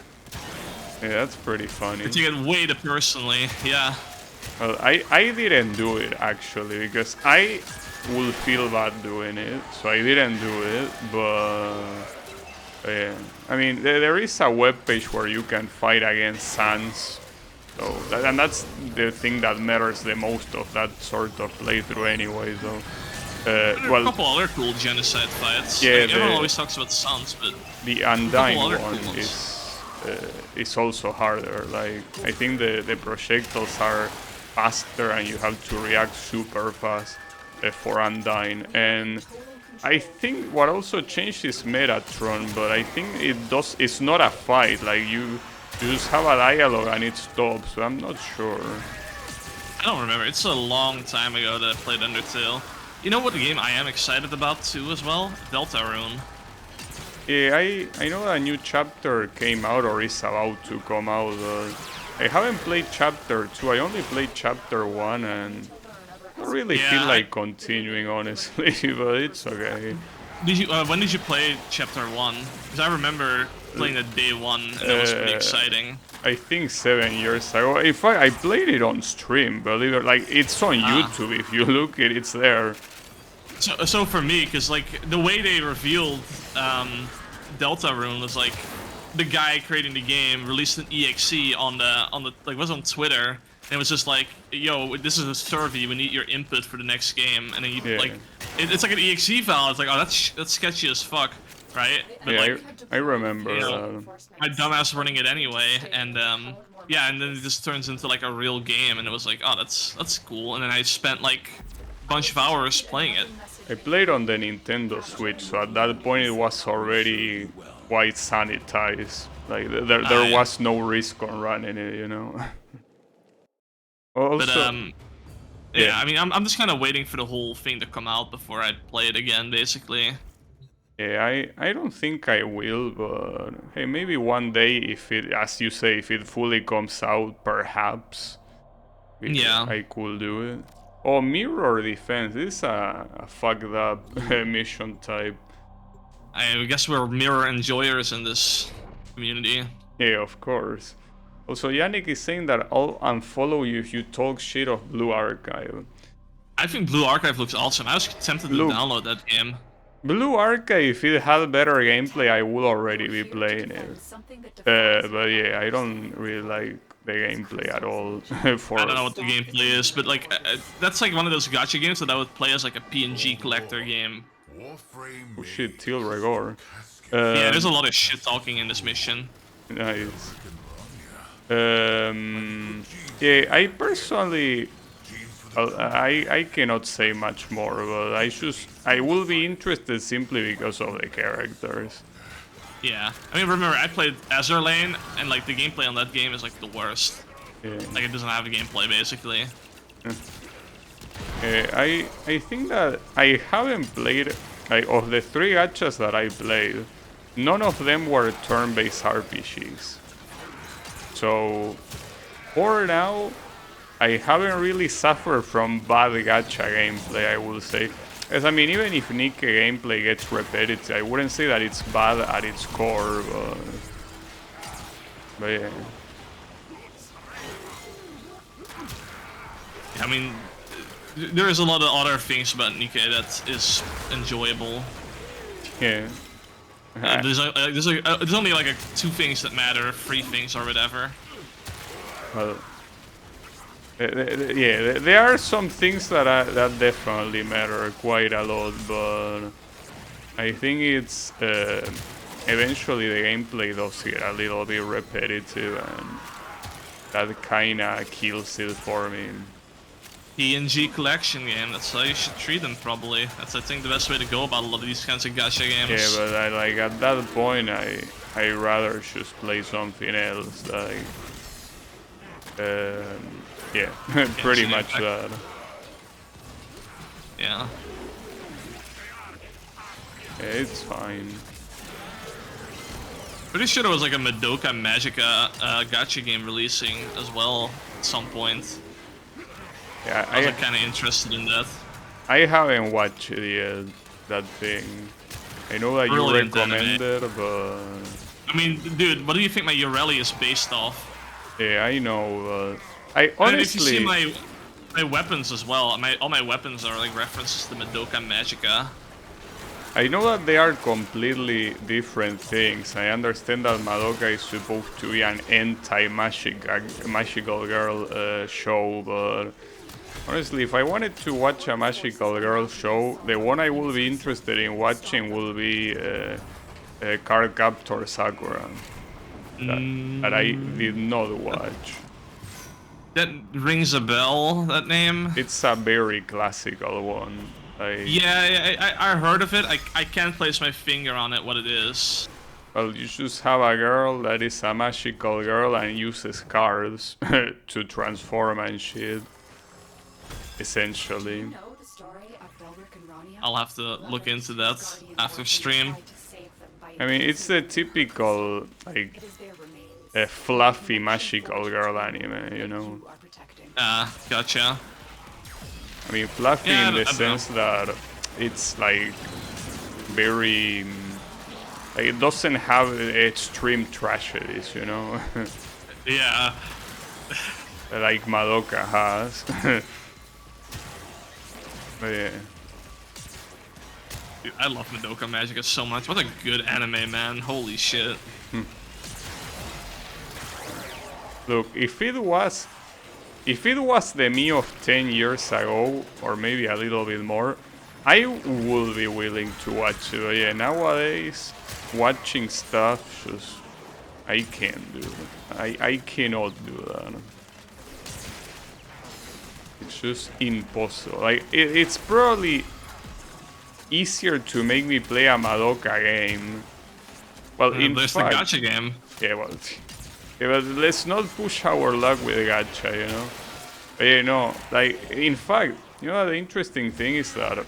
yeah, that's pretty funny. They take it way too personally. Yeah. Well, I didn't do it actually because I would feel bad doing it, so I didn't do it. But yeah, I mean, there is a webpage where you can fight against Sans. So, and that's the thing that matters the most of that sort of playthrough anyway, so... There are well, a couple other cool genocide fights. Yeah, like, everyone always talks about Suns, but... The Undying cool one ones. is also harder. Like, I think the projectiles are faster and you have to react super fast for Undying. And I think what also changed is Metatron, but I think it's not a fight. Like, you just have a dialogue and it stops, so I'm not sure. I don't remember. It's a long time ago that I played Undertale. You know what game I am excited about too as well? Deltarune. Yeah, I know a new chapter came out or is about to come out. I haven't played chapter 2, I only played chapter 1 and I don't really feel like continuing, honestly, but it's okay. Did you? When did you play chapter 1? Because I remember playing it day 1 and that was pretty exciting. I think 7 years ago. In fact, I played it on stream, believe it. Like, it's on YouTube. If you look it, it's there. So for me, because like the way they revealed Deltarune was like the guy creating the game released an exe on the like was on Twitter. And it was just like, yo, this is a survey. We need your input for the next game, and then you like, it's like an exe file. It's like, oh, that's sketchy as fuck, right? But yeah, like, I remember. you know, my dumbass running it anyway, and yeah, and then it just turns into like a real game, and it was like, oh, that's cool. And then I spent like a bunch of hours playing it. I played on the Nintendo Switch, so at that point it was already quite sanitized. Like there yeah. was no risk on running it, you know. Also, But yeah, I mean, I'm just kind of waiting for the whole thing to come out before I play it again, basically. yeah, I don't think I will, but hey, maybe one day if it, as you say, if it fully comes out, perhaps. Yeah. I could do it. Oh, mirror defense. This is a fucked up mission type. I guess we're mirror enjoyers in this community. Yeah, of course. Also, Yannick is saying that I'll unfollow you if you talk shit of Blue Archive. I think Blue Archive looks awesome. I was tempted to download that game. Blue Archive, if it had better gameplay, I would already be playing it. But yeah, I don't really like the gameplay at all. I don't know what the gameplay is, but like that's like one of those gacha games that I would play as like a PNG collector game. Oh shit, Til Regor. Yeah, there's a lot of shit talking in this mission. Nice. Yeah, I personally, I cannot say much more, but I will be interested simply because of the characters. Yeah, I mean, remember I played Azur Lane, and like the gameplay on that game is like the worst. Yeah. Like it doesn't have a gameplay basically. I think that I haven't played, like, of the 3 gachas that I played, none of them were turn-based RPGs. So, for now, I haven't really suffered from bad gacha gameplay, I will say. As I mean, even if Nikke gameplay gets repetitive, I wouldn't say that it's bad at its core, but yeah. I mean, there is a lot of other things about Nikke that is enjoyable. Yeah. There's only like 2 things that matter, 3 things or whatever. Well, yeah, there are some things that that definitely matter quite a lot, but I think it's eventually the gameplay does get a little bit repetitive, and that kinda kills it for me. PNG collection game, that's how you should treat them probably. That's I think the best way to go about a lot of these kinds of gacha games. Yeah, but I, like at that point I rather just play something else, like yeah, pretty much that. Yeah. Yeah, it's fine. Pretty sure there was like a Madoka Magica gacha game releasing as well at some point. Yeah, I was like, kind of interested in that. I haven't watched it yet, that thing. I know that you recommend it, but... I mean, dude, what do you think my Ureli is based off? Yeah, I know. I honestly... And if you see my weapons as well, all my weapons are like references to Madoka Magica. I know that they are completely different things. I understand that Madoka is supposed to be an anti-magical girl show, but... Honestly, if I wanted to watch a magical girl show, the one I will be interested in watching will be Card Captor Sakura, that I did not watch. That rings a bell, that name? It's a very classical one. Yeah, I heard of it. I can't place my finger on it, what it is. Well, you just have a girl that is a magical girl and uses cards to transform and shit. Essentially. I'll have to look into that after stream. I mean, it's the typical, like, a fluffy magical girl anime, you know? Gotcha. I mean, fluffy in the sense that it's, like, very... Like, it doesn't have extreme tragedies, you know? Yeah. Like Madoka has. But yeah. Dude, I love Madoka Magica so much. What a good anime, man. Holy shit. Look, if it was the me of 10 years ago, or maybe a little bit more, I would be willing to watch it. But yeah, nowadays, watching stuff just... I can't do it. I cannot do that. It's just impossible. Like it's probably easier to make me play a Madoka game. Well, in there's fact, the gacha game. yeah, well, yeah, but let's not push our luck with gacha, you know. But, you know, like in fact, you know, the interesting thing is that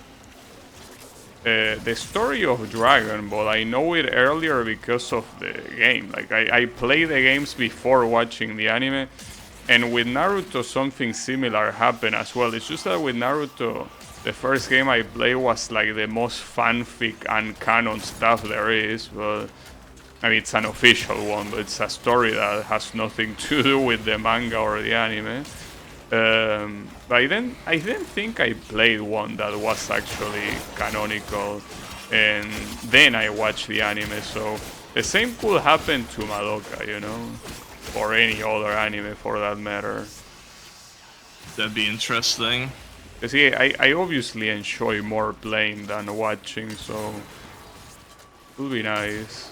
the story of Dragon Ball, I know it earlier because of the game. Like I played the games before watching the anime, and with Naruto something similar happened as well. It's just that with Naruto, the first game I played was like the most fanfic and canon stuff there is, but I mean it's an official one, but it's a story that has nothing to do with the manga or the anime. But I didn't think I played one that was actually canonical, and then I watched the anime. So the same could happen to Madoka, you know, or any other anime for that matter. That'd be interesting. Cause yeah, I obviously enjoy more playing than watching, so it would be nice.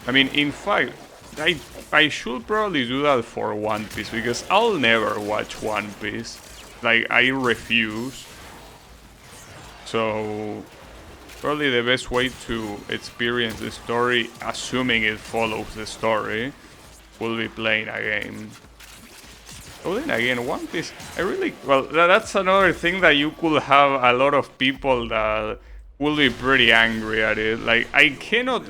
I mean, in fact, I should probably do that for One Piece, because I'll never watch One Piece. Like, I refuse. So, probably the best way to experience the story, assuming it follows the story, will be playing a game. Oh, then again, One Piece, I really... Well, that's another thing that you could have a lot of people that will be pretty angry at it. Like, I cannot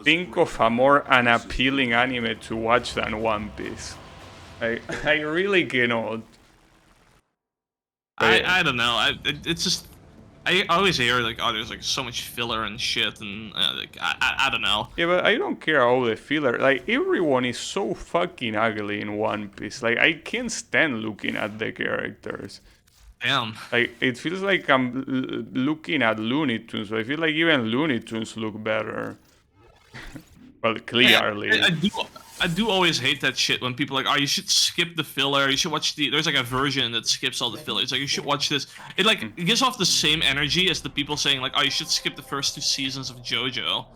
think of a more unappealing anime to watch than One Piece. I really cannot. I don't know. It's just I always hear like, oh, there's like so much filler and shit, and like I don't know. Yeah, but I don't care all the filler. Like, everyone is so fucking ugly in One Piece. Like, I can't stand looking at the characters. Damn. Like, it feels like I'm looking at Looney Tunes. I feel like even Looney Tunes look better. Well, clearly. I do always hate that shit when people are like, oh, you should skip the filler. You should watch there's like a version that skips all the filler. It's like, you should watch this. It like it gives off the same energy as the people saying like, oh, you should skip the first 2 seasons of JoJo.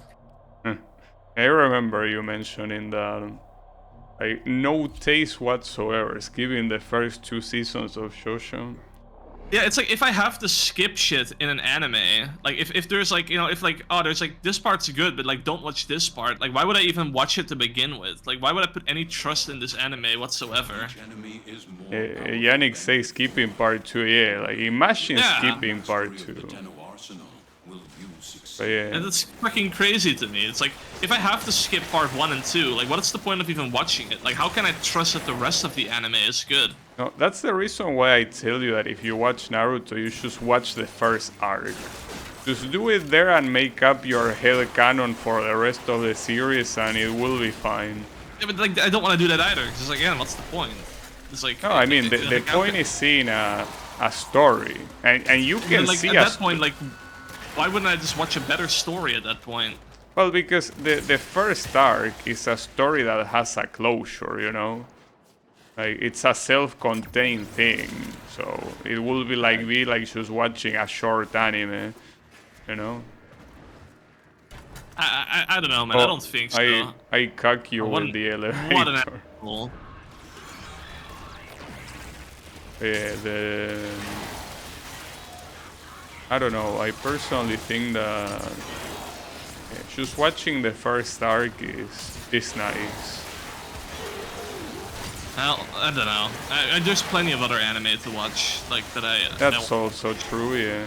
I remember you mentioning that. Like, no taste whatsoever, skipping the first 2 seasons of JoJo. Yeah, it's like if I have to skip shit in an anime, like if there's like, you know, if like, oh, there's like, this part's good, but like, don't watch this part. Like, why would I even watch it to begin with? Like, why would I put any trust in this anime whatsoever? Yannick says skipping part 2, yeah, like imagine skipping part 2. But yeah. And that's fucking crazy to me. It's like, if I have to skip part 1 and 2, like, what's the point of even watching it? Like, how can I trust that the rest of the anime is good? No, that's the reason why I tell you that if you watch Naruto, you should watch the first arc. Just do it there and make up your head canon for the rest of the series, and it will be fine. Yeah, but like, I don't want to do that either. Cause it's like, yeah, what's the point? It's like, no, I mean the point is seeing a story, and you can like, see at that point, like, why wouldn't I just watch a better story at that point? Well, because the first arc is a story that has a closure, you know. Like, it's a self-contained thing, so it will be like just watching a short anime, you know. I don't know, man. I don't think so. I cuck you with the elevator. What an asshole. Yeah, I don't know. I personally think that just watching the first arc is nice. Well, I don't know. There's plenty of other anime to watch, like that That's also true, yeah.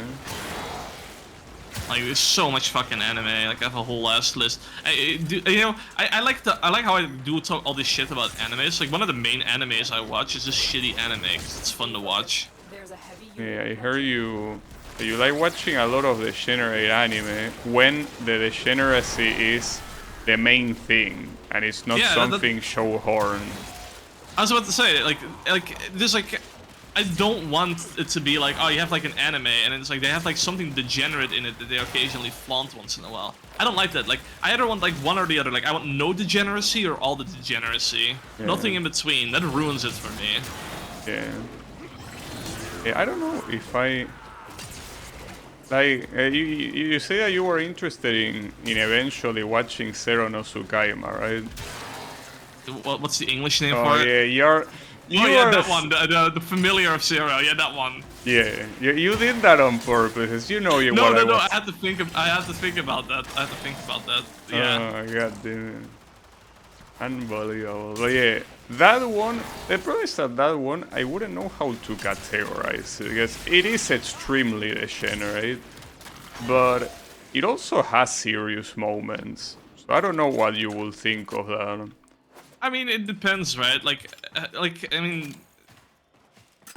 Like, there's so much fucking anime. Like, I have a whole ass list. You know, I like how I do talk all this shit about animes. Like, one of the main animes I watch is just shitty anime because it's fun to watch. Yeah, I heard you like watching a lot of degenerate anime when the degeneracy is the main thing and it's not something show horn. I was about to say, like there's like, I don't want it to be like, oh, you have like an anime and it's like they have like something degenerate in it that they occasionally flaunt once in a while. I don't like that. Like, I either want like one or the other. Like, I want no degeneracy or all the degeneracy. Yeah. Nothing in between. That ruins it for me. Yeah. Yeah, I don't know if Like, you say that you were interested in eventually watching Zero no Tsukaima, right? What's the English name Oh for it? yeah, Oh yeah, that one, the familiar of Zero, yeah, that one. Yeah, you did that on purpose. You know you No, what no, I no. was. I had to think about that. Yeah. Oh god damn it. Unbelievable. But yeah, that one, the problem is that that one, I wouldn't know how to categorize it, because it is extremely degenerate, but it also has serious moments. So I don't know what you will think of that. I mean, it depends, right? I mean,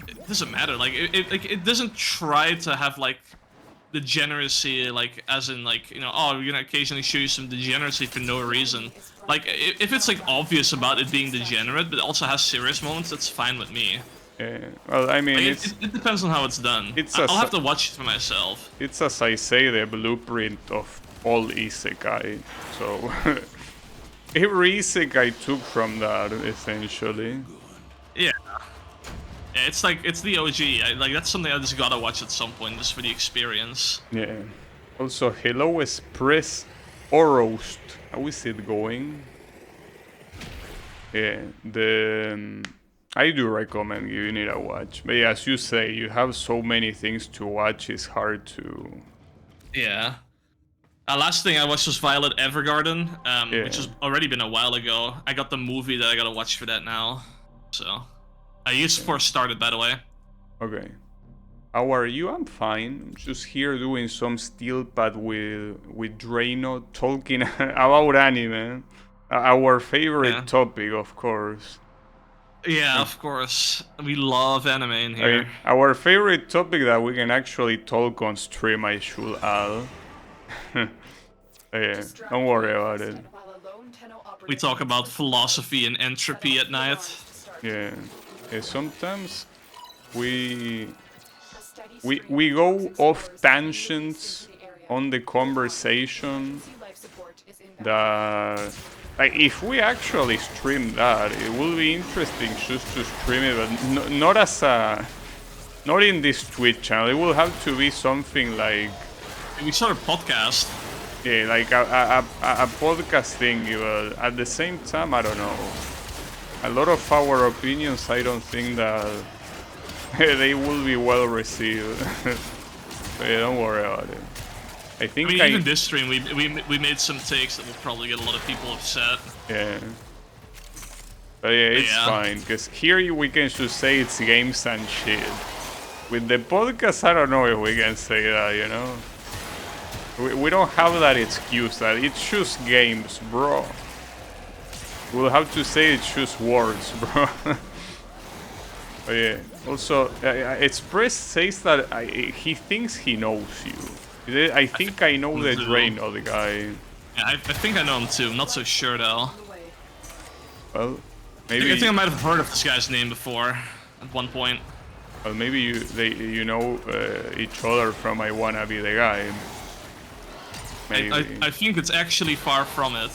it doesn't matter. Like, it doesn't try to have like degeneracy, like as in like, you know, oh, we're gonna occasionally show you some degeneracy for no reason. Like, if it's like obvious about it being degenerate, but it also has serious moments, that's fine with me. Yeah, well, I mean, Like, it depends on how it's done. I'll have to watch it for myself. It's, as I say, the blueprint of all isekai. So every isekai took from that, essentially. Yeah. Yeah, it's like, it's the OG. Like, that's something I just gotta watch at some point, just for the experience. Yeah. Also, hello Express or Roast. How is it going? Yeah, I do recommend giving it a watch. But yeah, as you say, you have so many things to watch, it's hard to... Yeah. Last thing I watched was Violet Evergarden, which has already been a while ago. I got the movie that I gotta watch for that now. So, I used for started, by the way. Okay. How are you? I'm fine. I'm just here doing some steel pad with Draynoth, talking about anime. Our favorite topic, of course. Yeah, of course. We love anime in here. I mean, our favorite topic that we can actually talk on stream, I should add. Yeah, don't worry about it. We talk about philosophy and entropy at night. Yeah, sometimes we go off tangents on the conversation that, like, if we actually stream that, it will be interesting just to stream it, but not in this Twitch channel. It will have to be something like, we start a podcast. yeah, like a podcast thing, but at the same time, I don't know. A lot of our opinions, I don't think that they will be well received. So yeah, don't worry about it. I think even this stream, we made some takes that will probably get a lot of people upset. Yeah. But yeah, it's fine, because here we can just say it's games and shit. With the podcast, I don't know if we can say that, you know? We don't have that excuse that it's just games, bro. We'll have to say it's just words, bro. But yeah, also, Express says that he thinks he knows you. I think I know the Draynoth guy. Yeah, I think I know him too. I'm not so sure though. Well, maybe... I think I might have heard of this guy's name before, at one point. Well, maybe you know each other from I Wanna Be the Guy. Maybe. I think it's actually far from it.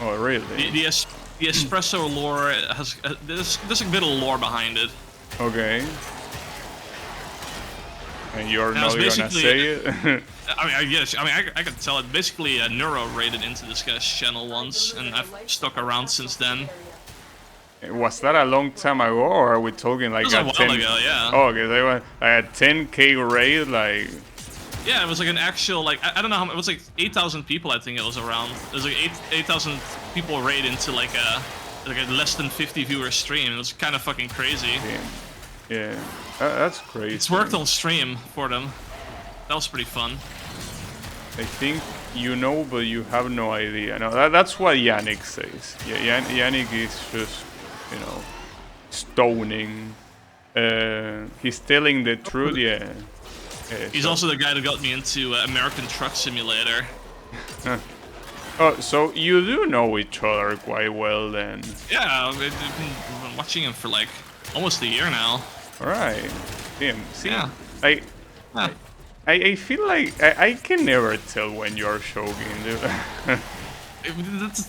Oh, really? The espresso lore has there's a bit of lore behind it. Okay. And you're not gonna say it? I mean, I can tell it. Basically, Neuro raided into this guy's channel once, and I've stuck around since then. Was that a long time ago, or are we talking like it was a while ago? Yeah. Oh, okay, they went like a 10k raid, like. Yeah, it was like an actual, like, I don't know how much, it was like 8,000 people, I think it was around. It was like 8,000 people raid into like a less than 50 viewer stream. It was kind of fucking crazy. Yeah, that's crazy. It's worked on stream for them. That was pretty fun. I think you know, but you have no idea. No, that's what Yannick says. Yeah, Yannick is just, you know, stoning. He's telling the truth, yeah. He's also the guy that got me into American Truck Simulator. Oh, so you do know each other quite well then? Yeah, I've been watching him for like almost a year now. Alright. Damn, see, yeah. I feel like I can never tell when you're joking, dude.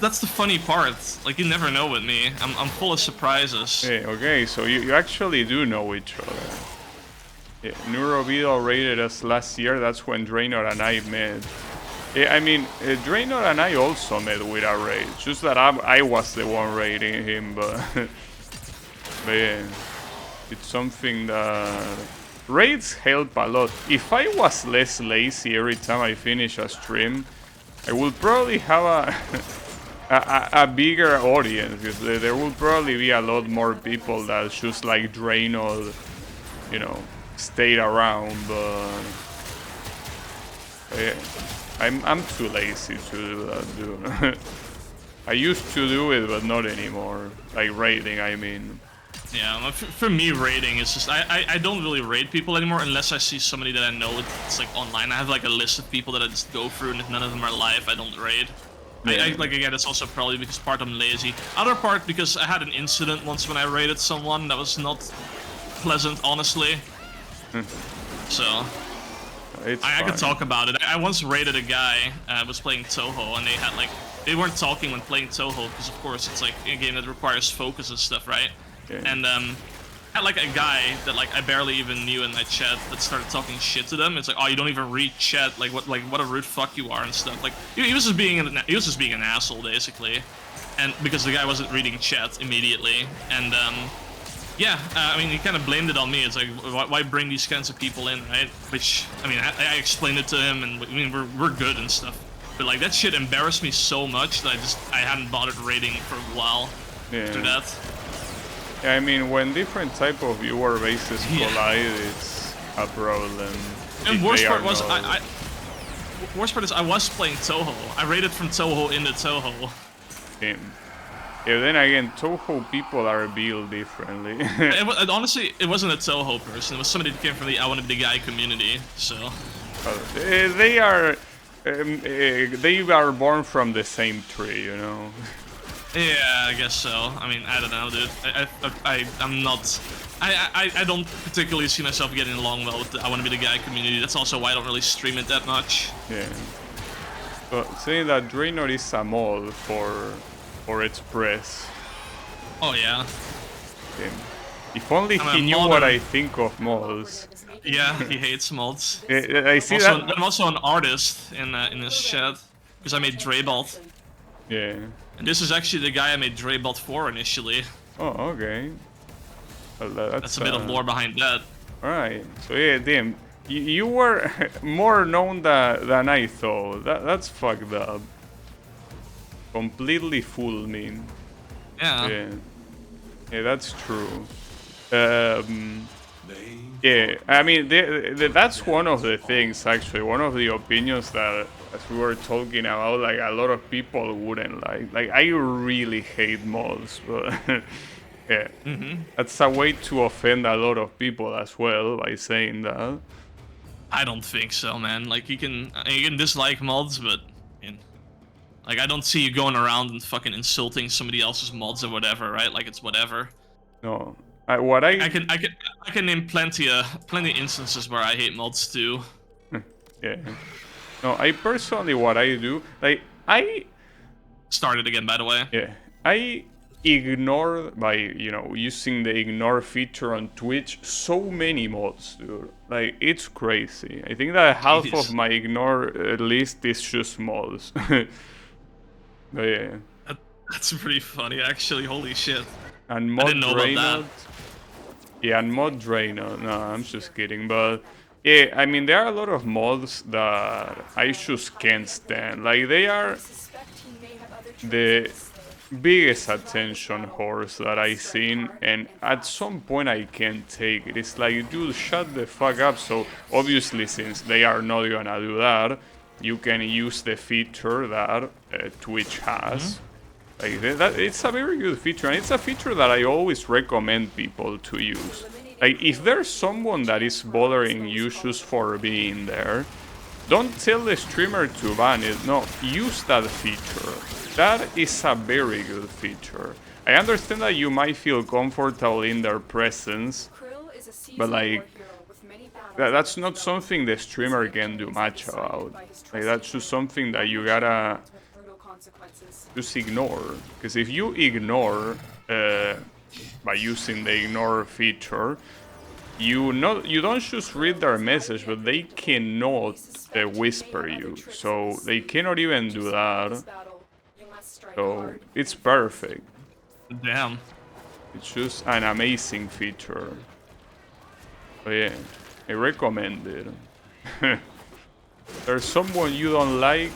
That's the funny part. Like, you never know with me. I'm full of surprises. Hey, okay, so you actually do know each other. Yeah, Neurobeetle raided us last year. That's when Draynoth and I met. Yeah, I mean, Draynoth and I also met with a raid. Just that I was the one raiding him, but but yeah, it's something that raids help a lot. If I was less lazy every time I finish a stream, I would probably have a bigger audience, because there will probably be a lot more people that just like Draynoth, you know, stayed around, but yeah, I'm too lazy to do that, dude. I used to do it, but not anymore. Like raiding, I mean. Yeah, for me, raiding is just I don't really raid people anymore unless I see somebody that I know it's like online. I have like a list of people that I just go through, and if none of them are live, I don't raid. Yeah. Like again, it's also probably because part I'm lazy. Other part because I had an incident once when I raided someone that was not pleasant, honestly. So I could talk about it. I once raided a guy was playing Toho, and they had like they weren't talking when playing Toho because of course it's like a game that requires focus and stuff, right? Yeah. And had like a guy that like I barely even knew in my chat that started talking shit to them. It's like, oh, you don't even read chat, like what a rude fuck you are and stuff. Like he was just being an asshole basically, and because the guy wasn't reading chat immediately, and yeah, I mean he kind of blamed it on me. It's like why bring these kinds of people in, right? Which I mean I explained it to him, and I mean we're good and stuff, but like that shit embarrassed me so much that I hadn't bothered raiding for a while after that. Yeah, I mean, when different type of viewer bases collide, it's a problem. And worst part was, worst part is I was playing Toho. I raided from Toho into Toho. Yeah, then again, Toho people are built differently. Honestly, it wasn't a Toho person. It was somebody that came from the I Want to Be the Guy community. So they are born from the same tree, you know. Yeah, I guess so. I mean, I don't know, dude. I'm not. I don't particularly see myself getting along well with the I Want to Be the Guy community. That's also why I don't really stream it that much. Yeah. But saying that Draynoth is a mod for its press. Oh yeah. Yeah. If only he knew what I think of mods. Yeah, he hates mods. I see also, that. I'm also an artist in his chat because I made Draybot. Yeah. And this is actually the guy I made Draybot for initially. Oh, okay. Well, that's a bit of lore behind that. Alright, so yeah, damn. You were more known than I thought. That's fucked up. Completely fooled me. Yeah. Yeah, that's true. Yeah, I mean, that's one of the things, actually. One of the opinions that, as we were talking about, like, a lot of people wouldn't like. Like, I really hate mods, but yeah. That's a way to offend a lot of people as well by saying that. I don't think so, man. Like, you can dislike mods, but like, I don't see you going around and fucking insulting somebody else's mods or whatever, right? Like, it's whatever. No, I can name plenty instances where I hate mods too. Yeah. No, I personally, what I do, like, I started again, by the way. Yeah, I ignore, by, you know, using the ignore feature on Twitch, so many mods, dude. Like, it's crazy. I think that half of my ignore list is just mods. But yeah. That's pretty funny, actually. Holy shit. And mod I didn't know about that. Yeah, and mod Draynoth. No, I'm just kidding. But yeah, I mean, there are a lot of mods that I just can't stand. Like, they are the biggest attention horse that I've seen, and at some point I can't take it. It's like, dude, shut the fuck up. So obviously, since they are not gonna do that, you can use the feature that Twitch has. Like, it's a very good feature, and it's a feature that I always recommend people to use. Like, if there's someone that is bothering you just for being there, don't tell the streamer to ban it. No, use that feature. That is a very good feature. I understand that you might feel comfortable in their presence, but like, that's not something the streamer can do much about. Like, that's just something that you gotta just ignore. Because if you ignore by using the ignore feature, you don't just read their message, but they cannot whisper you, so they cannot even do that. Battle, you must strike So hard. it's perfect. Damn. It's just an amazing feature. So yeah, I recommend it. There's someone you don't like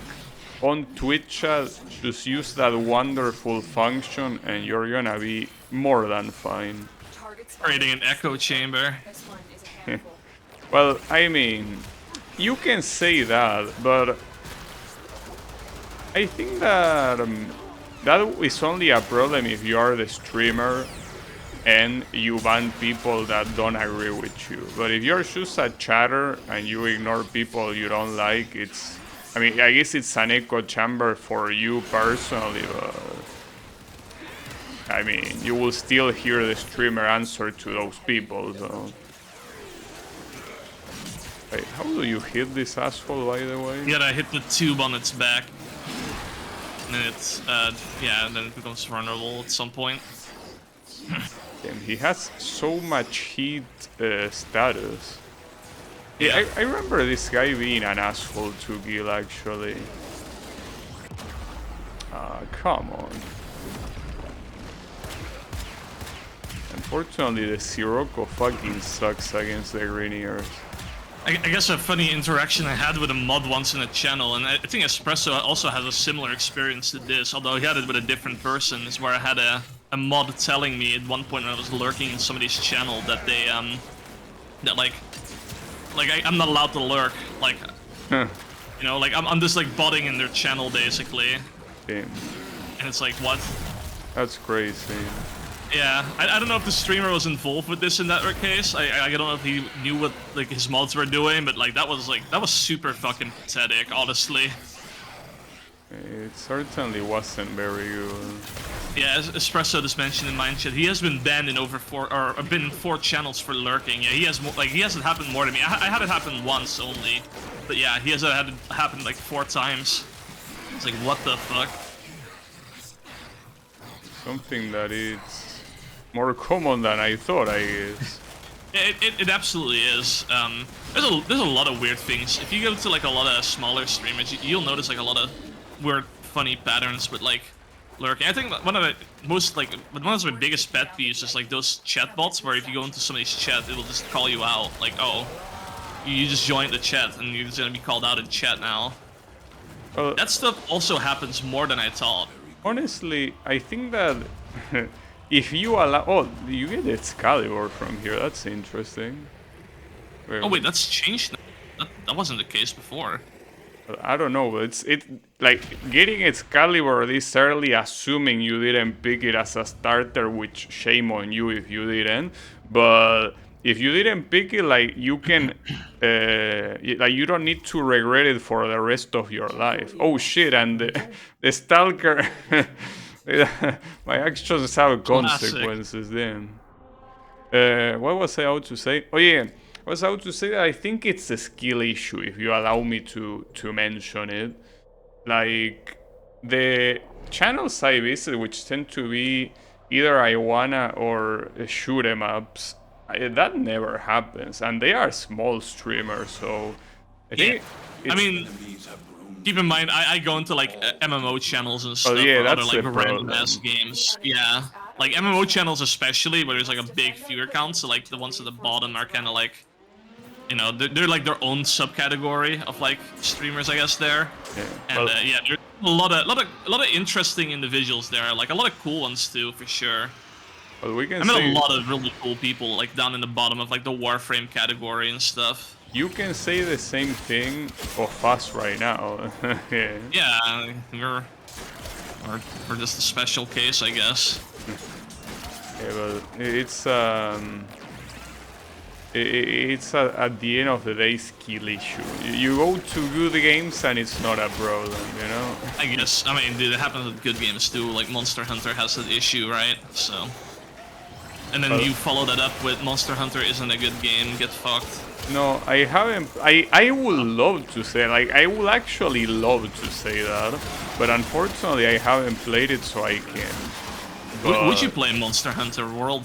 on Twitch chat, just use that wonderful function and you're gonna be more than fine. Targets Creating an echo chamber. This one is a handful. Well, I mean, you can say that, but I think that that is only a problem if you are the streamer and you ban people that don't agree with you. But if you're just a chatter and you ignore people you don't like, it's... I mean, I guess it's an echo chamber for you personally, but... I mean, you will still hear the streamer answer to those people, so... Wait, how do you hit this asshole, by the way? You gotta hit the tube on its back. And then it's, yeah, and then it becomes vulnerable at some point. Damn, he has so much heat status. Yeah, I remember this guy being an asshole to Gil, actually. Come on. Unfortunately, the Sirocco fucking sucks against the Greenears. I guess a funny interaction I had with a mod once in the channel, and I think Espresso also has a similar experience to this, although he had it with a different person, is where I had a mod telling me at one point when I was lurking in somebody's channel that they, that I'm not allowed to lurk, like, Huh. you know, like I'm just like botting in their channel basically, Damn, and it's like, what? that's crazy. Yeah, I don't know if the streamer was involved with this in that case. I don't know if he knew what like his mods were doing, but like that was super fucking pathetic, honestly. It certainly wasn't very good. Yeah, as Espresso just mentioned in mine chat, he has been banned in over been in 4 channels for lurking. Yeah, he has he hasn't happened more to me. I had it happen once only, but yeah, he has had it happen like 4 times. It's like, what the fuck? Something that is more common than I thought, I guess. It absolutely is. There's a lot of weird things. If you go to like a lot of smaller streamers, you'll notice like a lot of weird, funny patterns with like lurking. I think one of the most like one of my biggest pet peeves is like those chat bots where if you go into somebody's chat, it'll just call you out. Like, oh, you just joined the chat and you're just gonna be called out in chat now. That stuff also happens more than I thought. Honestly, I think that if you allow... Oh, you get Excalibur from here. That's interesting. Oh wait, that's changed now. That wasn't the case before. I don't know, but it's like getting Excalibur this early, assuming you didn't pick it as a starter, which shame on you if you didn't. But if you didn't pick it, like you can, like you don't need to regret it for the rest of your life. Oh shit! And the Stalker, my actions have consequences. Then, what was I out to say? Oh yeah. I was about to say that I think it's a skill issue, if you allow me to mention it. Like, the channels I visit, which tend to be either Iwana or shoot 'em ups, that never happens. And they are small streamers, so I think... I mean, keep in mind, I go into like MMO channels and stuff, yeah, or other that's like the random problem. ass games. Yeah, like MMO channels especially, where there's like a big viewer count. So like the ones at the bottom are kind of like, you know, they're like their own subcategory of like streamers, I guess. There, Yeah, and well, yeah, there's a lot of interesting individuals there. Like a lot of cool ones too, for sure. well, we can I met say, a lot of really cool people like down in the bottom of like the Warframe category and stuff. you can say the same thing of us right now. Yeah. Yeah, we're just a special case, I guess. Yeah, but it's at the end of the day skill issue. You go to good games and it's not a problem, you know? I guess. I mean, dude, it happens with good games too. Like Monster Hunter has that issue, right? So, and then you follow that up with Monster Hunter isn't a good game, get fucked. No, I haven't. I would love to say, like, I would actually love to say that, but unfortunately I haven't played it, so I can't. Would you play Monster Hunter World?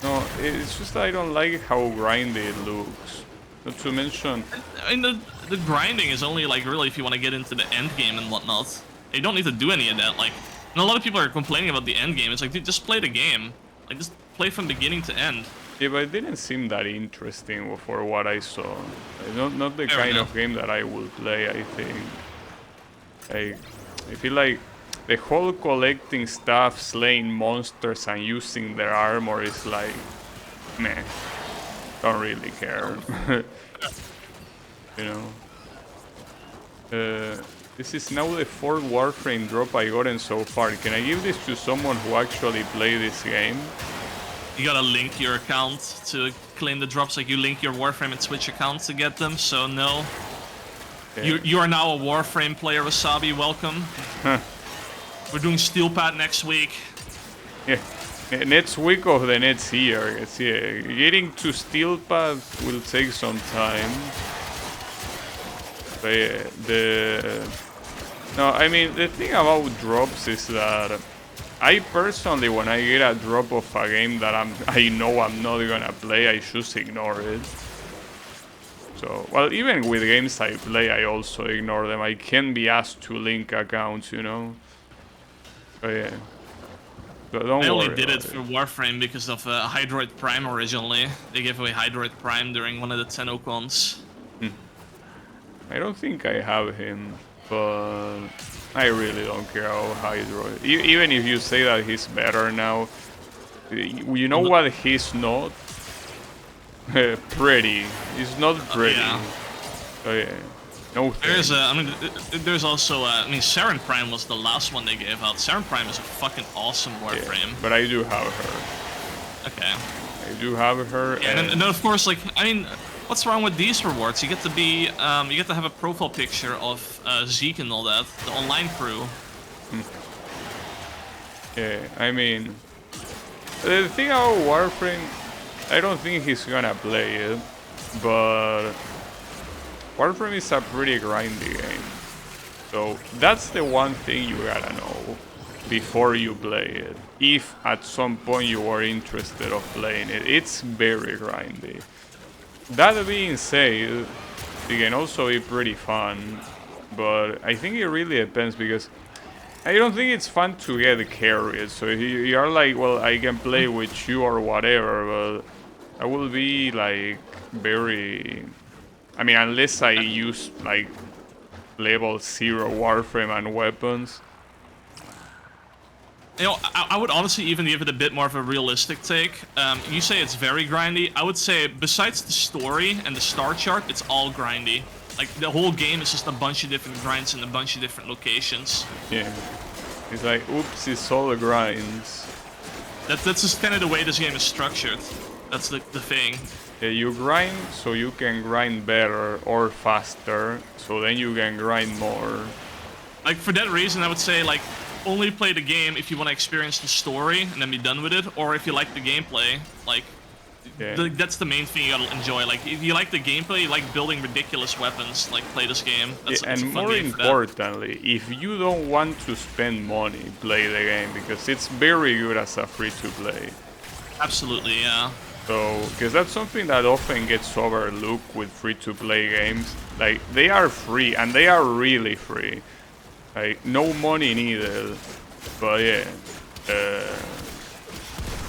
No, it's just I don't like how grindy it looks. Not to mention, I mean, the grinding is only like really if you want to get into the end game and whatnot. You don't need to do any of that. Like, and a lot of people are complaining about the end game. It's like, dude, just play the game. Like, just play from beginning to end. yeah, but it didn't seem that interesting for what I saw. Not the Fair kind enough. of game that I would play, I think. I feel like the whole collecting stuff, slaying monsters and using their armor is like, meh. Don't really care. You know. This is now the 4th Warframe drop I gotten so far. Can I give this to someone who actually played this game? You gotta link your account to claim the drops. Like, you link your Warframe and Twitch accounts to get them. So no. Yeah. You are now a Warframe player, Wasabi. Welcome. We're doing Steel Pad next week. Yeah. Next week of the next year. It's, yeah. Getting to Steel Pad will take some time. But yeah, no, I mean, the thing about drops is that I personally, when I get a drop of a game that I know I'm not gonna play, I just ignore it. So, well, even with games I play, I also ignore them. I can be asked to link accounts, you know. But yeah. So don't I only worry did it about for Warframe because of Hydroid Prime originally. They gave away Hydroid Prime during one of the Tenno cons. I don't think I have him, but I really don't care about Hydro. Even if you say that he's better now, you know what he's not? Pretty. He's not pretty. Yeah. So yeah. No There's thanks. I mean, there's also I mean, Saren Prime was the last one they gave out. Saren Prime is a fucking awesome Warframe. Yeah, but I do have her. Okay. I do have her. Yeah, and then of course, like, I mean, what's wrong with these rewards? You get to be, you get to have a profile picture of Zeke and all that, the online crew. Yeah, I mean, the thing about Warframe, I don't think he's gonna play it, but Warframe is a pretty grindy game. So that's the one thing you gotta know before you play it. If at some point you are interested of playing it, it's very grindy. That being said, it can also be pretty fun, but I think it really depends because I don't think it's fun to get carried. So if you're like, well, I can play with you or whatever, but I will be like very, I mean, unless I use like level 0 Warframe and weapons. You know, I would honestly even give it a bit more of a realistic take. You say it's very grindy. I would say besides the story and the star chart, it's all grindy. Like, the whole game is just a bunch of different grinds in a bunch of different locations. Yeah. It's like, oops, it's all the grinds. That's just kind of the way this game is structured. That's the thing. Yeah, you grind so you can grind better or faster, so then you can grind more. Like, for that reason, I would say, like, only play the game if you want to experience the story and then be done with it, or if you like the gameplay. Like, Yeah. that's the main thing you gotta enjoy. Like, if you like the gameplay, you like building ridiculous weapons, like, play this game. That's, Yeah, it's and a fun more game for that. importantly, if you don't want to spend money, play the game, because it's very good as a free-to-play. Absolutely, yeah. So, because that's something that often gets overlooked with free-to-play games. Like, they are free, and they are really free. Like, no money needed. But yeah,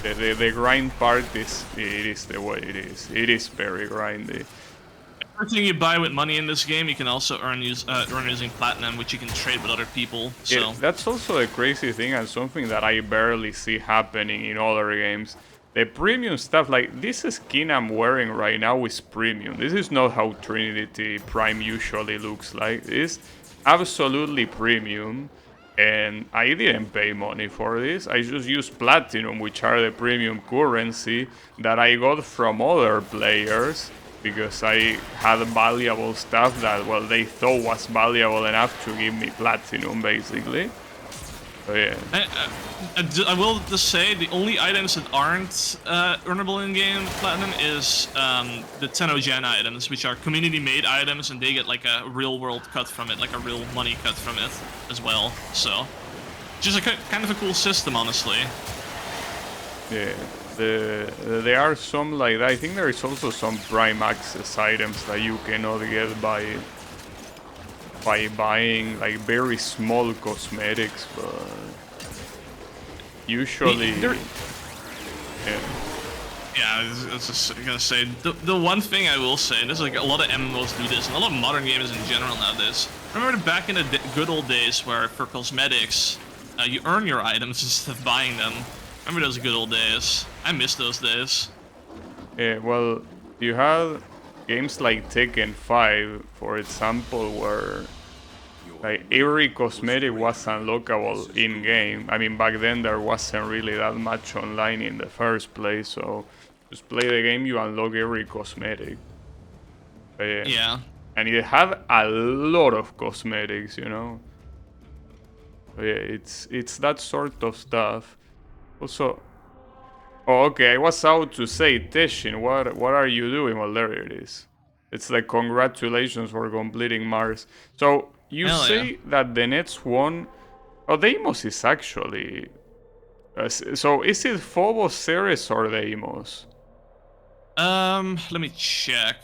the grind part is the way it is. It is very grindy. Everything you buy with money in this game, you can also earn using platinum, which you can trade with other people. So Yeah, that's also a crazy thing and something that I barely see happening in other games. The premium stuff, like this skin I'm wearing right now is premium. This is not how Trinity Prime usually looks like. It's absolutely premium. And I didn't pay money for this. I just used platinum, which are the premium currency that I got from other players because I had valuable stuff that, well, they thought was valuable enough to give me platinum, basically. So yeah. I will just say the only items that aren't earnable in game platinum is the Tenno-gen items, which are community-made items, and they get like a real-world cut from it, like a real money cut from it as well. So, just a kind of a cool system, honestly. Yeah. There are some like that. I think there is also some prime access items that you cannot get by buying like very small cosmetics, but usually yeah. Yeah, I was just gonna say, the one thing I will say, and this is like a lot of MMOs do this, and a lot of modern games in general nowadays. Remember back in the good old days where for cosmetics, you earn your items instead of buying them. Remember those good old days? I miss those days. Yeah, well, you had games like Tekken 5, for example, where like every cosmetic was unlockable in game. I mean, back then there wasn't really that much online in the first place, so just play the game, you unlock every cosmetic. Yeah. And it had a lot of cosmetics, you know. So yeah, it's that sort of stuff. Also, oh, okay, I was out to say, Teshin, what are you doing? Well, there it is. It's like congratulations for completing Mars. So you Hell say that the next one, oh, Deimos is actually. So is it Phobos, Ceres, or Deimos? Let me check.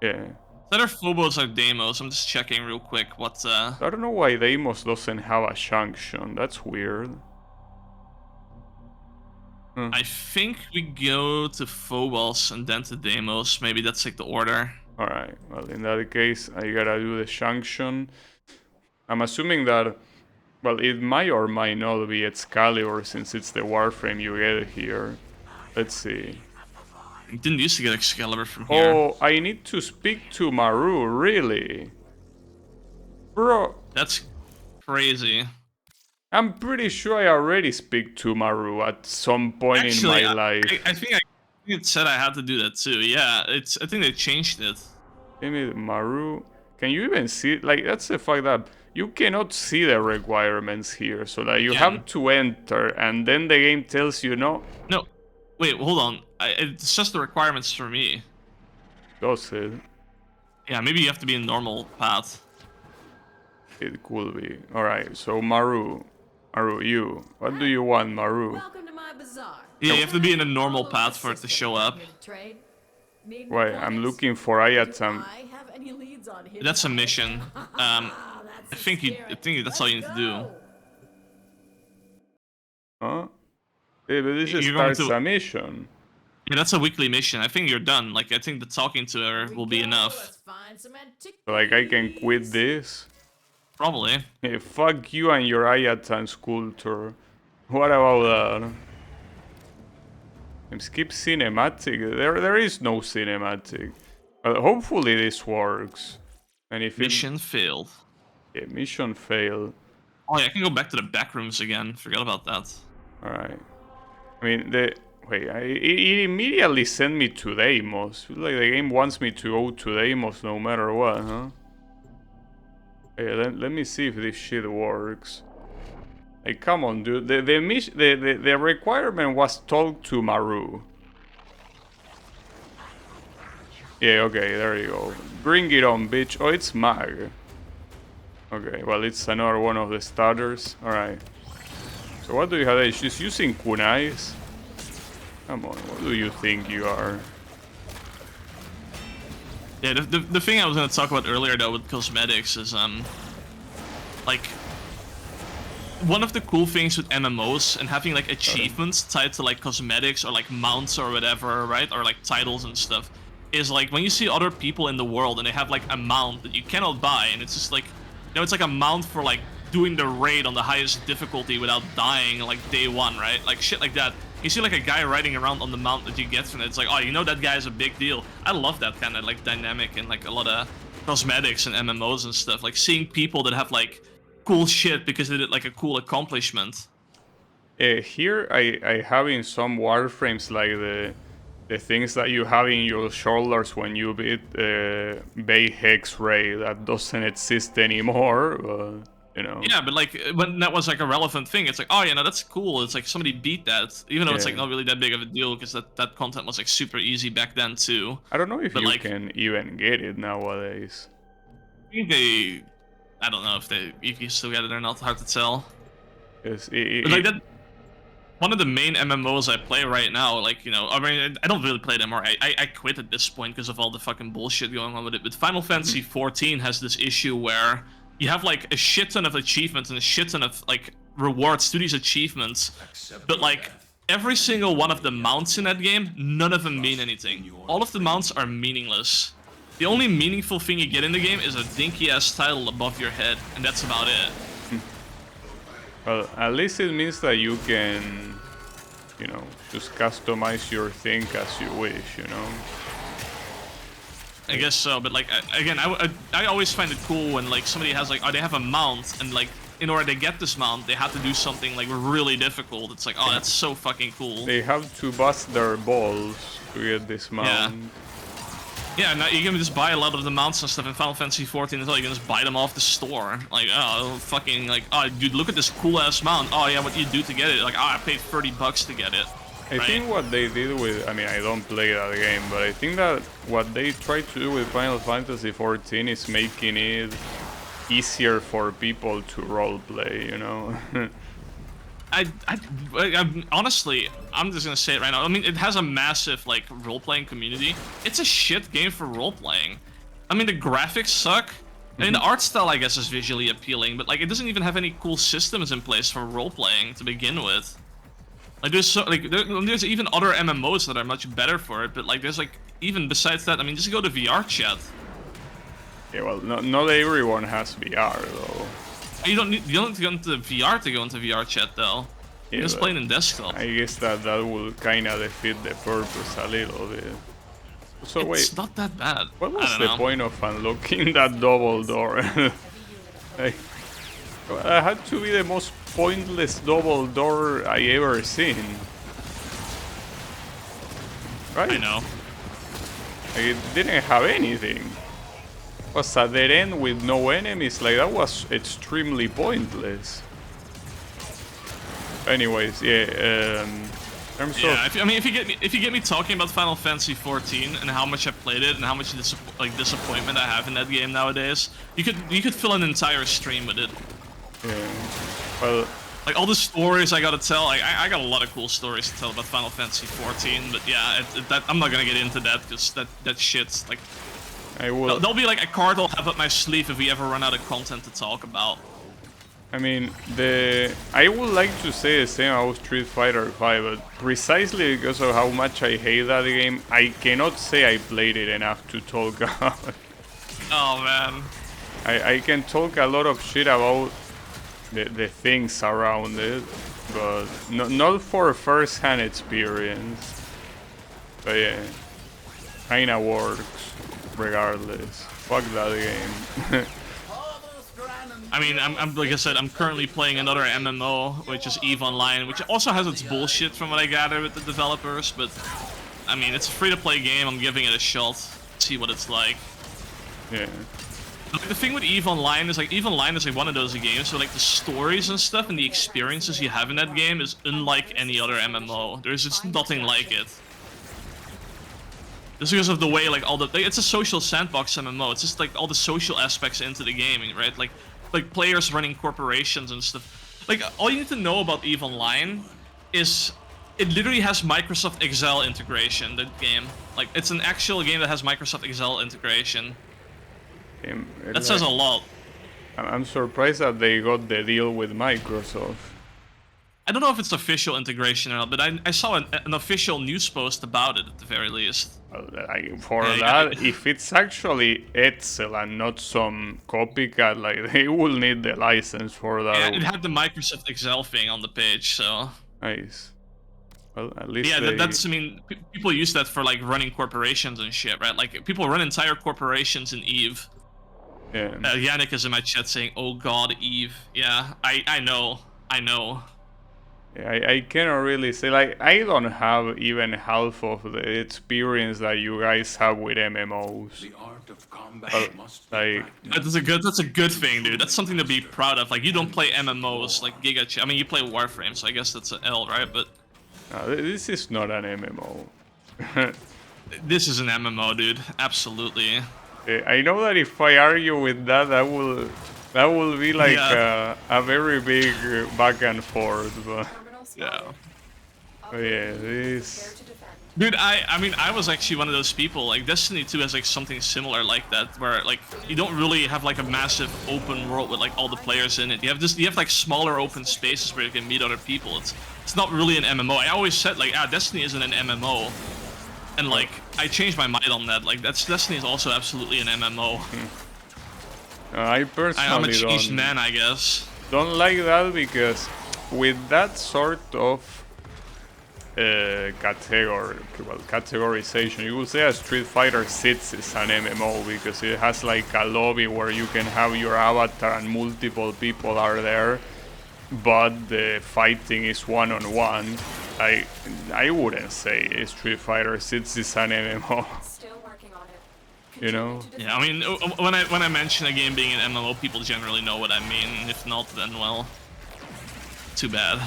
Yeah. It's either Phobos or Deimos. I'm just checking real quick what. I don't know why Deimos doesn't have a junction. That's weird. I think we go to Phobos and then to Deimos. Maybe that's like the order. Alright, well, in that case, I gotta do the junction. I'm assuming that, well, it might or might not be Excalibur since it's the Warframe you get here. Let's see. I didn't used to get Excalibur from here. Oh, I need to speak to Maru, really? Bro, That's crazy. I'm pretty sure I already speak to Maru at some point Actually, in my life. I think it said I had to do that too. Yeah, I think they changed it. Give me Maru. Can you even see? Like, that's the fact that you cannot see the requirements here. So that you have to enter, and then the game tells you no. No, wait, hold on. It's just the requirements for me. Does it? Yeah, maybe you have to be in normal path. It could be. Alright, so Maru, you. What do you want, Maru? Welcome to my bazaar. Yeah, you have to be in a normal path for it to show up. Wait, I'm looking for Ayatam. That's a mission. I think that's all you need to do. Huh? Yeah, but this You're going starts to- a mission. Yeah, that's a weekly mission. I think you're done. Like, I think the talking to her will be enough. So, like, I can quit this? Probably. Hey, fuck you and your Ayatan sculptor. What about that? Skip cinematic. There is no cinematic. Hopefully this works. And if Mission failed. Yeah, mission failed. Oh yeah, I can go back to the back rooms again. Forgot about that. Alright. I mean, it immediately sent me to Deimos. Feels like the game wants me to go to Deimos no matter what, huh? Hey, let me see if this shit works. Like, come on, dude. The requirement was talk to Maru. Yeah, okay, there you go. Bring it on, bitch. Oh, it's Mag. Okay, well, it's another one of the starters. Alright. So what do you have there? She's using kunais? Come on, what do you think you are? Yeah, the thing I was gonna talk about earlier though with cosmetics is like one of the cool things with MMOs and having like achievements tied to like cosmetics or like mounts or whatever, right? Or like titles and stuff, is like when you see other people in the world and they have like a mount that you cannot buy, and it's just like, you know, it's like a mount for like doing the raid on the highest difficulty without dying like day one, right? Like shit like that. You see like a guy riding around on the mount that you get from it, it's like, oh, you know that guy is a big deal. I love that kind of like dynamic and like a lot of cosmetics and MMOs and stuff. Like seeing people that have like cool shit because they did like a cool accomplishment. Here I have in some warframes like the things that you have in your shoulders when you beat Bay Hex Ray that doesn't exist anymore, but, you know. Yeah, but like when that was like a relevant thing, it's like, oh, you know, that's cool. It's like somebody beat that, even though it's like not really that big of a deal because that content was like super easy back then too. I don't know if you like, can even get it nowadays. I think I don't know if you still get it or not. Hard to tell. Yes, But like that. one of the main MMOs I play right now. Like, you know, I mean, I don't really play them anymore. I quit at this point because of all the fucking bullshit going on with it. But Final Fantasy XIV has this issue where you have like a shit ton of achievements and a shit ton of like rewards to these achievements, but like every single one of the mounts in that game, none of them mean anything. All of the mounts are meaningless. The only meaningful thing you get in the game is a dinky ass title above your head, and that's about it. Well, at least it means that you can, you know, just customize your thing as you wish, you know. I guess so, but like again, I always find it cool when like somebody has like, oh, they have a mount, and like in order to get this mount, they have to do something like really difficult. It's like, oh, that's so fucking cool. They have to bust their balls to get this mount. Yeah, now you can just buy a lot of the mounts and stuff in Final Fantasy XIV as well. You can just buy them off the store. Like, oh, fucking, like, oh, dude, look at this cool ass mount. Oh, yeah, what do you do to get it? Like, oh, I paid $30 to get it. I think what they did with, I mean, I don't play that game, but I think that what they tried to do with Final Fantasy XIV is making it easier for people to roleplay, you know? Honestly, I'm just gonna say it right now. I mean, it has a massive like role-playing community. It's a shit game for role-playing. I mean, the graphics suck. I mean, the art style, I guess, is visually appealing, but like, it doesn't even have any cool systems in place for role-playing to begin with. Like, there's even other MMOs that are much better for it, but like, there's like, even besides that, I mean, just go to VR chat. Yeah, well, not everyone has VR though. You don't need to go into VR to go into VR chat though. Yeah, You're just playing in desktop. I guess that will kind of defeat the purpose a little bit. So It's wait, not that bad. what was I the don't know. point of unlocking that double door? Like, that had to be the most pointless double door I ever seen. Right? I know. Like, it didn't have anything. It was a dead end with no enemies. Like, that was extremely pointless. Anyways, yeah. Terms Yeah, of, if you get me talking about Final Fantasy XIV and how much I played it and how much disappointment I have in that game nowadays, you could fill an entire stream with it. yeah. Well, Like all the stories I gotta tell, I got a lot of cool stories to tell about Final Fantasy XIV, but yeah, I'm not gonna get into that because that shit's like, I will. there'll be like a card I'll have up my sleeve if we ever run out of content to talk about. I mean, I would like to say the same about Street Fighter V, but precisely because of how much I hate that game, I cannot say I played it enough to talk about. Oh man. I can talk a lot of shit about the things around it, but not for first-hand experience. But yeah, kinda works regardless. Fuck that game. I mean, I'm like I said, I'm currently playing another MMO, which is EVE Online, which also has its bullshit from what I gather with the developers, but I mean, it's a free-to-play game. I'm giving it a shot, see what it's like. Yeah. Like, the thing with EVE Online is like one of those games where like the stories and stuff and the experiences you have in that game is unlike any other MMO. There's just nothing like it. Just because of the way like it's a social sandbox MMO. It's just like all the social aspects into the gaming, right? Like players running corporations and stuff. Like all you need to know about EVE Online is it literally has Microsoft Excel integration. That game, like it's an actual game that has Microsoft Excel integration. That says a lot. I'm surprised that they got the deal with Microsoft. I don't know if it's official integration or not, but I saw an official news post about it at the very least. Well, if it's actually Excel and not some copycat, like they will need the license for that. Yeah, it had the Microsoft Excel thing on the page, so. Nice. Well, at least. Yeah, that's. I mean, people use that for like running corporations and shit, right? Like people run entire corporations in EVE. Yeah. Yannick is in my chat saying, "Oh God, EVE." Yeah, I know. Yeah, I cannot really say, like, I don't have even half of the experience that you guys have with MMOs. The art of combat must be Like, practiced. That's a good thing, dude. That's something to be proud of. Like, you don't play MMOs like Giga. I mean, you play Warframe, so I guess that's an L, right? But no, this is not an MMO. this is an MMO, dude. Absolutely. I know that if I argue with that, that will be like Yeah. a very big back and forth, but Terminal Yeah. spotted. Oh yeah, Prepare this. to defend. Dude, I mean, I was actually one of those people. Like, Destiny 2 has like something similar like that, where like you don't really have like a massive open world with like all the players in it. You have like smaller open spaces where you can meet other people. It's not really an MMO. I always said like, Destiny isn't an MMO, and like I changed my mind on that. Like, Destiny is also absolutely an MMO. I personally I'm a changed man, I guess. don't like that because with that sort of categorization, you would say a Street Fighter 6 is an MMO because it has like a lobby where you can have your avatar and multiple people are there, but the fighting is one-on-one. I wouldn't say Street Fighter 6 is an MMO. Still working on it. You know? Yeah, I mean, when I mention a game being an MMO, people generally know what I mean. If not, then well, too bad.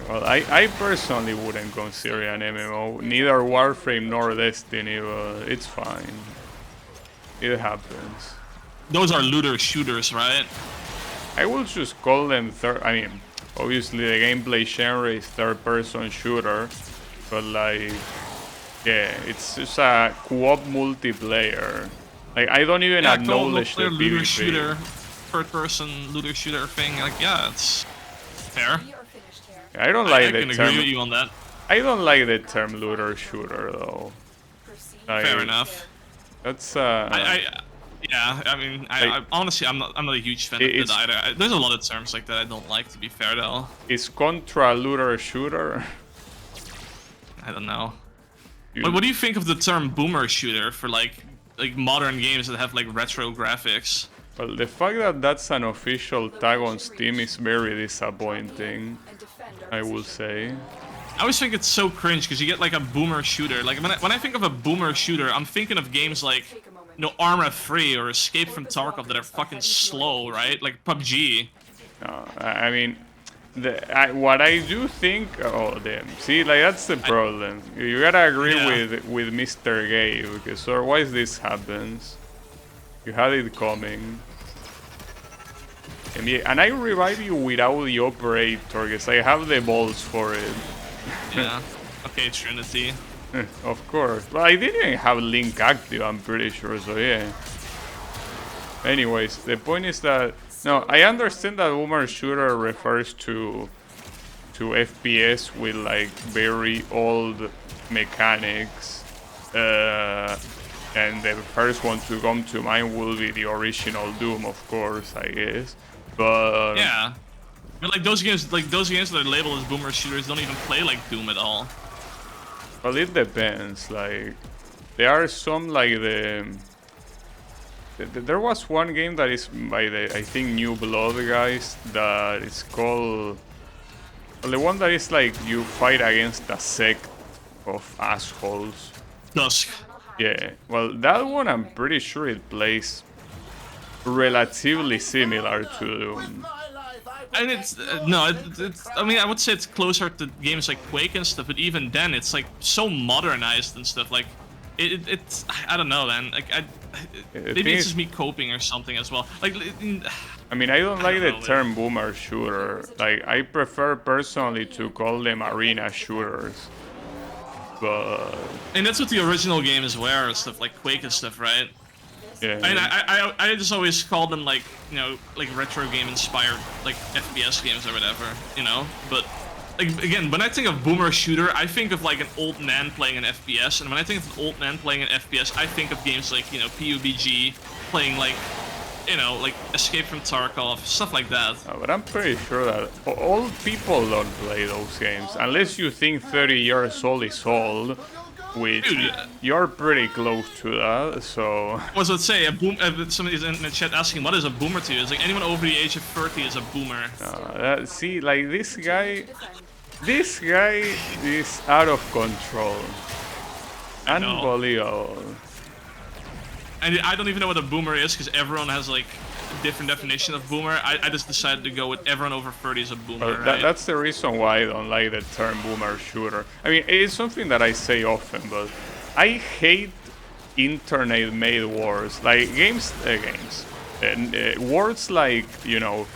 Well, I personally wouldn't consider it an MMO, neither Warframe nor Destiny, but it's fine. It happens. Those are looter shooters, right? I will just call them I mean, obviously the gameplay genre is third-person shooter, but like, yeah, it's just a co-op multiplayer. Like, I don't even acknowledge the looter PvP. shooter, third-person looter shooter thing. Like, yeah, it's fair. We are finished here. I don't I like the can term. agree with you on that. I don't like the term looter shooter though. Proceed. Like, Fair enough. That's Yeah, I mean, I honestly, I'm not a huge fan of It's- it either. There's a lot of terms like that I don't like, to be fair, though. is Contra a looter shooter? I don't know. You- But what do you think of the term boomer shooter for like modern games that have like retro graphics? Well, the fact that that's an official tag on Steam is very disappointing, And defend our I will position. say. I always think it's so cringe because you get like a boomer shooter. Like when I think of a boomer shooter, I'm thinking of games like, Take a moment. you know, Arma 3 or Escape from Tarkov that are fucking slow, right? Like PUBG. I mean, what I do think. Oh damn! See, like that's the problem. You gotta agree Yeah. with Mr. Gay because otherwise this happens. You had it coming. And I revive you without the operator because I have the balls for it. Yeah. Okay, Trinity. Of course. But I didn't even have Link active, I'm pretty sure, so yeah. Anyways, the point is that... No, I understand that boomer shooter refers to FPS with like very old mechanics. And the first one to come to mind will be the original Doom, of course, I guess. But... Yeah. But like those games that are labeled as boomer shooters don't even play like Doom at all. Well, it depends. Like, there are some like there was one game that is by the I think New Blood guys that is called. Well, the one that is like you fight against a sect of assholes. Dusk. Yeah. Well, that one I'm pretty sure it plays relatively similar to. And it's no, it's. I mean, I would say it's closer to games like Quake and stuff, but even then, it's like so modernized and stuff. Like, it's. I don't know, man. Like, maybe it's just me coping or something as well. Like, I mean, I don't like know, the man. term boomer shooter. Like, I prefer personally to call them arena shooters. But and that's what the original games were and stuff, like Quake and stuff, right? yeah. I mean, I just always called them like, you know, like retro game inspired like FPS games or whatever, you know. But like again, when I think of boomer shooter, I think of like an old man playing an FPS, and when I think of an old man playing an FPS, I think of games like, you know, PUBG, playing like, you know, like Escape from Tarkov, stuff like that. But I'm pretty sure that old people don't play those games unless you think 30 years old is old, which Dude. you're pretty close to that. So What does it say? Somebody's in the chat asking, what is a boomer to you? It's like anyone over the age of 30 is a boomer. see, like this guy is out of control. know. Unbelievable. And I don't even know what a boomer is because everyone has like a different definition of boomer. I just decided to go with everyone over 30 is a boomer. Well, Right? that's the reason why I don't like the term boomer shooter. I mean, it's something that I say often, but I hate internet-made wars. Like words like, you know,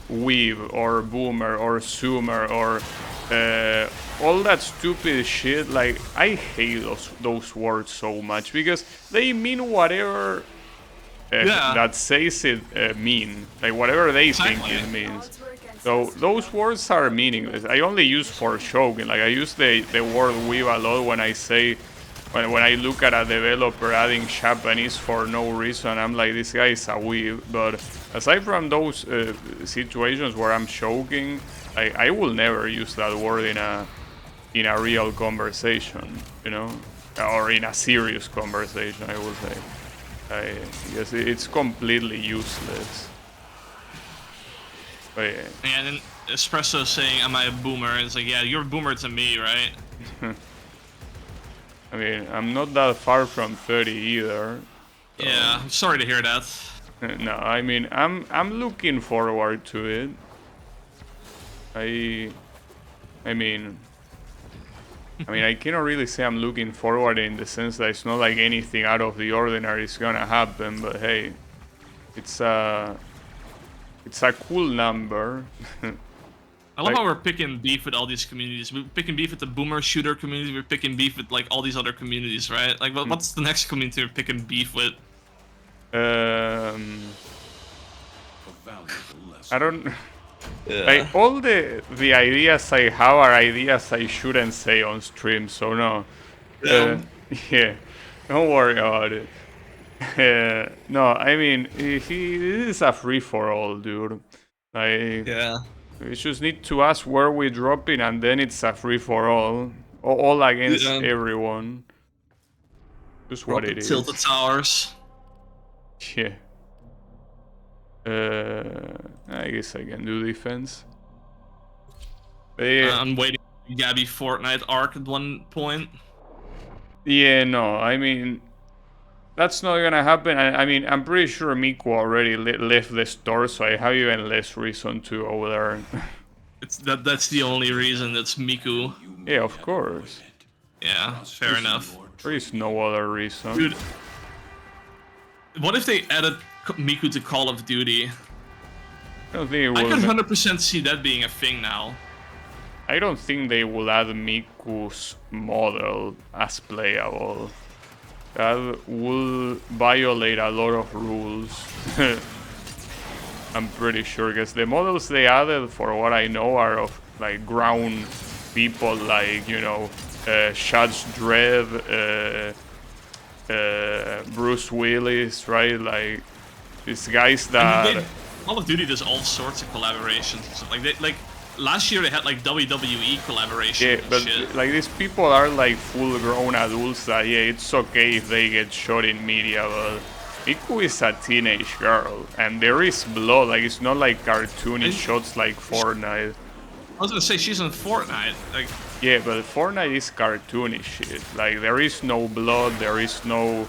weave or boomer or zoomer or all that stupid shit. Like, I hate those words so much because they mean whatever that says it mean. Like, whatever they think it means. So those words are meaningless. I only use for joking. Like, I use the word weave a lot when I say, when I look at a developer adding Japanese for no reason. I'm like, this guy is a weave. But aside from those situations where I'm joking, I will never use that word in a real conversation, you know, or in a serious conversation, I would say. Yes, it's completely useless. But yeah. And then Espresso saying, "Am I a boomer?" And it's like, yeah, you're a boomer to me, right? I mean, I'm not that far from 30 either. So. Yeah, I'm sorry to hear that. No, I mean, I'm looking forward to it. I mean, I cannot really say I'm looking forward in the sense that it's not like anything out of the ordinary is gonna happen. But hey, it's a cool number. I love how we're picking beef with all these communities. We're picking beef with the boomer shooter community. We're picking beef with like all these other communities, right? Like, what's the next community we're picking beef with? A valuable lesson. I don't. Yeah. Like, all the ideas I have are ideas I shouldn't say on stream, so no. Yeah, don't worry about it. No, I mean, this is a free-for-all, dude. Like, Yeah. we just need to ask where we're dropping, and then it's a free-for-all. All against everyone. Just what it is. Tilted towers. Yeah. I guess I can do defense. But yeah, I'm waiting for Gabby Fortnite arc at one point. yeah, no, I mean, that's not gonna happen. I mean, I'm pretty sure Miku already left the store, so I have even less reason to go there. That's the only reason. It's Miku. Yeah, of course. Yeah, fair enough. There is no other reason. Dude, what if they added Miku to Call of Duty? I don't think it I will. can 100% see that being a thing now. I don't think they will add Miku's model as playable. That will violate a lot of rules. I'm pretty sure, because the models they added, for what I know, are of like ground people, like, you know, Judge Dredd, Bruce Willis, right? Like, these guys that... Call of Duty does all sorts of collaborations and stuff. Like last year they had like WWE collaborations. Yeah, and but shit. like, these people are like full-grown adults that, yeah, it's okay if they get shot in media, but Miku is a teenage girl, and there is blood. Like, it's not like cartoony shots like Fortnite. I was gonna say she's in Fortnite. Like, yeah, but Fortnite is cartoony shit. Like, there is no blood, there is no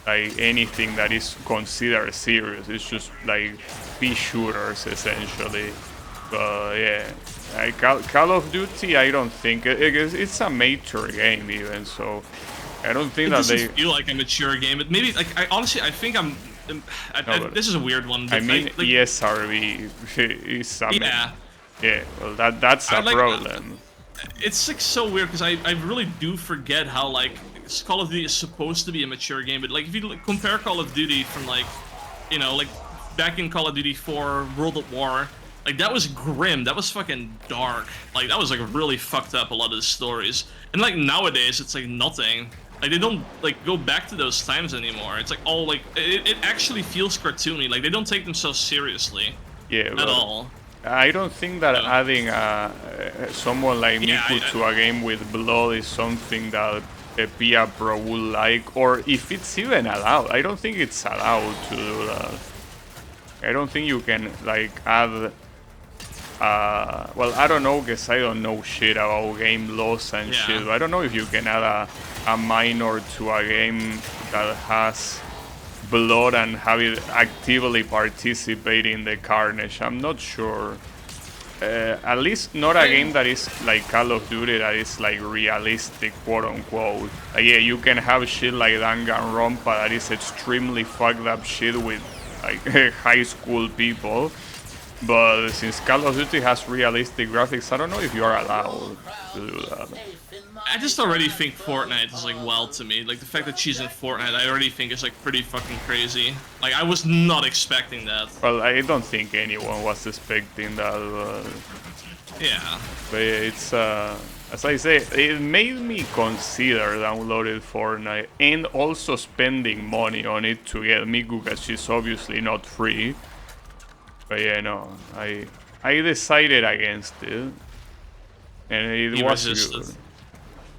like anything that is considered serious. It's just like pea shooters essentially. But yeah, like Call of Duty, I don't think it's a mature game even. So I don't think that they feel like a mature game. But maybe like I think I'm. This is a weird one. But I mean, like, ESRB is something. Yeah. Yeah, well, that's a problem. It's like so weird because I really do forget how like Call of Duty is supposed to be a mature game, but like if you compare Call of Duty from like, you know, like back in Call of Duty 4 World at War, like that was grim, that was fucking dark, like that was like really fucked up, a lot of the stories. And like nowadays it's like nothing. Like they don't like go back to those times anymore. It's like all like it actually feels cartoony. Like they don't take themselves seriously. Yeah, at all. I don't think that adding someone like Miku to a game with blood is something that Pia Pro would like, or if it's even allowed. I don't think it's allowed to do that. I don't think you can like add. Well, I don't know, because I don't know shit about game laws and shit. But I don't know if you can add a minor to a game that has blood and have it actively participate in the carnage. I'm not sure. At least not a game that is like Call of Duty, that is like realistic, quote unquote. Yeah, you can have shit like Danganronpa that is extremely fucked up shit with like high school people. But since Call of Duty has realistic graphics, I don't know if you are allowed to do that. I just already think Fortnite is like wild to me. Like the fact that she's in Fortnite, I already think is like pretty fucking crazy. Like I was not expecting that. Well, I don't think anyone was expecting that. Yeah. But yeah, it's as I say, it made me consider downloading Fortnite and also spending money on it to get Miku, because she's obviously not free. But yeah, no, I decided against it, and it You was resisted. good.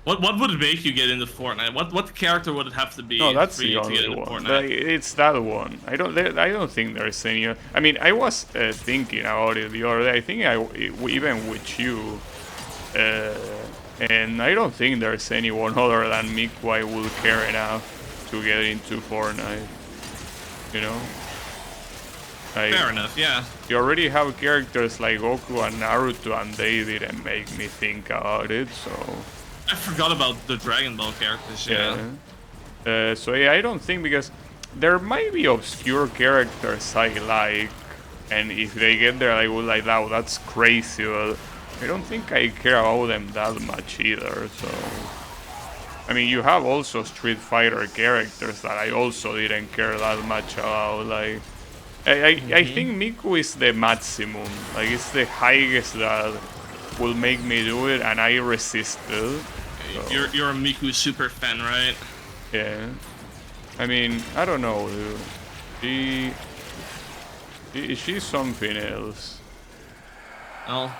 What would make you get into Fortnite? What character would it have to be No, that's for the you to get only into one. Fortnite? It's that one. I don't think there's any. I mean, I was thinking about it the other day. I think even with you, and I don't think there's anyone other than Miku I will care enough to get into Fortnite. You know. Fair enough, yeah. You already have characters like Goku and Naruto, and they didn't make me think about it. So. I forgot about the Dragon Ball characters, yeah. So yeah, I don't think, because there might be obscure characters I like, and if they get there, I would like, wow, that's crazy, but I don't think I care about them that much either. So, I mean, you have also Street Fighter characters that I also didn't care that much about. Like, I think Miku is the maximum. Like, it's the highest that will make me do it, and I resisted. So. You're a Miku super fan, right? Yeah. I mean, I don't know, dude. She's something else. Oh.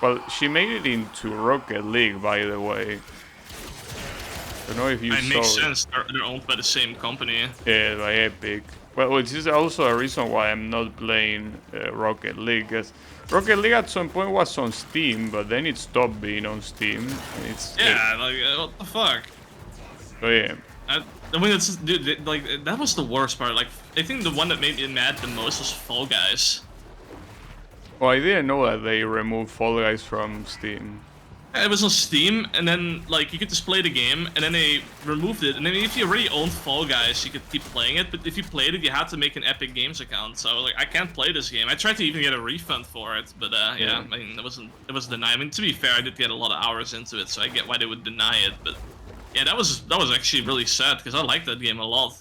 Well, she made it into Rocket League, by the way. I don't know if you It saw makes it. sense. They're owned by the same company. Yeah, by Epic. Well, which is also a reason why I'm not playing Rocket League, because Rocket League at some point was on Steam, but then it stopped being on Steam. It's Yeah, like what the fuck? So yeah. I mean, it's dude, like that was the worst part. Like, I think the one that made me mad the most was Fall Guys. Well, I didn't know that they removed Fall Guys from Steam. It was on Steam, and then like you could just play the game, and then they removed it. And then if you already owned Fall Guys, you could keep playing it. But if you played it, you had to make an Epic Games account. So like, I can't play this game. I tried to even get a refund for it, but yeah, I mean, it was denied. I mean, to be fair, I did get a lot of hours into it, so I get why they would deny it. But yeah, that was actually really sad because I liked that game a lot.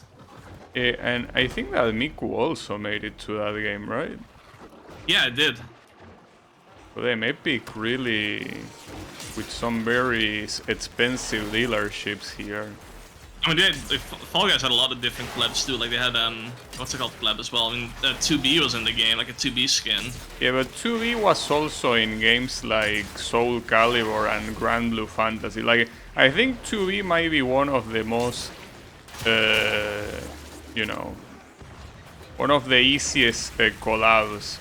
Yeah, and I think that Miku also made it to that game, right? Yeah, I did. So then Epic really, with some very expensive dealerships here. I mean, Fall Guys had a lot of different collabs too. Like they had what's it called collab as well. I mean, 2B was in the game, like a 2B skin. Yeah, but 2B was also in games like Soul Calibur and Grand Blue Fantasy. Like, I think 2B might be one of the most, you know, one of the easiest collabs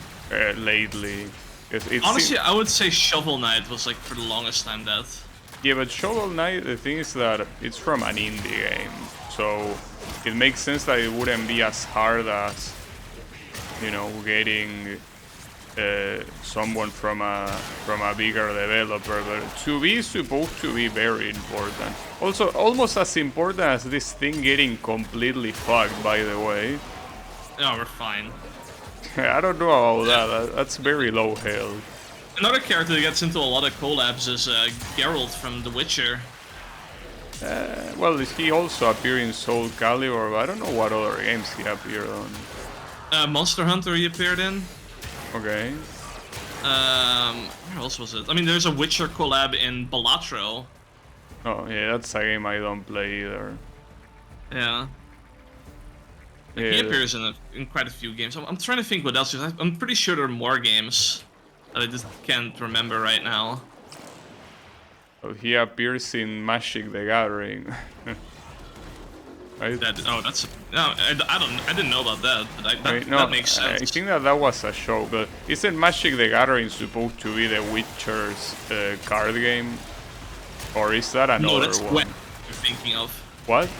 lately. Honestly, I would say Shovel Knight was like for the longest time that. Yeah, but Shovel Knight, the thing is that it's from an indie game, so it makes sense that it wouldn't be as hard as, you know, getting someone from a bigger developer. But 2B is supposed to be very important. Also, almost as important as this thing getting completely fucked, by the way. Oh, we're fine. I don't know about that. That's very low hell. Another character that gets into a lot of collabs is Geralt from The Witcher. Well, he also appeared in Soul Calibur, but I don't know what other games he appeared on. Monster Hunter he appeared in. Okay. Where else was it? I mean, there's a Witcher collab in Balatro. Oh, yeah, that's a game I don't play either. Yeah. Like, Yeah. he appears in quite a few games. I'm trying to think what else. I'm pretty sure there are more games that I just can't remember right now. Oh, he appears in Magic the Gathering. Right? That's no. I didn't know about that. But that makes sense. I think that was a show, but isn't Magic the Gathering supposed to be the Witcher's card game? Or is that another No, that's one? Gwent you're thinking of. What?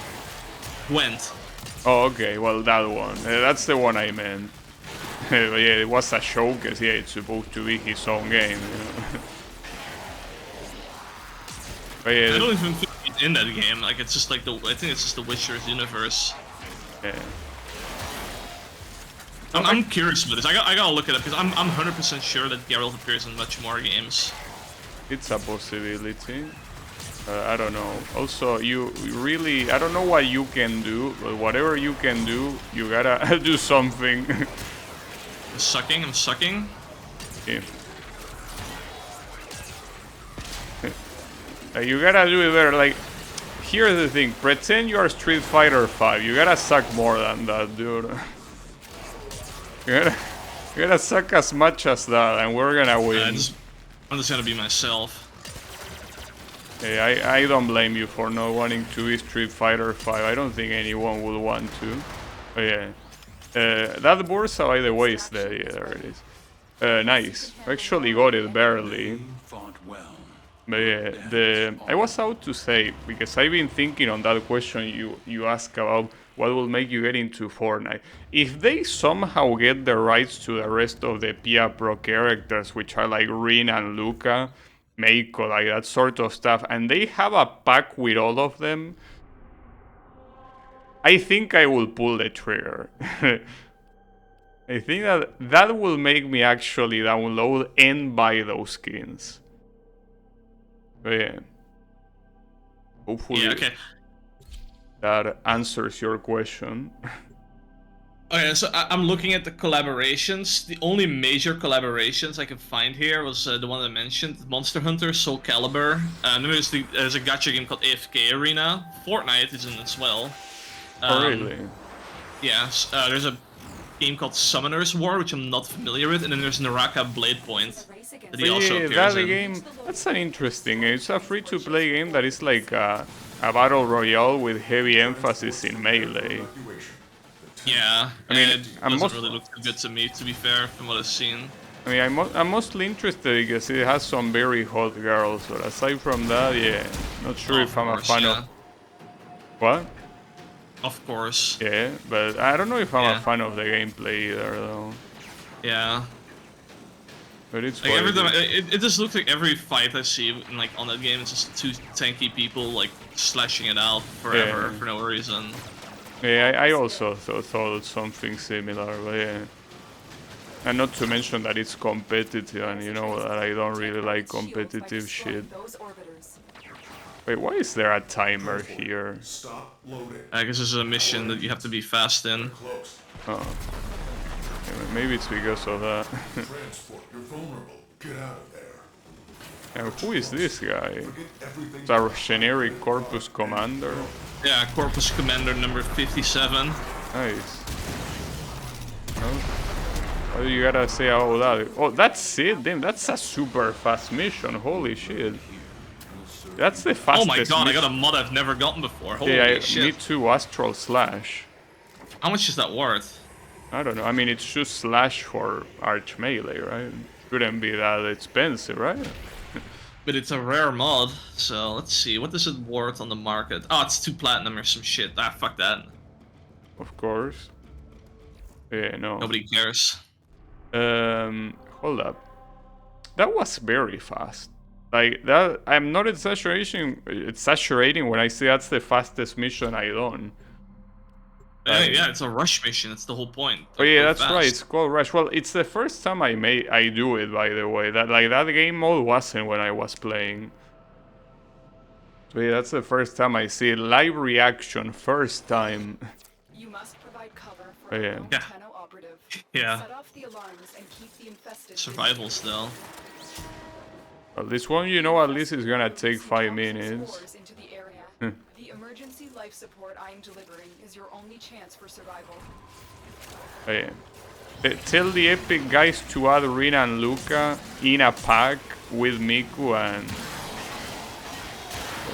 Gwent. Oh, okay, well, that one. That's the one I meant. But yeah, it was a show, because yeah, it's supposed to be his own game, you know? But yeah, I don't even think he's in that game. Like it's just like I think it's just the Witcher's universe. yeah. I'm curious about this. I gotta look it up because I'm 100% sure that Geralt appears in much more games. It's a possibility. I don't know. Also, you really, I don't know what you can do, but whatever you can do, you gotta do something. I'm sucking. Okay. You gotta do it better. Like, here's the thing. Pretend you are Street Fighter 5. You gotta suck more than that, dude. You gotta suck as much as that, and we're gonna win. I'm just gonna be myself. Hey, I don't blame you for not wanting to be Street Fighter 5. I don't think anyone would want to. But yeah. That Bursa, by the way, is there. Yeah, there it is. Nice. I actually got it barely. Fought well. But yeah, I was out to say, because I've been thinking on that question you asked about what will make you get into Fortnite. If they somehow get the rights to the rest of the Pia Pro characters, which are like Rin and Luca, Meiko, like that sort of stuff, and they have a pack with all of them, I think I will pull the trigger. I think that will make me actually download and buy those skins. But yeah. Hopefully that answers your question. Okay, so I'm looking at the collaborations. The only major collaborations I can find here was the one I mentioned, Monster Hunter, Soul Calibur. And there's a gacha game called AFK Arena. Fortnite is in as well. Oh, really? Yes, there's a game called Summoner's War, which I'm not familiar with, and then there's Naraka Blade Point. That he also appears in. Game, that's an interesting game. It's a free-to-play game that is like a battle royale with heavy emphasis in melee. Yeah, I mean, it doesn't really look too good to me, to be fair, from what I've seen. I mean, I'm mostly interested because it has some very hot girls, but aside from that, yeah, not sure if I'm a fan of... What? Of course. Yeah, but I don't know if I'm a fan of the gameplay either, though. Yeah. But it's like every time, it just looks like every fight I see like on that game, it's just two tanky people like slashing it out forever for no reason. Yeah, I also thought something similar, but yeah. And not to mention that it's competitive, and you know that I don't really like competitive shit. Wait, why is there a timer here? I guess this is a mission that you have to be fast in. Oh. Yeah, maybe it's because of that. You're vulnerable. Get out of there. And who is this guy? It's a generic Corpus Commander? Yeah, Corpus Commander number 57. Nice. Oh, you gotta say all that. Oh, that's it? Damn, that's a super fast mission. Holy shit. That's the fastest. Oh my god, mission. I got a mod I've never gotten before. Holy shit. Me too, Astral Slash. How much is that worth? I don't know. I mean, it's just Slash for Arch Melee, right? Couldn't be that expensive, right? But it's a rare mod, so let's see. What is it worth on the market? Oh, it's 2 platinum or some shit. Ah, fuck that. Of course. Yeah, no. Nobody cares. Hold up. That was very fast. Like, that, I'm not exaggerating when I say that's the fastest mission I've done. Yeah, it's a rush mission. That's the whole point. Oh yeah, that's right. It's called Rush. Well, it's the first time I do it, by the way. That game mode wasn't when I was playing. So yeah, that's the first time I see it. Live reaction, first time. You must provide cover for yeah. Tenno operative. Yeah. Set off the alarms and keep the infested. Survival still. Well, this one, you know, at least is gonna take 5 minutes. The emergency life support I am delivering is your only chance for survival. Oh, yeah. Tell the epic guys to add Rin and Luca in a pack with Miku and...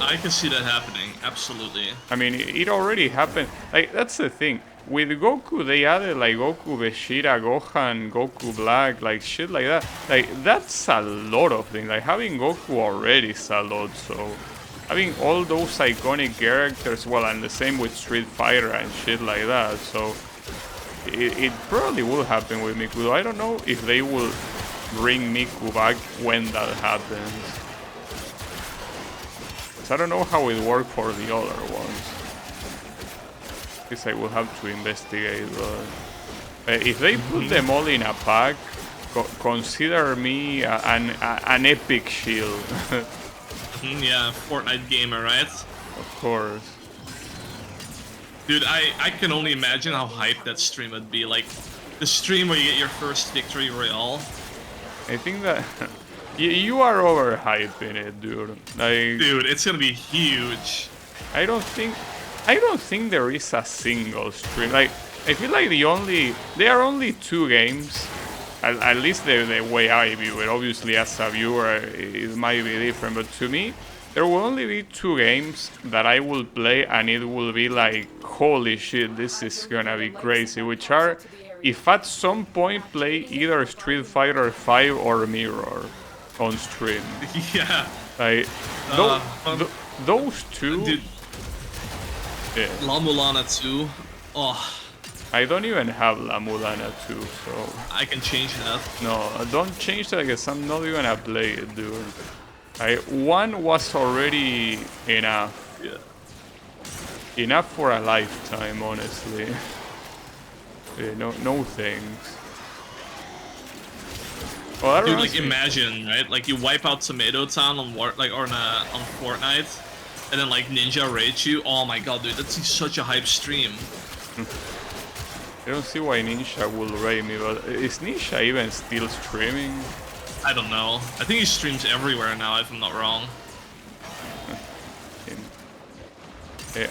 I can see that happening, absolutely. I mean, it already happened. Like, that's the thing. With Goku, they added, like, Goku, Vegeta, Gohan, Goku Black, like, shit like that. Like, that's a lot of things. Like, having Goku already is a lot, so... Having all those iconic characters, well, and the same with Street Fighter and shit like that, so... It probably will happen with Miku. I don't know if they will bring Miku back when that happens. I don't know how it worked for the other ones. I guess I will have to investigate, but... If they put them all in a pack, consider me an epic shield. Yeah, Fortnite gamer, right? Of course. Dude, I can only imagine how hyped that stream would be. Like, the stream where you get your first victory royale. I think that you are overhyping it, dude. Like, Dude, it's gonna be huge. I don't think there is a single stream. Like, I feel like there are only 2 games. At least the way I view it. Obviously, as a viewer, it might be different. But to me, there will only be 2 games that I will play, and it will be like, holy shit, this is gonna be crazy. Which are, if at some point play either Street Fighter 5 or Mirror on stream. Yeah. Like, those 2. Dude, Yeah. La Mulana 2. Oh, I don't even have La Mulana 2, so I can change that. no, don't change that because I'm not even gonna play it, dude. 1 was already enough. Yeah. Enough for a lifetime, honestly. Yeah, no thanks. Well, I don't Dude, know, like imagine, right? Like you wipe out Tomato Town on on Fortnite, and then like Ninja raids you. Oh my god, dude, that's such a hype stream. I don't see why Ninja will raid me, but is Ninja even still streaming? I don't know. I think he streams everywhere now, if I'm not wrong.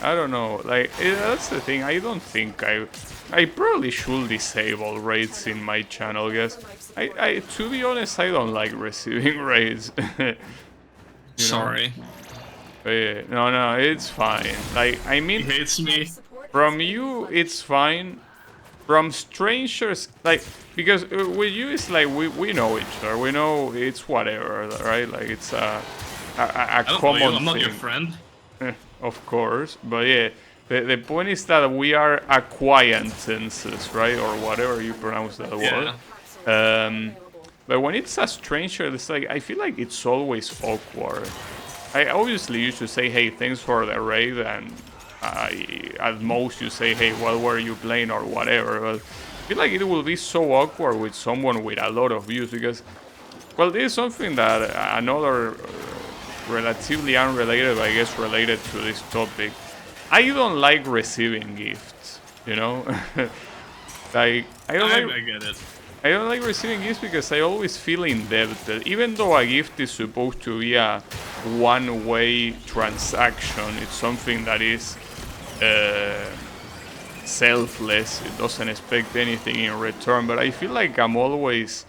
I don't know. Like, that's the thing. I don't think I probably should disable raids in my channel, guys. I to be honest, I don't like receiving raids. Sorry. Yeah, no, it's fine. Like, I He mean, hates me. from you, it's fine. From strangers, like, because with you, it's like we know each other. We know it's whatever, right? Like, it's a I don't know common you. I'm not thing. your friend. Of course, but yeah, the point is that we are acquaintances, right, or whatever you pronounce that word. But when it's a stranger, it's like I feel like it's always awkward. I obviously you should say, hey, thanks for the raid, and at most you say, hey, what were you playing or whatever. But I feel like it will be so awkward with someone with a lot of views because, well, this is something that another. Relatively unrelated, but I guess related to this topic. I don't like receiving gifts, you know? Like, I get it. I don't like receiving gifts because I always feel indebted. Even though a gift is supposed to be a one-way transaction, it's something that is selfless. It doesn't expect anything in return, but I feel like I'm always,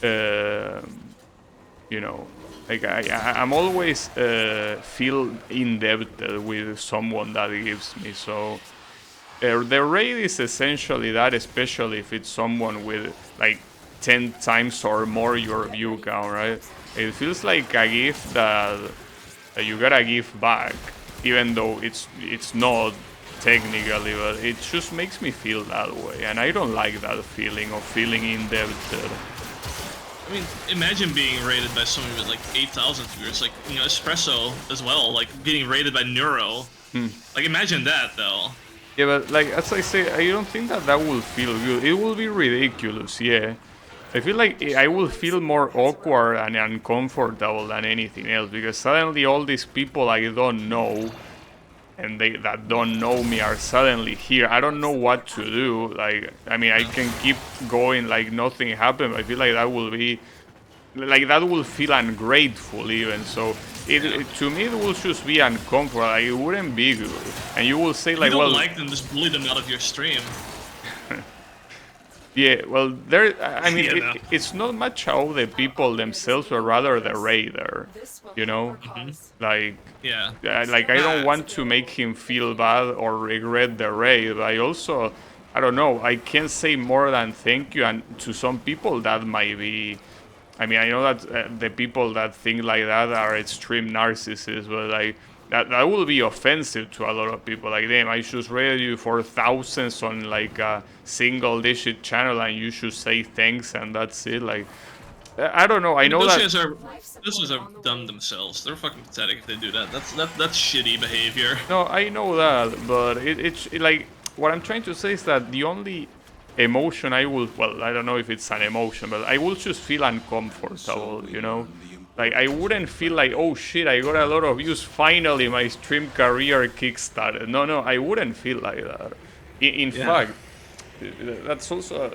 you know, like I'm always feel indebted with someone that gives me. So the raid is essentially that, especially if it's someone with like 10 times or more your view count, right? It feels like a gift that you gotta give back, even though it's not technically, but it just makes me feel that way, and I don't like that feeling of feeling indebted. I mean, imagine being rated by someone with like 8,000 viewers, like, you know, Espresso as well, like getting rated by Neuro. Like, imagine that, though. Yeah, but like, as I say, I don't think that will feel good. It will be ridiculous, yeah. I feel like I will feel more awkward and uncomfortable than anything else, because suddenly all these people I don't know, and that don't know me are suddenly here. I don't know what to do. Like, I mean, I can keep going like nothing happened. I feel like that will be, like, that will feel ungrateful even. So it to me it will just be uncomfortable. Like, it wouldn't be good. And you will say like, if you don't well, like them, just bully them out of your stream. yeah, well, there. I mean, Yeah, no. it's not much how the people themselves, but rather the raider. You know, like. Yeah. Like, I don't want to make him feel bad or regret the raid. I also, I don't know, I can't say more than thank you, and to some people that might be, I mean, I know that the people that think like that are extreme narcissists, but like, that will be offensive to a lot of people. Like, damn, I just rated you for thousands on like a single digit channel, and you should say thanks and that's it. Like, I don't know. I know those that guys are dumb themselves. They're fucking pathetic if they do that. That's shitty behavior. No, I know that, but it's like what I'm trying to say is that the only emotion I will, well, I don't know if it's an emotion, but I will just feel uncomfortable, you know? Like, I wouldn't feel like, oh shit, I got a lot of views, finally my stream career kickstarted. No, I wouldn't feel like that. In fact, that's also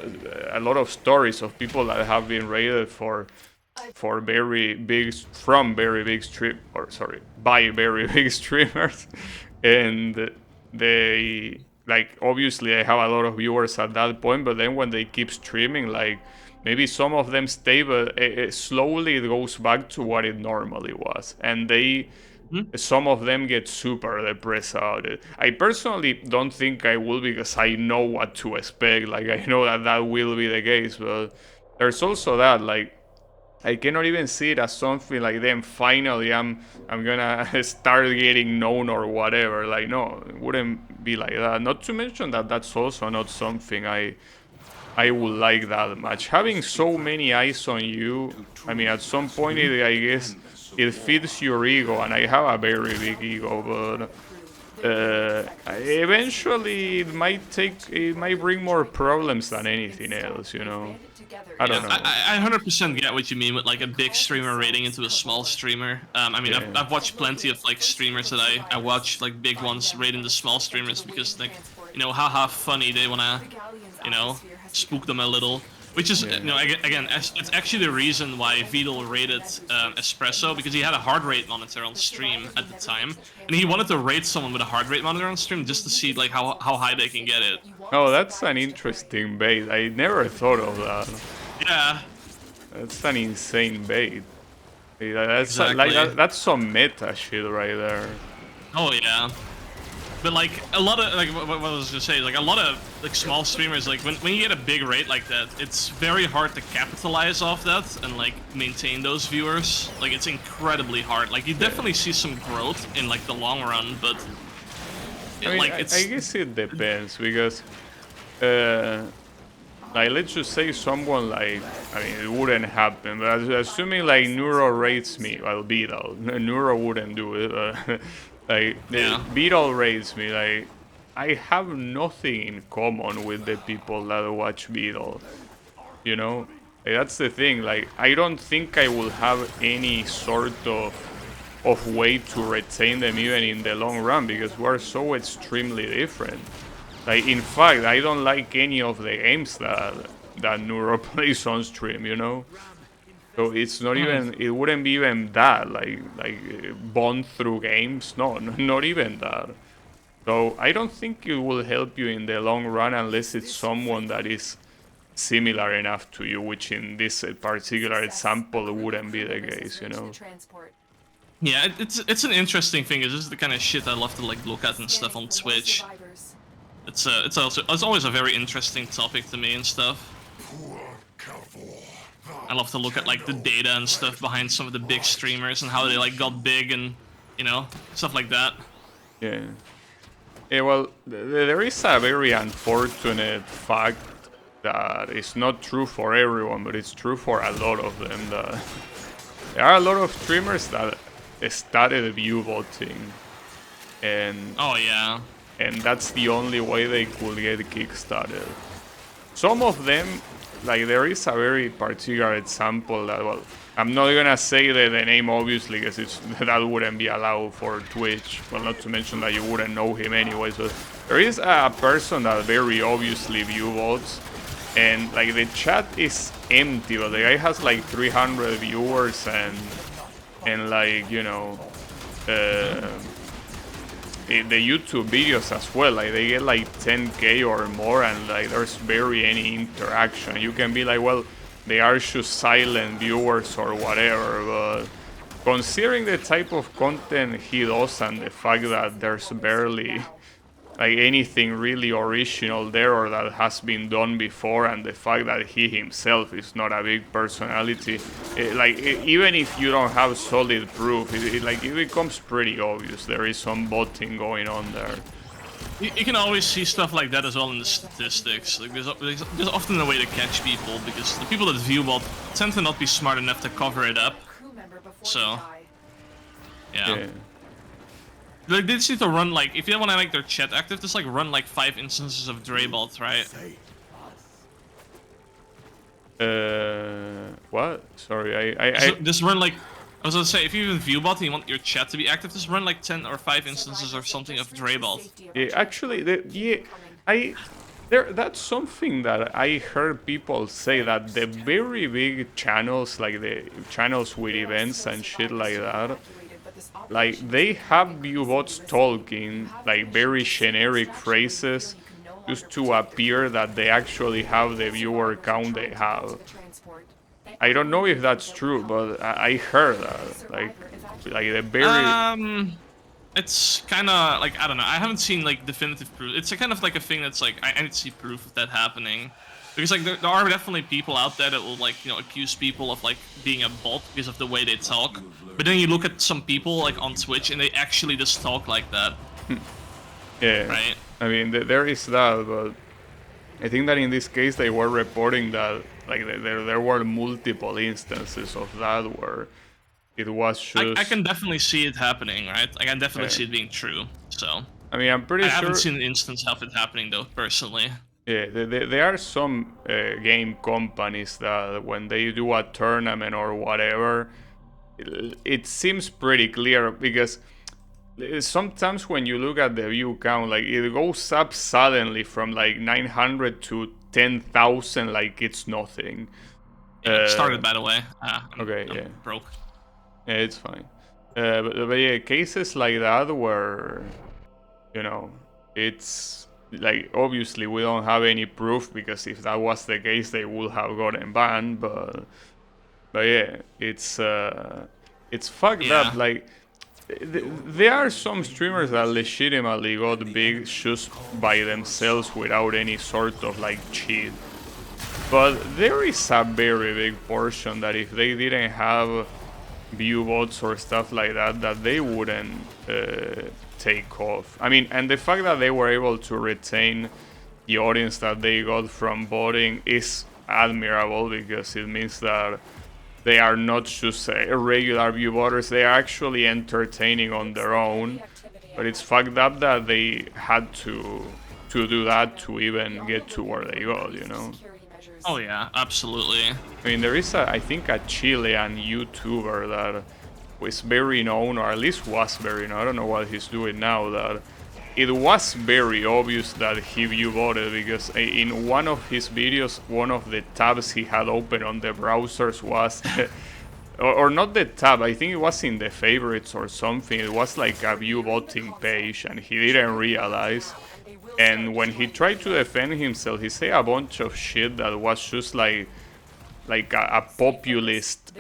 a lot of stories of people that have been rated for very big, from very big stream, or sorry, by very big streamers, and they, like, obviously I have a lot of viewers at that point, but then when they keep streaming, like, maybe some of them stay, but slowly it goes back to what it normally was, and some of them get super depressed about it. I personally don't think I will, because I know what to expect. Like, I know that will be the case, but there's also that, like, I cannot even see it as something like, then finally I'm gonna start getting known or whatever. Like, no, it wouldn't be like that. Not to mention that that's also not something I would like that much. Having so many eyes on you, I mean, at some point, I guess it feeds your ego, and I have a very big ego, but eventually it might bring more problems than anything else, you know? I don't know. I 100% get what you mean with like a big streamer rating into a small streamer. I mean, Yeah. I've watched plenty of like streamers that I watch like big ones rating the small streamers because like, you know, haha funny, they wanna, you know, spook them a little. Which is, you know, again, it's actually the reason why Vidal rated Espresso, because he had a heart rate monitor on stream at the time, and he wanted to rate someone with a heart rate monitor on stream just to see like how high they can get it. Oh, that's an interesting bait. I never thought of that. Yeah. That's an insane bait. That's Exactly. that's some meta shit right there. Oh yeah. But like a lot of like what I was gonna say, like a lot of like small streamers, like when you get a big rate like that, it's very hard to capitalize off that and like maintain those viewers. Like it's incredibly hard. Like you definitely see some growth in like the long run, but I mean, like I it's guess it depends, because like, let's just say someone like, I mean, it wouldn't happen, but assuming like Neuro rates me, well, Beetle, Neuro wouldn't do it. Like, Yeah. Beetle rates me, like, I have nothing in common with the people that watch Beetle, you know? Like, that's the thing, like, I don't think I will have any sort of way to retain them even in the long run, because we're so extremely different. Like, in fact, I don't like any of the games that Neuro plays on stream, you know? So it's not even, it wouldn't be even that, like bond through games, no, not even that. So I don't think it will help you in the long run unless it's someone that is similar enough to you, which in this particular example wouldn't be the case, you know? yeah, it's an interesting thing. It's just the kind of shit I love to like look at and stuff on Twitch. It's always a very interesting topic to me and stuff. I love to look at like the data and stuff behind some of the big streamers and how they like got big and, you know, stuff like that. Yeah. Yeah, well, there is a very unfortunate fact that is not true for everyone, but it's true for a lot of them. That there are a lot of streamers that started view voting, and Oh yeah. and that's the only way they could get kickstarted. Some of them, like, there is a very particular example that, well, I'm not gonna say the name obviously, because that wouldn't be allowed for Twitch. Well, not to mention that you wouldn't know him anyway. So there is a person that very obviously view votes, and like the chat is empty, but the guy has like 300 viewers and like, you know, the YouTube videos as well, like they get like 10k or more, and like there's barely any interaction. You can be like, well, they are just silent viewers or whatever, but considering the type of content he does and the fact that there's barely like anything really original there or that has been done before, and the fact that he himself is not a big personality, even if you don't have solid proof, it becomes pretty obvious there is some botting going on there. You can always see stuff like that as well in the statistics. Like there's often a way to catch people, because the people that view bot tend to not be smart enough to cover it up. So, yeah. Like, they just need to run, like, if you want to make their chat active, just, like, run, like, 5 instances of Draybot, right? What? Sorry, Just run like. I was gonna say, if you have a viewbot and you want your chat to be active, just run like 10 or 5 instances or something of Draybot. Yeah, actually, that's something that I heard people say, that the very big channels, like the channels with events and shit like that, like they have viewbots talking like very generic phrases just to appear that they actually have the viewer count they have. I don't know if that's true, but I heard that, like the very. It's kind of like, I don't know. I haven't seen like definitive proof. It's a kind of like a thing that's like I need to see proof of that happening, because like there are definitely people out there that will like accuse people of like being a bot because of the way they talk. But then you look at some people like on Twitch and they actually just talk like that. Yeah. Right. I mean, there is that, but I think that in this case they were reporting that like there were multiple instances of that where it was just. I can definitely see it happening, right? I can definitely see it being true. So. I mean, I'm pretty sure. I haven't seen an instance of it happening though, personally. Yeah, there are some game companies that when they do a tournament or whatever, it seems pretty clear, because sometimes when you look at the view count, like it goes up suddenly from like 900 to 10,000, like it's nothing. Yeah, it started, by the way. I'm broke. Yeah, it's fine. But yeah, cases like that where, it's like, obviously we don't have any proof, because if that was the case, they would have gotten banned. But yeah, it's fucked up. Like, there are some streamers that legitimately got big just by themselves without any sort of like cheat. But there is a very big portion that if they didn't have viewbots or stuff like that, that they wouldn't take off. I mean, and the fact that they were able to retain the audience that they got from botting is admirable, because it means that they are not just regular viewbotters, they are actually entertaining on their own. But it's fucked up that they had to do that to even get to where they got, Oh yeah, absolutely. I mean, there is I think a Chilean YouTuber that was very known, or at least was very known, I don't know what he's doing now, that it was very obvious that he viewbotted, because in one of his videos, one of the tabs he had open on the browsers was, or not the tab, I think it was in the favorites or something, it was like a viewbotting page, and he didn't realize. And when he tried to defend himself, he said a bunch of shit that was just like a populist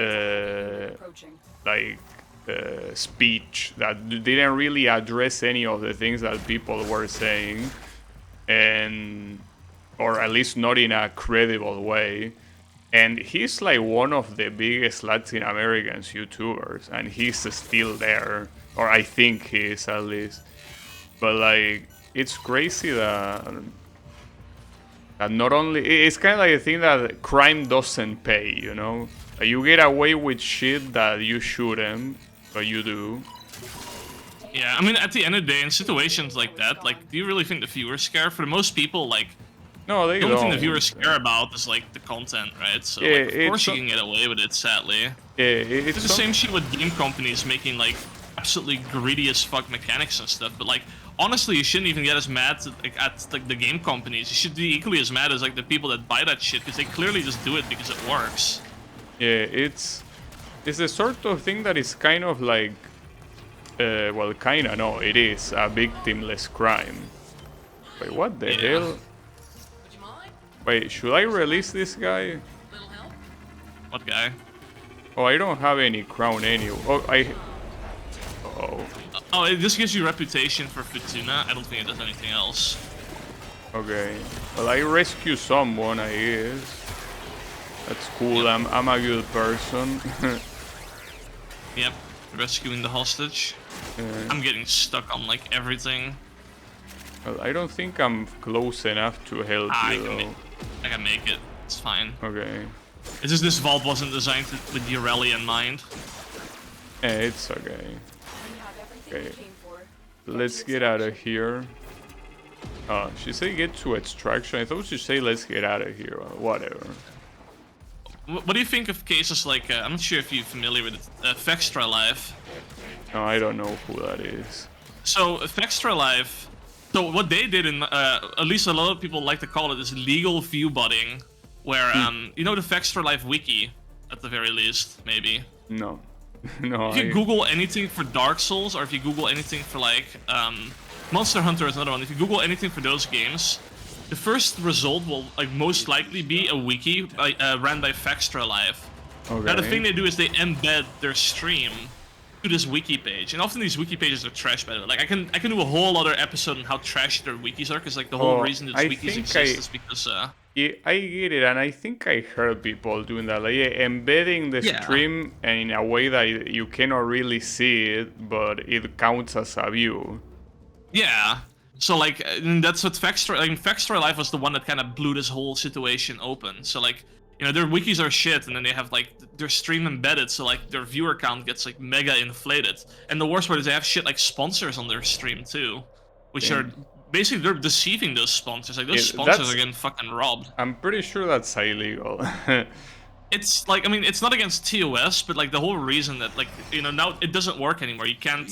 speech that didn't really address any of the things that people were saying, or at least not in a credible way. And he's like one of the biggest Latin American YouTubers, and he's still there, or I think he is at least. But like, it's crazy that not only, it's kind of like a thing that crime doesn't pay, You get away with shit that you shouldn't, but you do. Yeah, I mean, at the end of the day, in situations like that, like, do you really think the viewers care? For most people, like, no, they the don't. only thing the viewers care about is like the content, right? So yeah, like, of course you can get away with it, sadly. Yeah, it's the same shit with game companies making like absolutely greedy as fuck mechanics and stuff. But like, honestly, you shouldn't even get as mad at like the game companies. You should be equally as mad as like the people that buy that shit, because they clearly just do it because it works. Yeah, it's the sort of thing that is kind of like, well, kinda, no, it is a victimless crime. Wait, what the hell? Wait, should I release this guy? What guy? Oh, I don't have any crown anyway. Oh, it just gives you reputation for Futuna. I don't think it does anything else. Okay. Well, I rescue someone, I guess. That's cool. Yep. I'm a good person. Yep. Rescuing the hostage. Yeah. I'm getting stuck on like everything. Well, I don't think I'm close enough to help you, though. I can make it. It's fine. Okay. It's just this vault wasn't designed with your rally in mind. Yeah, it's okay. Okay. Let's get out of here. She said get to extraction. I thought she said let's get out of here. Whatever. What do you think of cases like I'm not sure if you're familiar with it, Vextra Live? No, I don't know who that is. So Vextra Live, so what they did in at least a lot of people like to call it is legal view botting, where you know the Vextra Live wiki at the very least maybe. No. No, If you Google anything for Dark Souls, or if you Google anything for like Monster Hunter is another one. If you Google anything for those games, the first result will like most likely be a wiki ran by Vextra Live. Okay. Now the thing they do is they embed their stream to this wiki page, and often these wiki pages are trash. By the way, like I can do a whole other episode on how trash their wikis are, because like the whole reason that I wikis think exist is because Yeah, I get it, and I think I heard people doing that, like embedding the Yeah. stream and in a way that you cannot really see it, but it counts as a view. yeah. So like and that's what Vextra. I mean, Vextra Live was the one that kind of blew this whole situation open. So like, you know, their wikis are shit, and then they have like their stream embedded, so like their viewer count gets like mega inflated. And the worst part is they have shit like sponsors on their stream too, which are basically they're deceiving those sponsors. Like those Yeah, sponsors that's- are getting fucking robbed. I'm pretty sure that's illegal. It's like, I mean, it's not against TOS, but like the whole reason that like, you know, now it doesn't work anymore. You can't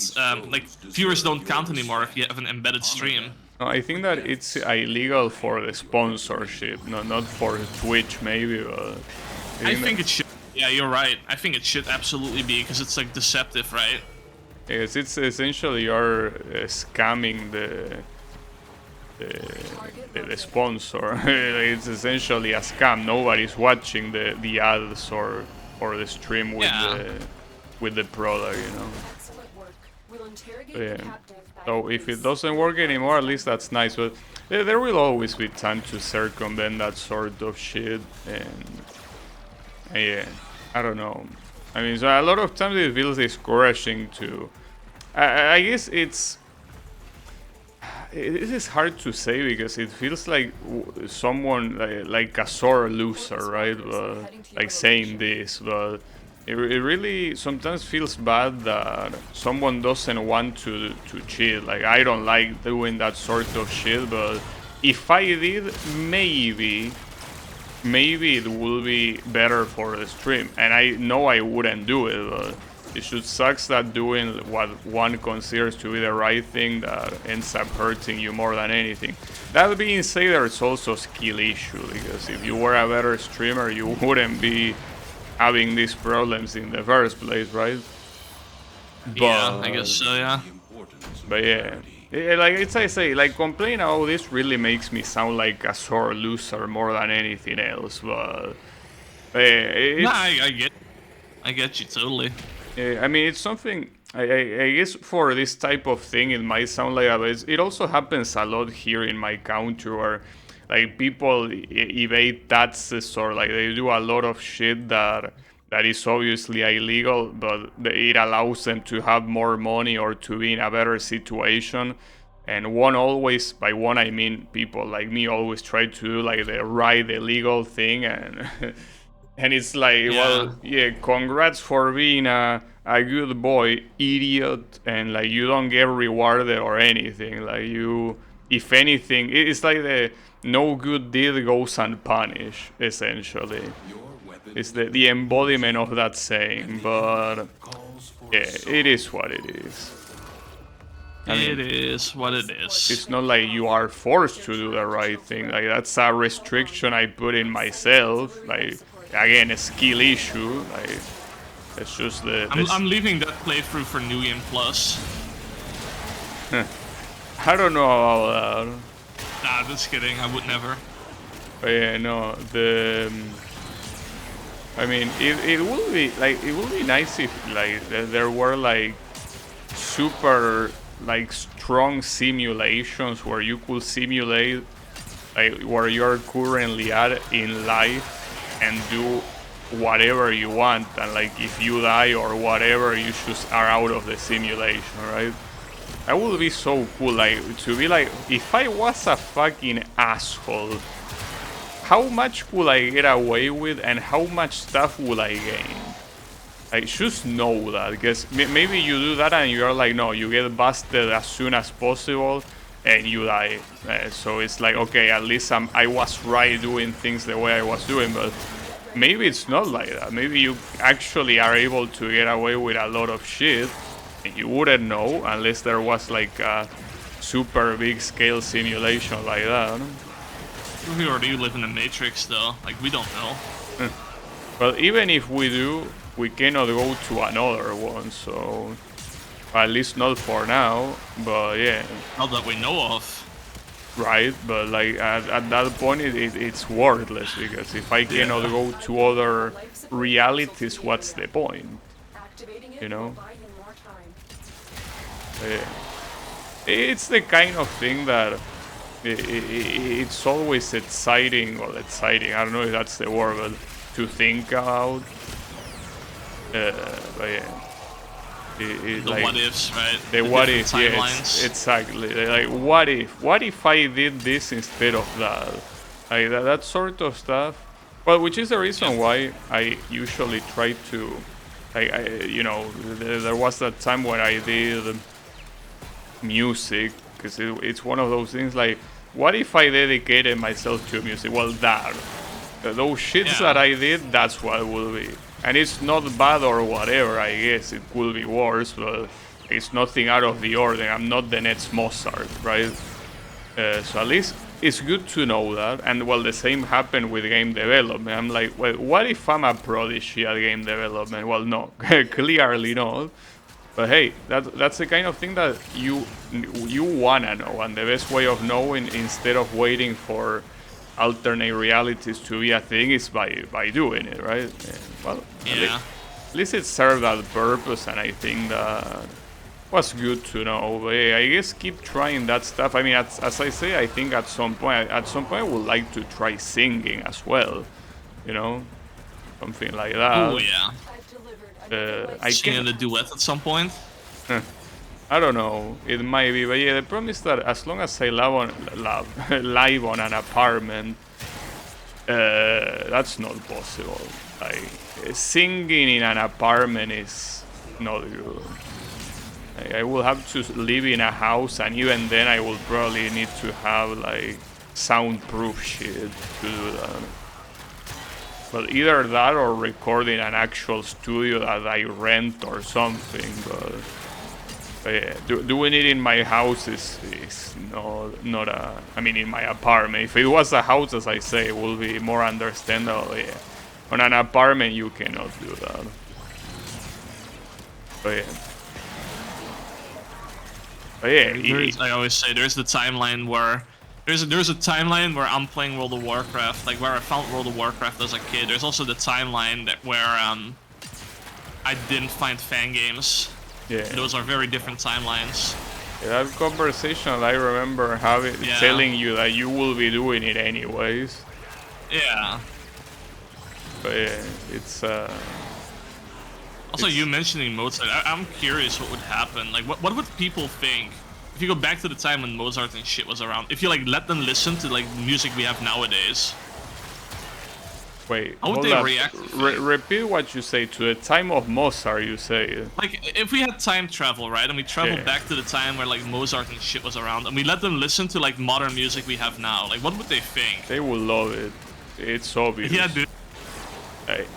like viewers don't count anymore if you have an embedded stream. No, I think that it's illegal for the sponsorship, not for Twitch maybe, but I think it should. Yeah, you're right. I think it should absolutely be, because it's like deceptive, right? yes, it's essentially you're scamming the sponsor. It's essentially a scam. Nobody's watching the ads or the stream with the product, you know. Excellent work. We'll interrogate Yeah. the captive back So in if it peace. doesn't work anymore, at least that's nice. But there will always be time to circumvent that sort of shit, and yeah, I don't know. I mean, so a lot of times it feels discouraging to. I guess it is hard to say because it feels like someone like a sore loser, right? Like saying this, but it really sometimes feels bad that someone doesn't want to cheat. Like I don't like doing that sort of shit, but if I did, maybe it will be better for the stream. And I know I wouldn't do it, but it just sucks that doing what one considers to be the right thing that ends up hurting you more than anything. That being said, there's also a skill issue, because if you were a better streamer, you wouldn't be having these problems in the first place, right? Yeah, I guess so, yeah. But yeah, like it's I say, like complaining about this really makes me sound like a sore loser more than anything else. But Nah, I get you totally. I mean, it's something. I guess for this type of thing, it might sound like it also happens a lot here in my country, where like people evade taxes, or like they do a lot of shit that is obviously illegal, but it allows them to have more money or to be in a better situation. And one always, by one I mean people like me, always try to do like the right, the legal thing, and and it's like, well, yeah, congrats for being a good boy, idiot, and like you don't get rewarded or anything. Like you, if anything, it's like the no good deed goes unpunished, essentially. It's the embodiment of that saying, but yeah, it is what it is. I mean, It is what it is. it's not like you are forced to do the right thing. Like that's a restriction I put in myself. Like again, a skill issue. Like it's just I'm leaving that playthrough for New Game Plus. I don't know about that. Nah, just kidding. I would never. But yeah, no, I mean, it would be like, it would be nice if like there were like super like strong simulations where you could simulate like where you're currently at in life and do whatever you want, and like if you die or whatever, you just are out of the simulation, right? That would be so cool, like to be like, if I was a fucking asshole, how much would I get away with and how much stuff would I gain? I just know that, because maybe you do that and you're like, no, you get busted as soon as possible and you die. So it's like, okay, at least I was right doing things the way I was doing, but maybe it's not like that. Maybe you actually are able to get away with a lot of shit, and you wouldn't know unless there was like a super big scale simulation like that. We already live in the Matrix, though. Like, we don't know. But even if we do, we cannot go to another one, so at least not for now. But yeah, Not that we know of. right. But like at that point, it's worthless because if I cannot go to other realities, what's the point? Activating it You know? will buy you more time. It's the kind of thing that it's always exciting. Well, exciting. I don't know if that's the word, but to think about. But yeah. The Like, what ifs, right? the what if, different yeah, timelines. exactly. Like, what if? What if I did this instead of that? Like, that sort of stuff. Well, which is the reason why I usually try to, like, there was that time when I did music, because it's one of those things like, what if I dedicated myself to music? Well, those shits that I did, that's what it will be. And it's not bad or whatever, I guess. It could be worse, but it's nothing out of the ordinary. I'm not the next Mozart, right? So at least it's good to know that. And well, the same happened with game development. I'm like, well, what if I'm a prodigy at game development? Well, no, clearly not. But hey, that's the kind of thing that you wanna know, and the best way of knowing, instead of waiting for alternate realities to be a thing, is by doing it, right? Well, Yeah. at least it served that purpose, and I think that was good to know. But yeah, I guess keep trying that stuff. I mean, as I say, I think at some point I would like to try singing as well, you know, something like that. Oh yeah. I've delivered I Singing can. a duet at some point. I don't know. It might be, but yeah. The problem is that as long as I live on an apartment, that's not possible. Like, singing in an apartment is not good. Like, I will have to live in a house, and even then, I will probably need to have like soundproof shit to do that. But either that or record in an actual studio that I rent or something. But yeah, doing it in my house is not a. I mean, in my apartment. If it was a house, as I say, it will be more understandable. Yeah, on an apartment you cannot do that. But yeah. But yeah, I always say there's the timeline where there's a timeline where I'm playing World of Warcraft, like where I found World of Warcraft as a kid. There's also the timeline where I didn't find fan games. yeah. Those are very different timelines. That conversation I remember having, Yeah. telling you that you will be doing it anyways. Yeah. But yeah, it's Also, It's- you mentioning Mozart, I'm curious what would happen. Like, what would people think if you go back to the time when Mozart and shit was around? If you like let them listen to like music we have nowadays, wait. how would hold they up. react? Repeat what you say. To the time of Mozart, you say. Like, if we had time travel, right, and we traveled Yeah. back to the time where like Mozart and shit was around, and we let them listen to like modern music we have now, like, what would they think? They will love it. It's obvious. Yeah, dude.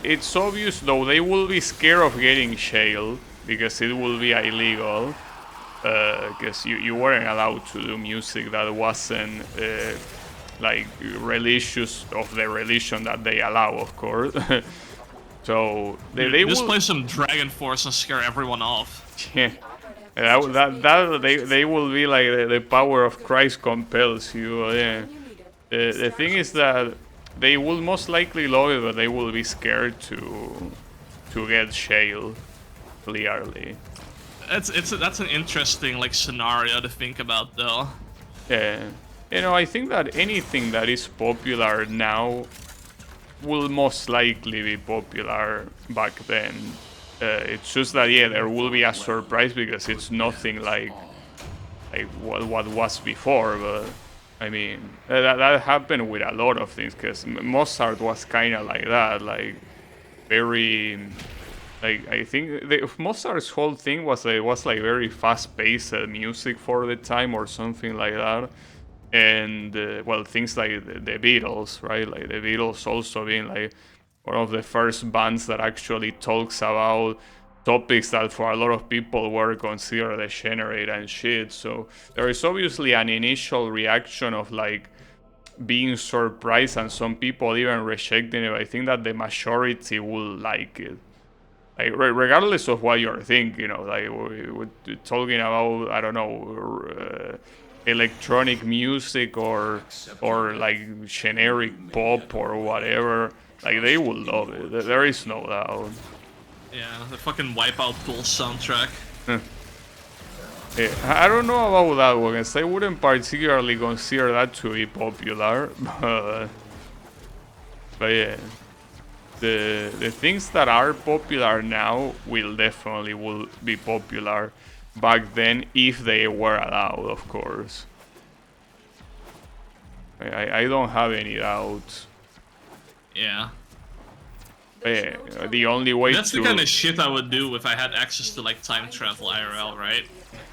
It's obvious, though. They will be scared of getting jailed because it will be illegal. Because you weren't allowed to do music that wasn't like religious, of the religion that they allow, of course. So they Just will. play some Dragon Force and scare everyone off. Yeah. They will be like the power of Christ compels you. Yeah. The thing is that they will most likely love it, but they will be scared to get jailed. Clearly. That's an interesting like scenario to think about, though. Yeah. You know, I think that anything that is popular now will most likely be popular back then. It's just that, yeah, there will be a surprise because it's nothing like what was before. But I mean, that happened with a lot of things, because Mozart was kind of like that, like very. Like, I think Mozart's whole thing was like very fast-paced music for the time or something like that. And well, things like the Beatles, right? Like the Beatles also being like one of the first bands that actually talks about topics that for a lot of people were considered degenerate and shit. So there is obviously an initial reaction of like being surprised and some people even rejecting it. I think that the majority will like it. Like regardless of what you're thinking, you know, like we're talking about, I don't know, electronic music or like generic pop or whatever, like they will love it. There is no doubt. Yeah, the fucking Wipeout Pool soundtrack. Yeah, I don't know about that one, guys. I wouldn't particularly consider that to be popular, but yeah. The things that are popular now will definitely be popular back then if they were allowed, of course. I don't have any doubts. Yeah. Yeah, the only way That's to... the kind of shit I would do if I had access to like time travel IRL, right?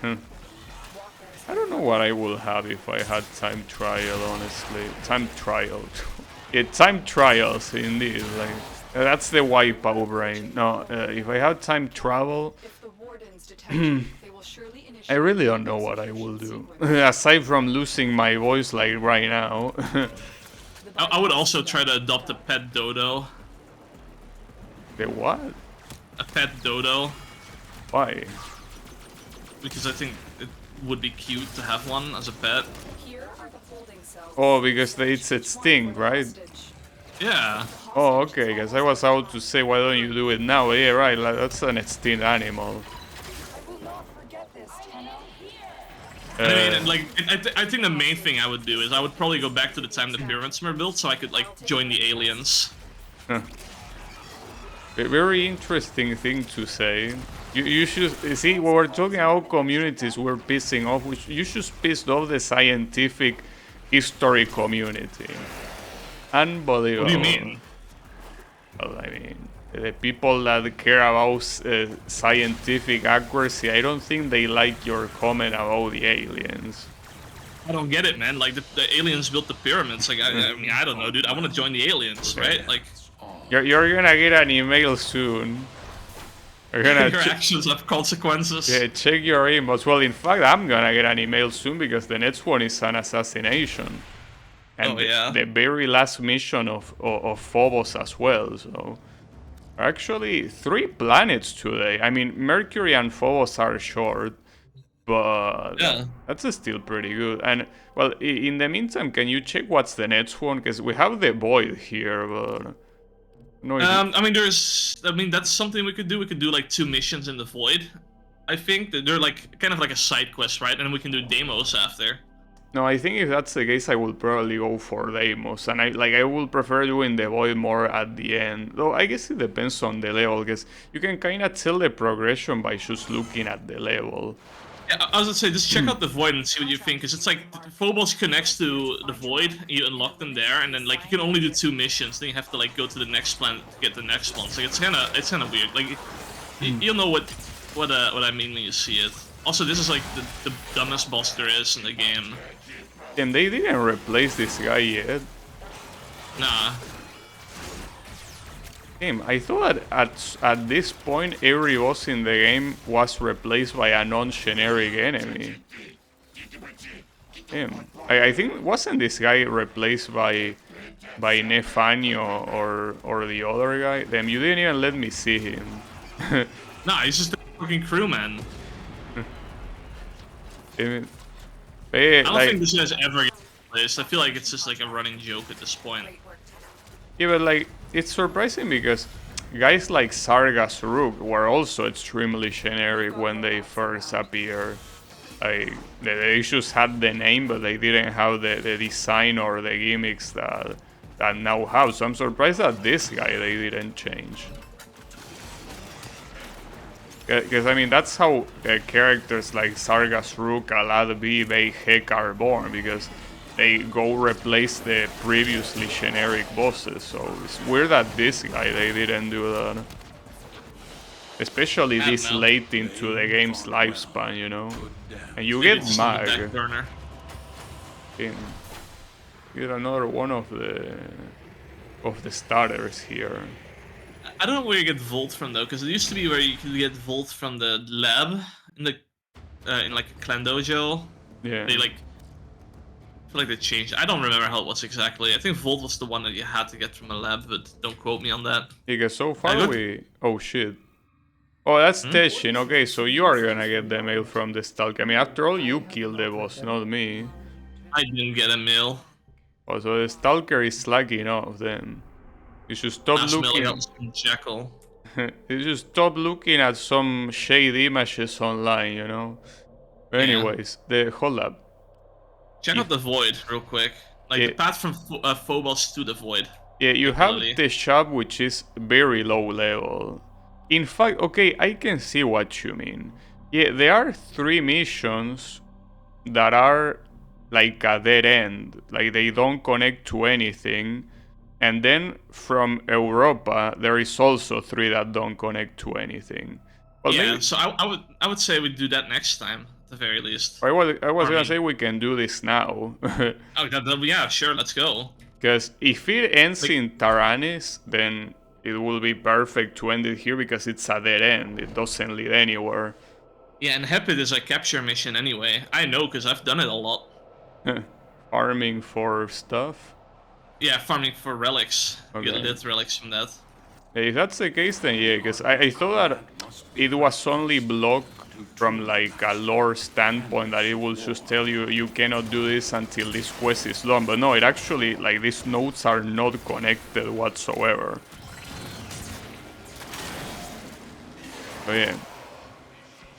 I don't know what I would have if I had time trial, honestly. Time trial. Yeah, time trials, indeed. Like that's the wipeout brain. No, if I had time travel, If the wardens detect you, they will surely initiate I really don't know what I will do. Aside from losing my voice like right now. I would also try to adopt a pet dodo. The what? A pet dodo. Why? Because I think it would be cute to have one as a pet. Here are the holding cells. Oh, because it's extinct, right? Yeah. Oh, okay, guess I was about to say, why don't you do it now? Yeah, right, like, that's an extinct animal. I will not forget this, Tenno. I mean, like, I think the main thing I would do is I would probably go back to the time the pyramids were built so I could, like, join the aliens. Huh. A very interesting thing to say. You should see, when we're talking about communities we're pissing off, you should piss off the scientific history community. Unbelievable. What do you mean? Well, I mean, the people that care about scientific accuracy, I don't think they like your comment about the aliens. I don't get it, man. Like, the aliens built the pyramids. Like, I mean, I don't know, dude. I want to join the aliens, right? Like, you're gonna get an email soon. You're gonna your actions have consequences. yeah, check your inbox. Well, in fact, I'm gonna get an email soon because the next one is an assassination. And yeah. the very last mission of Phobos as well. So, actually, 3 planets today. I mean, Mercury and Phobos are short, but Yeah. that's still pretty good. And, well, in the meantime, can you check what's the next one? Because we have the Void here, but... No, I mean, that's something we could do. We could do, like, 2 missions in the Void. I think that they're, like, kind of like a side quest, right? And we can do demos after. No, I think if that's the case, I will probably go for demos, and I will prefer doing the Void more at the end. Though I guess it depends on the level, because you can kind of tell the progression by just looking at the level. Yeah, I was gonna say, just check out the Void and see what you think, because it's like Phobos connects to the Void, you unlock them there, and then like you can only do 2 missions. Then you have to like go to the next planet to get the next one. So it's kind of weird. Like you'll know what I mean when you see it. Also, this is like the dumbest boss there is in the game. And they didn't replace this guy yet. Nah. Game. I thought at this point every boss in the game was replaced by a non-generic enemy. Damn. I think wasn't this guy replaced by Nefanio or the other guy? Damn, you didn't even let me see him. Nah, he's just a fucking crewman. I don't think this guy's ever gonna be replaced. I feel like it's just like a running joke at this point. Yeah, but like, it's surprising because guys like Sargas Rook were also extremely generic when they first appeared. Like, they just had the name, but they didn't have the design or the gimmicks that now have. So I'm surprised that this guy they didn't change. Because, I mean, that's how characters like Sargas Rook, Alad B, Bay Heck are born, because they go replace the previously generic bosses. So it's weird that this guy, they didn't do that. Especially this late into the game's lifespan, you know? And you get mag. You get another one of the... of the starters here. I don't know where you get Volt from though, because it used to be where you could get Volt from the lab in like a clan dojo. Yeah. They like I feel like they changed. I don't remember how it was exactly. I think Volt was the one that you had to get from a lab, but don't quote me on that. Because so far look- we... Oh shit. Oh, that's Teshin. Okay, so you are gonna get the mail from the Stalker. I mean, after all, you killed the boss, not me. I didn't get a mail. Oh, so the Stalker is slacking off then. You should stop Last mail looking... got was from Jackal. You should stop looking at some shade images online, you know? But Yeah. anyways, hold up. Check out the Void real quick. Like Yeah. the path from Phobos to the Void. Yeah, you have Ability. the shop, which is very low level. In fact, okay, I can see what you mean. Yeah, there are 3 missions that are like a dead end. Like they don't connect to anything. And then from Europa, there is also 3 that don't connect to anything. Well, Yeah, maybe, so I would say we do that next time at the very least. I was gonna mean- say we can do this now. Oh, yeah, sure, let's go. Because if it ends in Taranis, then it will be perfect to end it here because it's a dead end. It doesn't lead anywhere. Yeah, and Hepid is a capture mission anyway. I know because I've done it a lot. Farming for stuff. Yeah, farming for relics. You Okay. get lit relics from that. If that's the case, then yeah, because I thought that it was only blocked from like a lore standpoint, that it will just tell you you cannot do this until this quest is done. But no, it actually, like, these nodes are not connected whatsoever. So yeah,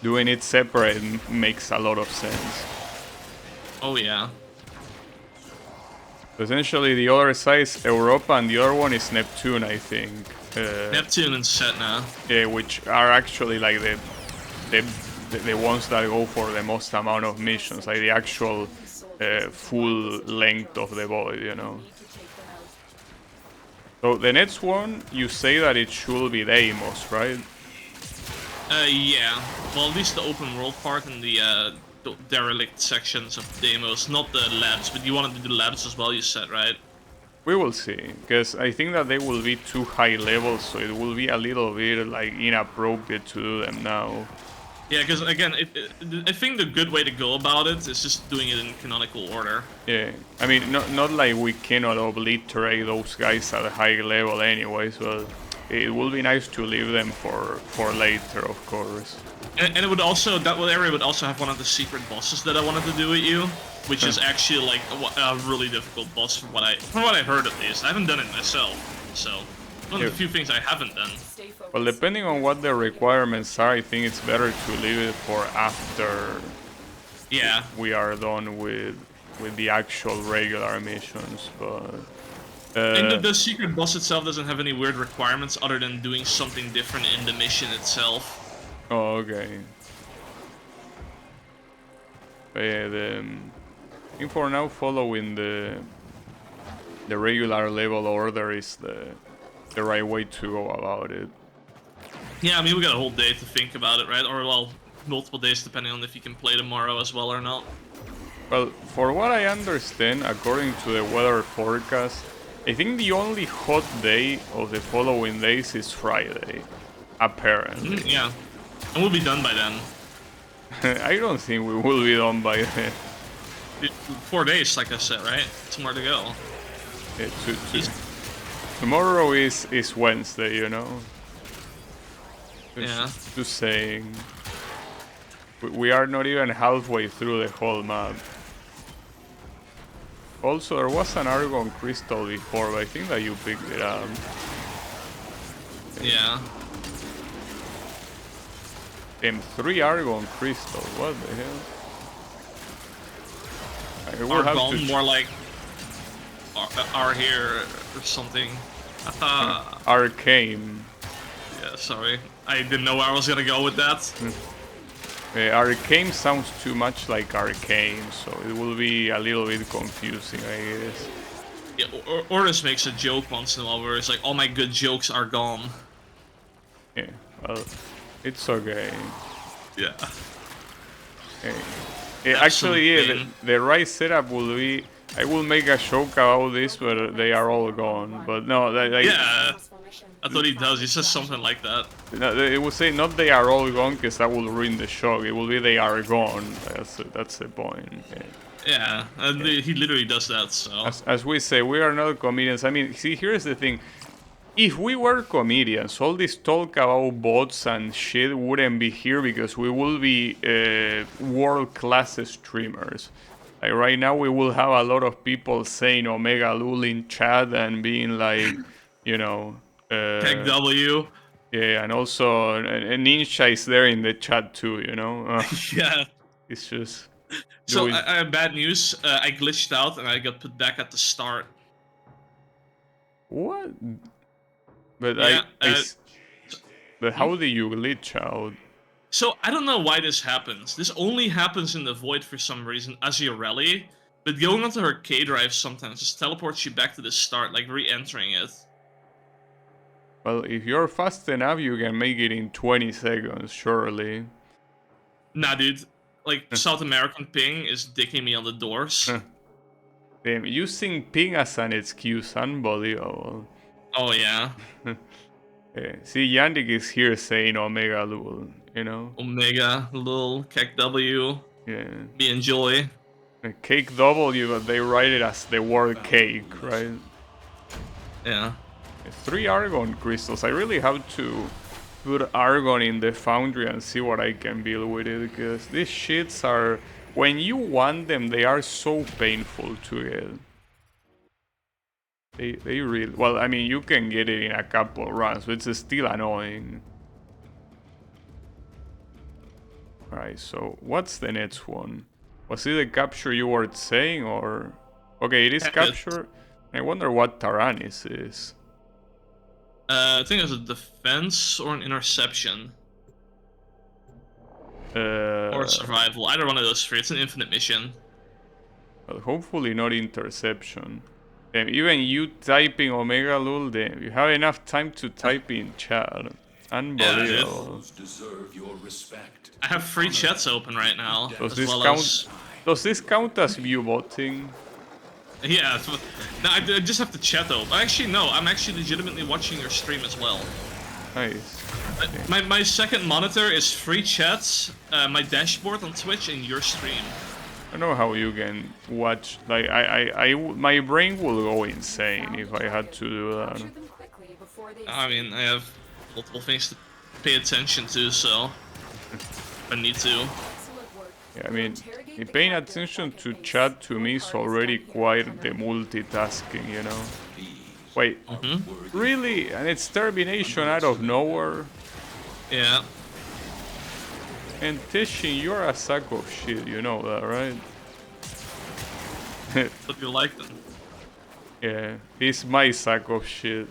doing it separate makes a lot of sense. Oh yeah. Essentially, the other side is Europa, and the other one is Neptune, I think. Neptune and Setna. Yeah, which are actually like the ones that go for the most amount of missions, like the actual full length of the void, you know. So the next one, you say that it should be Deimos, right? Yeah. Well, at least the open world part and the derelict sections of Deimos, not the labs, but you wanted to do labs as well, you said, right? We will see, because I think that they will be too high level, so it will be a little bit like inappropriate to do them now. Yeah, because again, I think the good way to go about it is just doing it in canonical order. Yeah, I mean, not like we cannot obliterate those guys at a high level anyways, but it will be nice to leave them for later, of course. And it would also, that area would also have one of the secret bosses that I wanted to do with you, which is actually like a really difficult boss from what I heard at least. I haven't done it myself, so one of the few things I haven't done. Stay focused. Well, depending on what the requirements are, I think it's better to leave it for after Yeah. we are done with the actual regular missions, but... And the secret boss itself doesn't have any weird requirements other than doing something different in the mission itself. Oh, okay. But yeah, I think for now following the regular level order is the right way to go about it. Yeah, I mean, we got a whole day to think about it, right? Or, well, multiple days depending on if you can play tomorrow as well or not. Well, for what I understand, according to the weather forecast, I think the only hot day of the following days is Friday, apparently. Yeah. And we'll be done by then. I don't think we will be done by then. 4 days, like I said, right? It's more to go. Yeah, tomorrow is Wednesday, you know? Yeah. Just saying. We are not even halfway through the whole map. Also, there was an Argon crystal before, but I think that you picked it up. Yeah. M3 Argon crystal, what the hell? I will have Argon, to more like are here or something. Arcane. Yeah, sorry. I didn't know where I was gonna go with that. Arcane sounds too much like Arcane, so it will be a little bit confusing, I guess. Yeah, Ordis makes a joke once in a while where it's like, all my good jokes are gone. Yeah, well, it's okay. Yeah. Yeah, actually, yeah, the right setup will be I will make a joke about this, but they are all gone. But no, Yeah, I thought he does. He says something like that. no, it will say not they are all gone because that will ruin the show. It will be they are gone. That's the point. Yeah, and he literally does that. So As we say, we are not comedians. I mean, see, here's the thing. If we were comedians, all this talk about bots and shit wouldn't be here because we will be world-class streamers. Like right now, we will have a lot of people saying Omega Lul in chat and being like, you know, Tech W. yeah, and also Ninja is there in the chat too, you know. Yeah. It's just. So doing- I have bad news. I glitched out and I got put back at the start. What? But Yeah, but how do you glitch out? So I don't know why this happens. This only happens in the void for some reason, as your rally. But going onto her K drive sometimes just teleports you back to the start, like re-entering it. Well, if you're fast enough, you can make it in 20 seconds, surely. Nah, dude. Like, South American ping is dicking me on the doors. Damn, using ping as an excuse, unbelievable. Oh, yeah. Yeah. See, Yannick is here saying Omega Lul, you know? Omega, Lul, Kek W, Yeah. me enjoy. Cake W, but they write it as the word cake, right? Yeah. 3 Argon crystals. I really have to put Argon in the foundry and see what I can build with it, because these shits are... When you want them, they are so painful to get. They really... Well, I mean, you can get it in a couple runs, but it's still annoying. Alright, so what's the next one? Was it the capture you were saying, or... Okay, it is capture. I wonder what Taranis is. I think it's a defense or an interception. Or survival. Either one of those three. It's an infinite mission. Well, hopefully not interception. Damn, even you typing Omega Lul, damn, you have enough time to type in chat. Unbelievable. Those deserve your respect. I have 3 chats open right now. Does this count as view botting? Yeah, no, I just have to chat though. Actually, no, I'm actually legitimately watching your stream as well. Nice. My second monitor is 3 chats, my dashboard on Twitch, and your stream. I don't know how you can watch. Like, my brain will go insane if I had to do that. I mean, I have multiple things to pay attention to, so I need to. Yeah, I mean, paying attention to chat to me is already quite the multitasking, you know? Wait, really? And it's termination out of nowhere? Yeah. And Teshin, you're a sack of shit, you know that, right? But you like them. Yeah, he's my sack of shit.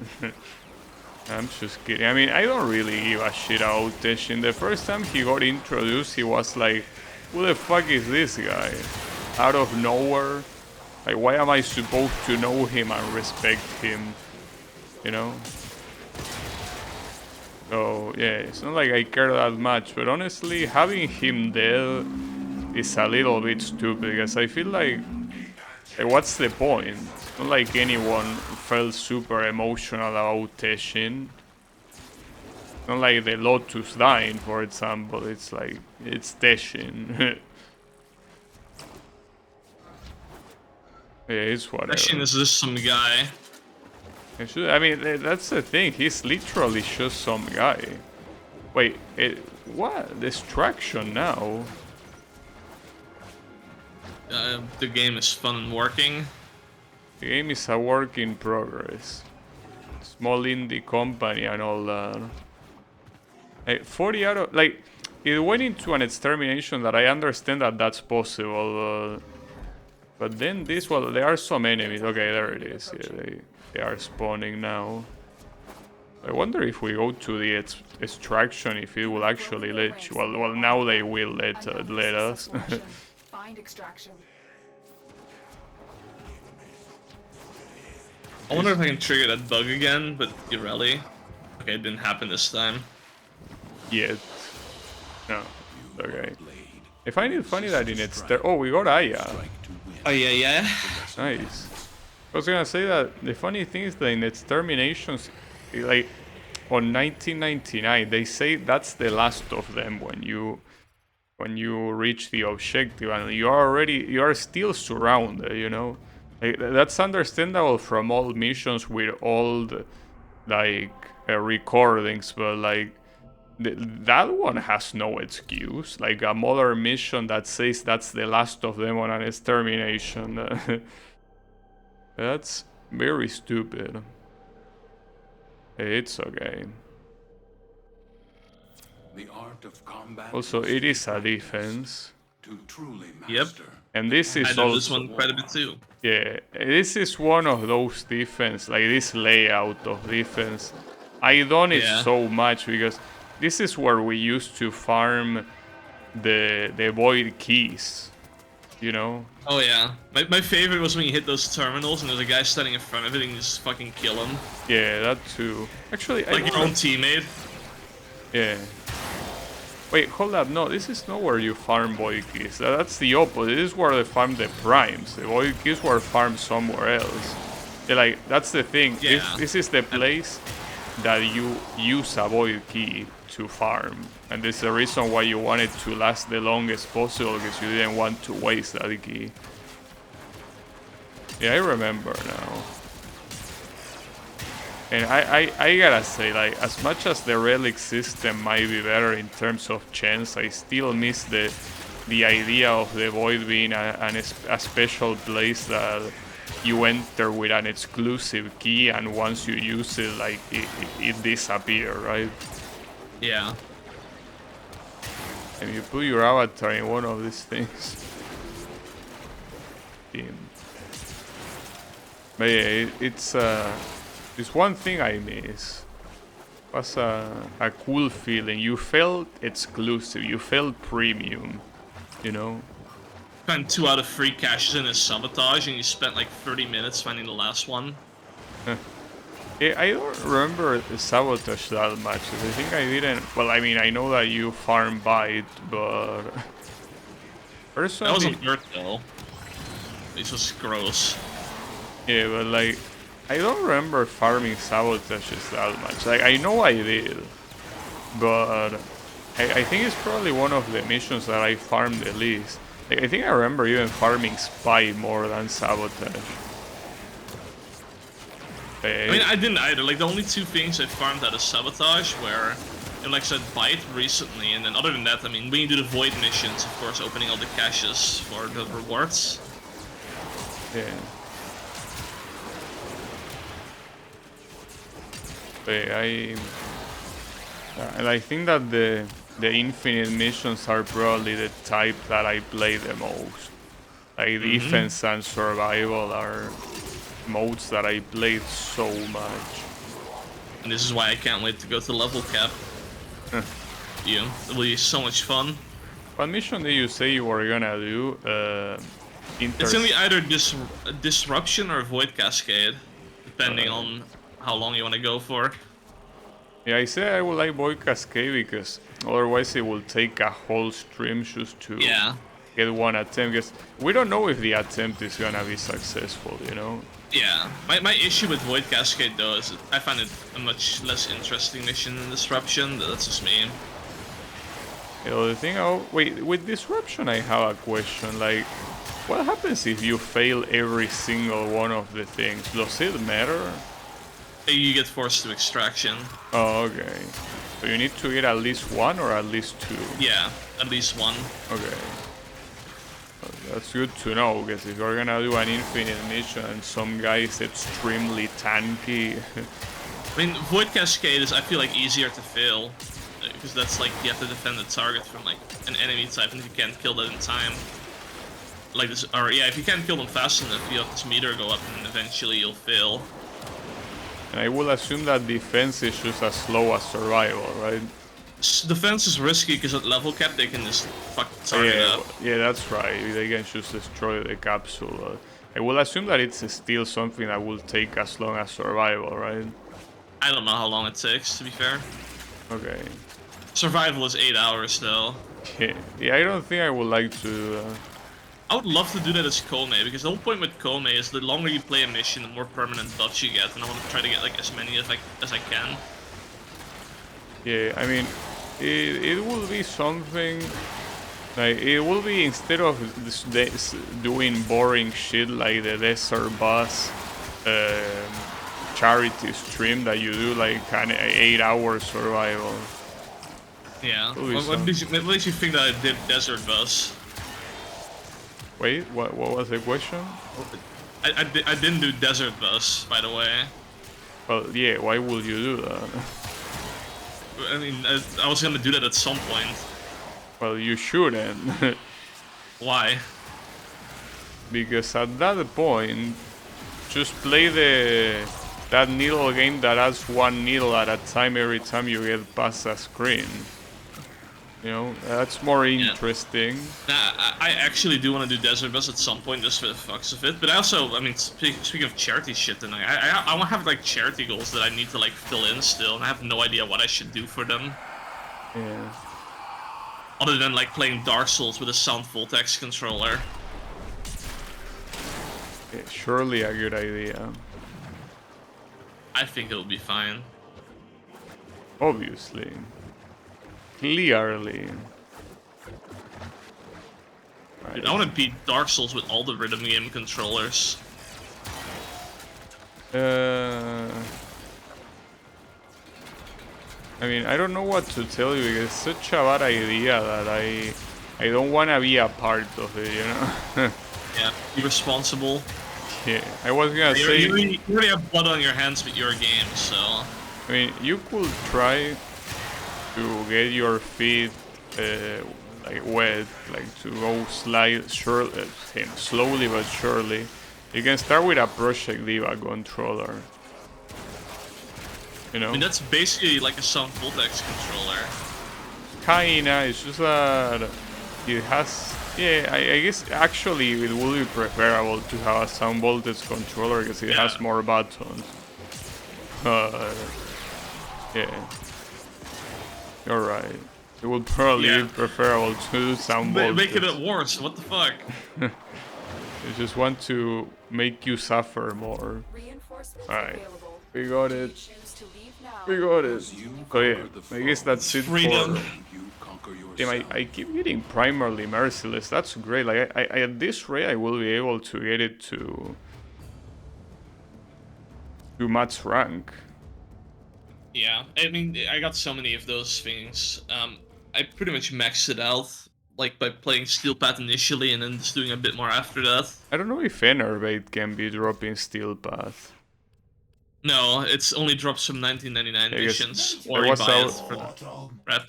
I'm just kidding. I mean, I don't really give a shit about Teshin. The first time he got introduced, he was like, who the fuck is this guy? Out of nowhere? Like, why am I supposed to know him and respect him? You know? So, yeah, it's not like I care that much, but honestly, having him dead is a little bit stupid, because I feel like what's the point? It's not like anyone felt super emotional about Teshin. It's not like the Lotus dying, for example. It's like, it's Teshin. Yeah, it's whatever. Teshin is just some guy. I mean, that's the thing. He's literally just some guy. Wait, what? Destruction now? The game is fun and working. The game is a work in progress. Small indie company and all that. Like, 40 out of... Like, it went into an extermination that I understand that that's possible. But then this... Well, there are some enemies. Okay, there it is. Yeah, they are spawning now. I wonder if we go to the extraction, if it will actually let you... Well, now they will let us. Find extraction. I wonder if I can trigger that bug again, but Ireli. Okay, it didn't happen this time. Yet. No. Okay. I find it funny that in its... Oh, we got Aya. Oh, yeah, yeah. Nice. I was gonna say that the funny thing is that in Exterminations, like on 1999, they say that's the last of them when you reach the objective and you are still surrounded. You know, like, that's understandable from old missions with old like recordings, but like that one has no excuse. Like a modern mission that says that's the last of them on an extermination. That's very stupid. It's okay. The art of combat Also, must it be is a practiced defense. to truly Yep. master. And this I is know this also... one quite a bit too. Yeah, this is one of those defense, like this layout of defense. I done it Yeah. so much because this is where we used to farm the void keys, you know? Oh yeah. My favorite was when you hit those terminals and there's a guy standing in front of it and you just fucking kill him. Yeah, that too. Actually, Like your own teammate. Yeah. Wait, hold up. No, this is not where you farm void keys. That's the opposite. This is where they farm the primes. The void keys were farmed somewhere else. Yeah, like, that's the thing. Yeah. This is the place that you use a void key to farm. And this is the reason why you want it to last the longest possible, because you didn't want to waste that key. Yeah, I remember now. And I gotta say, like, as much as the relic system might be better in terms of chance, I still miss the idea of the void being a special place that you enter with an exclusive key, and once you use it, like, it disappears, right? Yeah. And you put your avatar in one of these things. But yeah, it's one thing I miss. It was a cool feeling. You felt exclusive. You felt premium. You know? Found 2 out of 3 caches in a sabotage and you spent like 30 minutes finding the last one. Yeah, I don't remember the sabotage that much. I think I didn't. Well, I mean, I know that you farm bite, but personally, That wasn't dirt though. It was gross. yeah, but like, I don't remember farming sabotages that much. Like, I know I did, but I think it's probably one of the missions that I farmed the least. Like, I think I remember even farming spy more than sabotage. I mean, I didn't either. Like, the only 2 things I farmed out of sabotage were, and like I said, bite recently, and then other than that, I mean, when you do the void missions, of course, opening all the caches for the rewards. Yeah. And I think that the infinite missions are probably the type that I play the most. Like defense and survival are modes that I played so much. And this is why I can't wait to go to level cap. Yeah, it will be so much fun. What mission did you say you were gonna do? It's gonna be either disruption or void cascade, depending on how long you want to go for. Yeah, I say I would like Void Cascade because otherwise it will take a whole stream just to get one attempt. Because we don't know if the attempt is gonna be successful, you know? Yeah, my issue with Void Cascade though is I find it a much less interesting mission than Disruption. That's just me. You know, the thing, wait, with Disruption I have a question, like, what happens if you fail every single one of the things? Does it matter? You get forced to extraction. Oh, okay. So you need to get at least one or at least 2? Yeah, at least 1. Okay. That's good to know, because if you're gonna do an infinite mission and some guy is extremely tanky... I mean, Void Cascade is, I feel like, easier to fail. Because that's like, you have to defend the target from like an enemy type, and if you can't kill that in time. Like this, or yeah, if you can't kill them fast enough, you have this meter go up and eventually you'll fail. And I will assume that defense is just as slow as survival, right? Defense is risky because at level cap they can just fuck the target up. Yeah, that's right. They can just destroy the capsule. I will assume that it's still something that will take as long as survival, right? I don't know how long it takes, to be fair. Okay. Survival is 8 hours though. Yeah, I don't think I would like to... I I would love to do that as Kome, because the whole point with Kome is the longer you play a mission, the more permanent buffs you get, and I want to try to get like as many as I can. Yeah, I mean, it will be something like it will be instead of doing boring shit like the desert bus charity stream that you do like an 8-hour survival. Yeah. What makes you think that I did Desert Bus? Wait, what was the question? I didn't do Desert Bus, by the way. Well, yeah, why would you do that? I mean, I was gonna do that at some point. Well, you shouldn't. Why? Because at that point, just play that needle game that adds 1 needle at a time every time you get past a screen. You know, that's more interesting. Nah, I actually do want to do Desert Bus at some point just for the fucks of it. But I also, I mean, speaking of charity shit, then I want to have like charity goals that I need to like fill in still, and I have no idea what I should do for them. Yeah. Other than like playing Dark Souls with a Sound Voltex controller. Yeah, surely a good idea. I think it'll be fine. Obviously. Clearly. Dude, I want to beat Dark Souls with all the rhythm game controllers. I mean, I don't know what to tell you because it's such a bad idea that I don't want to be a part of it, you know? Yeah, irresponsible. Yeah, I was gonna say... You already have blood on your hands with your game, so... I mean, you could try to get your feet like wet, like to go slowly but surely. You can start with a Project Diva controller. You know? I mean, that's basically like a Sound Voltex controller. Kinda, it's just that it has... Yeah, I guess actually it would be preferable to have a Sound Voltage controller because it has more buttons. Yeah. You're right. It would probably be preferable to do Sound Voltage. Make it worse, what the fuck? I just want to make you suffer more. Alright. We got it. We got it. So yeah, I guess that's it Freedom. Damn, I keep getting primarily merciless. That's great. Like I at this rate, I will be able to get it to max rank. Yeah, I mean, I got so many of those things. I pretty much maxed it out, like by playing Steel Path initially and then just doing a bit more after that. I don't know if Enervate can be dropping Steel Path. No, it's only drops from 1999 missions, or I you was buy it out. for the rep.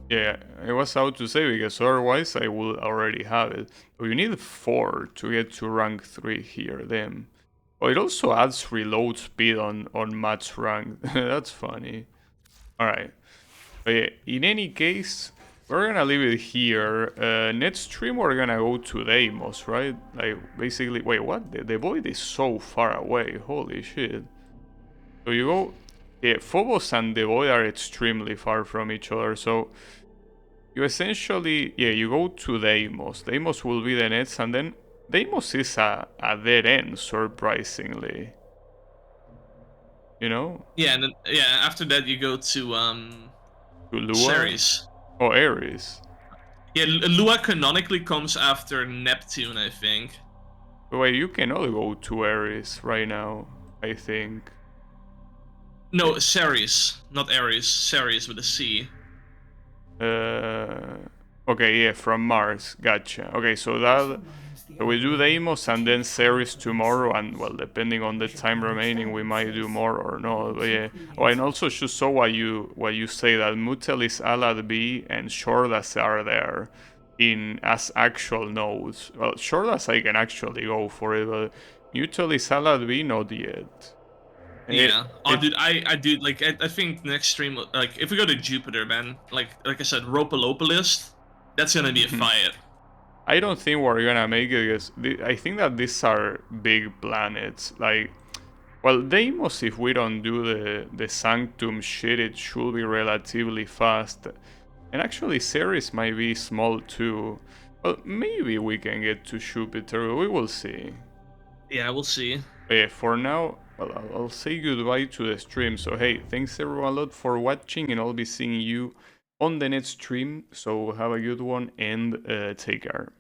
Yeah, I was out to say because otherwise I will already have it. But you need 4 to get to rank 3 here. Then, oh, it also adds reload speed on match rank. That's funny. All right. But yeah, in any case, we're gonna leave it here. Next stream we're gonna go to Deimos, right? Like basically, wait, what? The void is so far away. Holy shit. So you go. Yeah, Phobos and the Void are extremely far from each other, so you essentially, yeah, you go to Deimos. Deimos will be the next, and then Deimos is a dead end, surprisingly. You know? Yeah, and then after that you go to Lua? Ceres. Oh, Ares. Yeah, Lua canonically comes after Neptune, I think. But wait, you cannot go to Ares right now, I think. No, Ceres, not Ares. Ceres with a C. Okay, yeah, from Mars. Gotcha. Okay, so that we do Deimos and then Ceres tomorrow, and well, depending on the time remaining, we might do more or not. But yeah. Oh, and also just saw what you say that Mutelis, Alad B, and Shordas are there in as actual nodes. Well, Shordas I can actually go for it, but Mutelis, Alad B not yet. Yeah. Dude, I think next stream, like, if we go to Jupiter, man, like I said, Ropalopolis, that's gonna be a fight. I don't think we're gonna make it because I think that these are big planets. Like, well, Deimos, if we don't do the Sanctum shit, it should be relatively fast. And actually, Ceres might be small too. Well, maybe we can get to Jupiter. We will see. Yeah, we'll see. For now, well, I'll say goodbye to the stream. So hey, thanks everyone a lot for watching, and I'll be seeing you on the next stream. So have a good one and take care.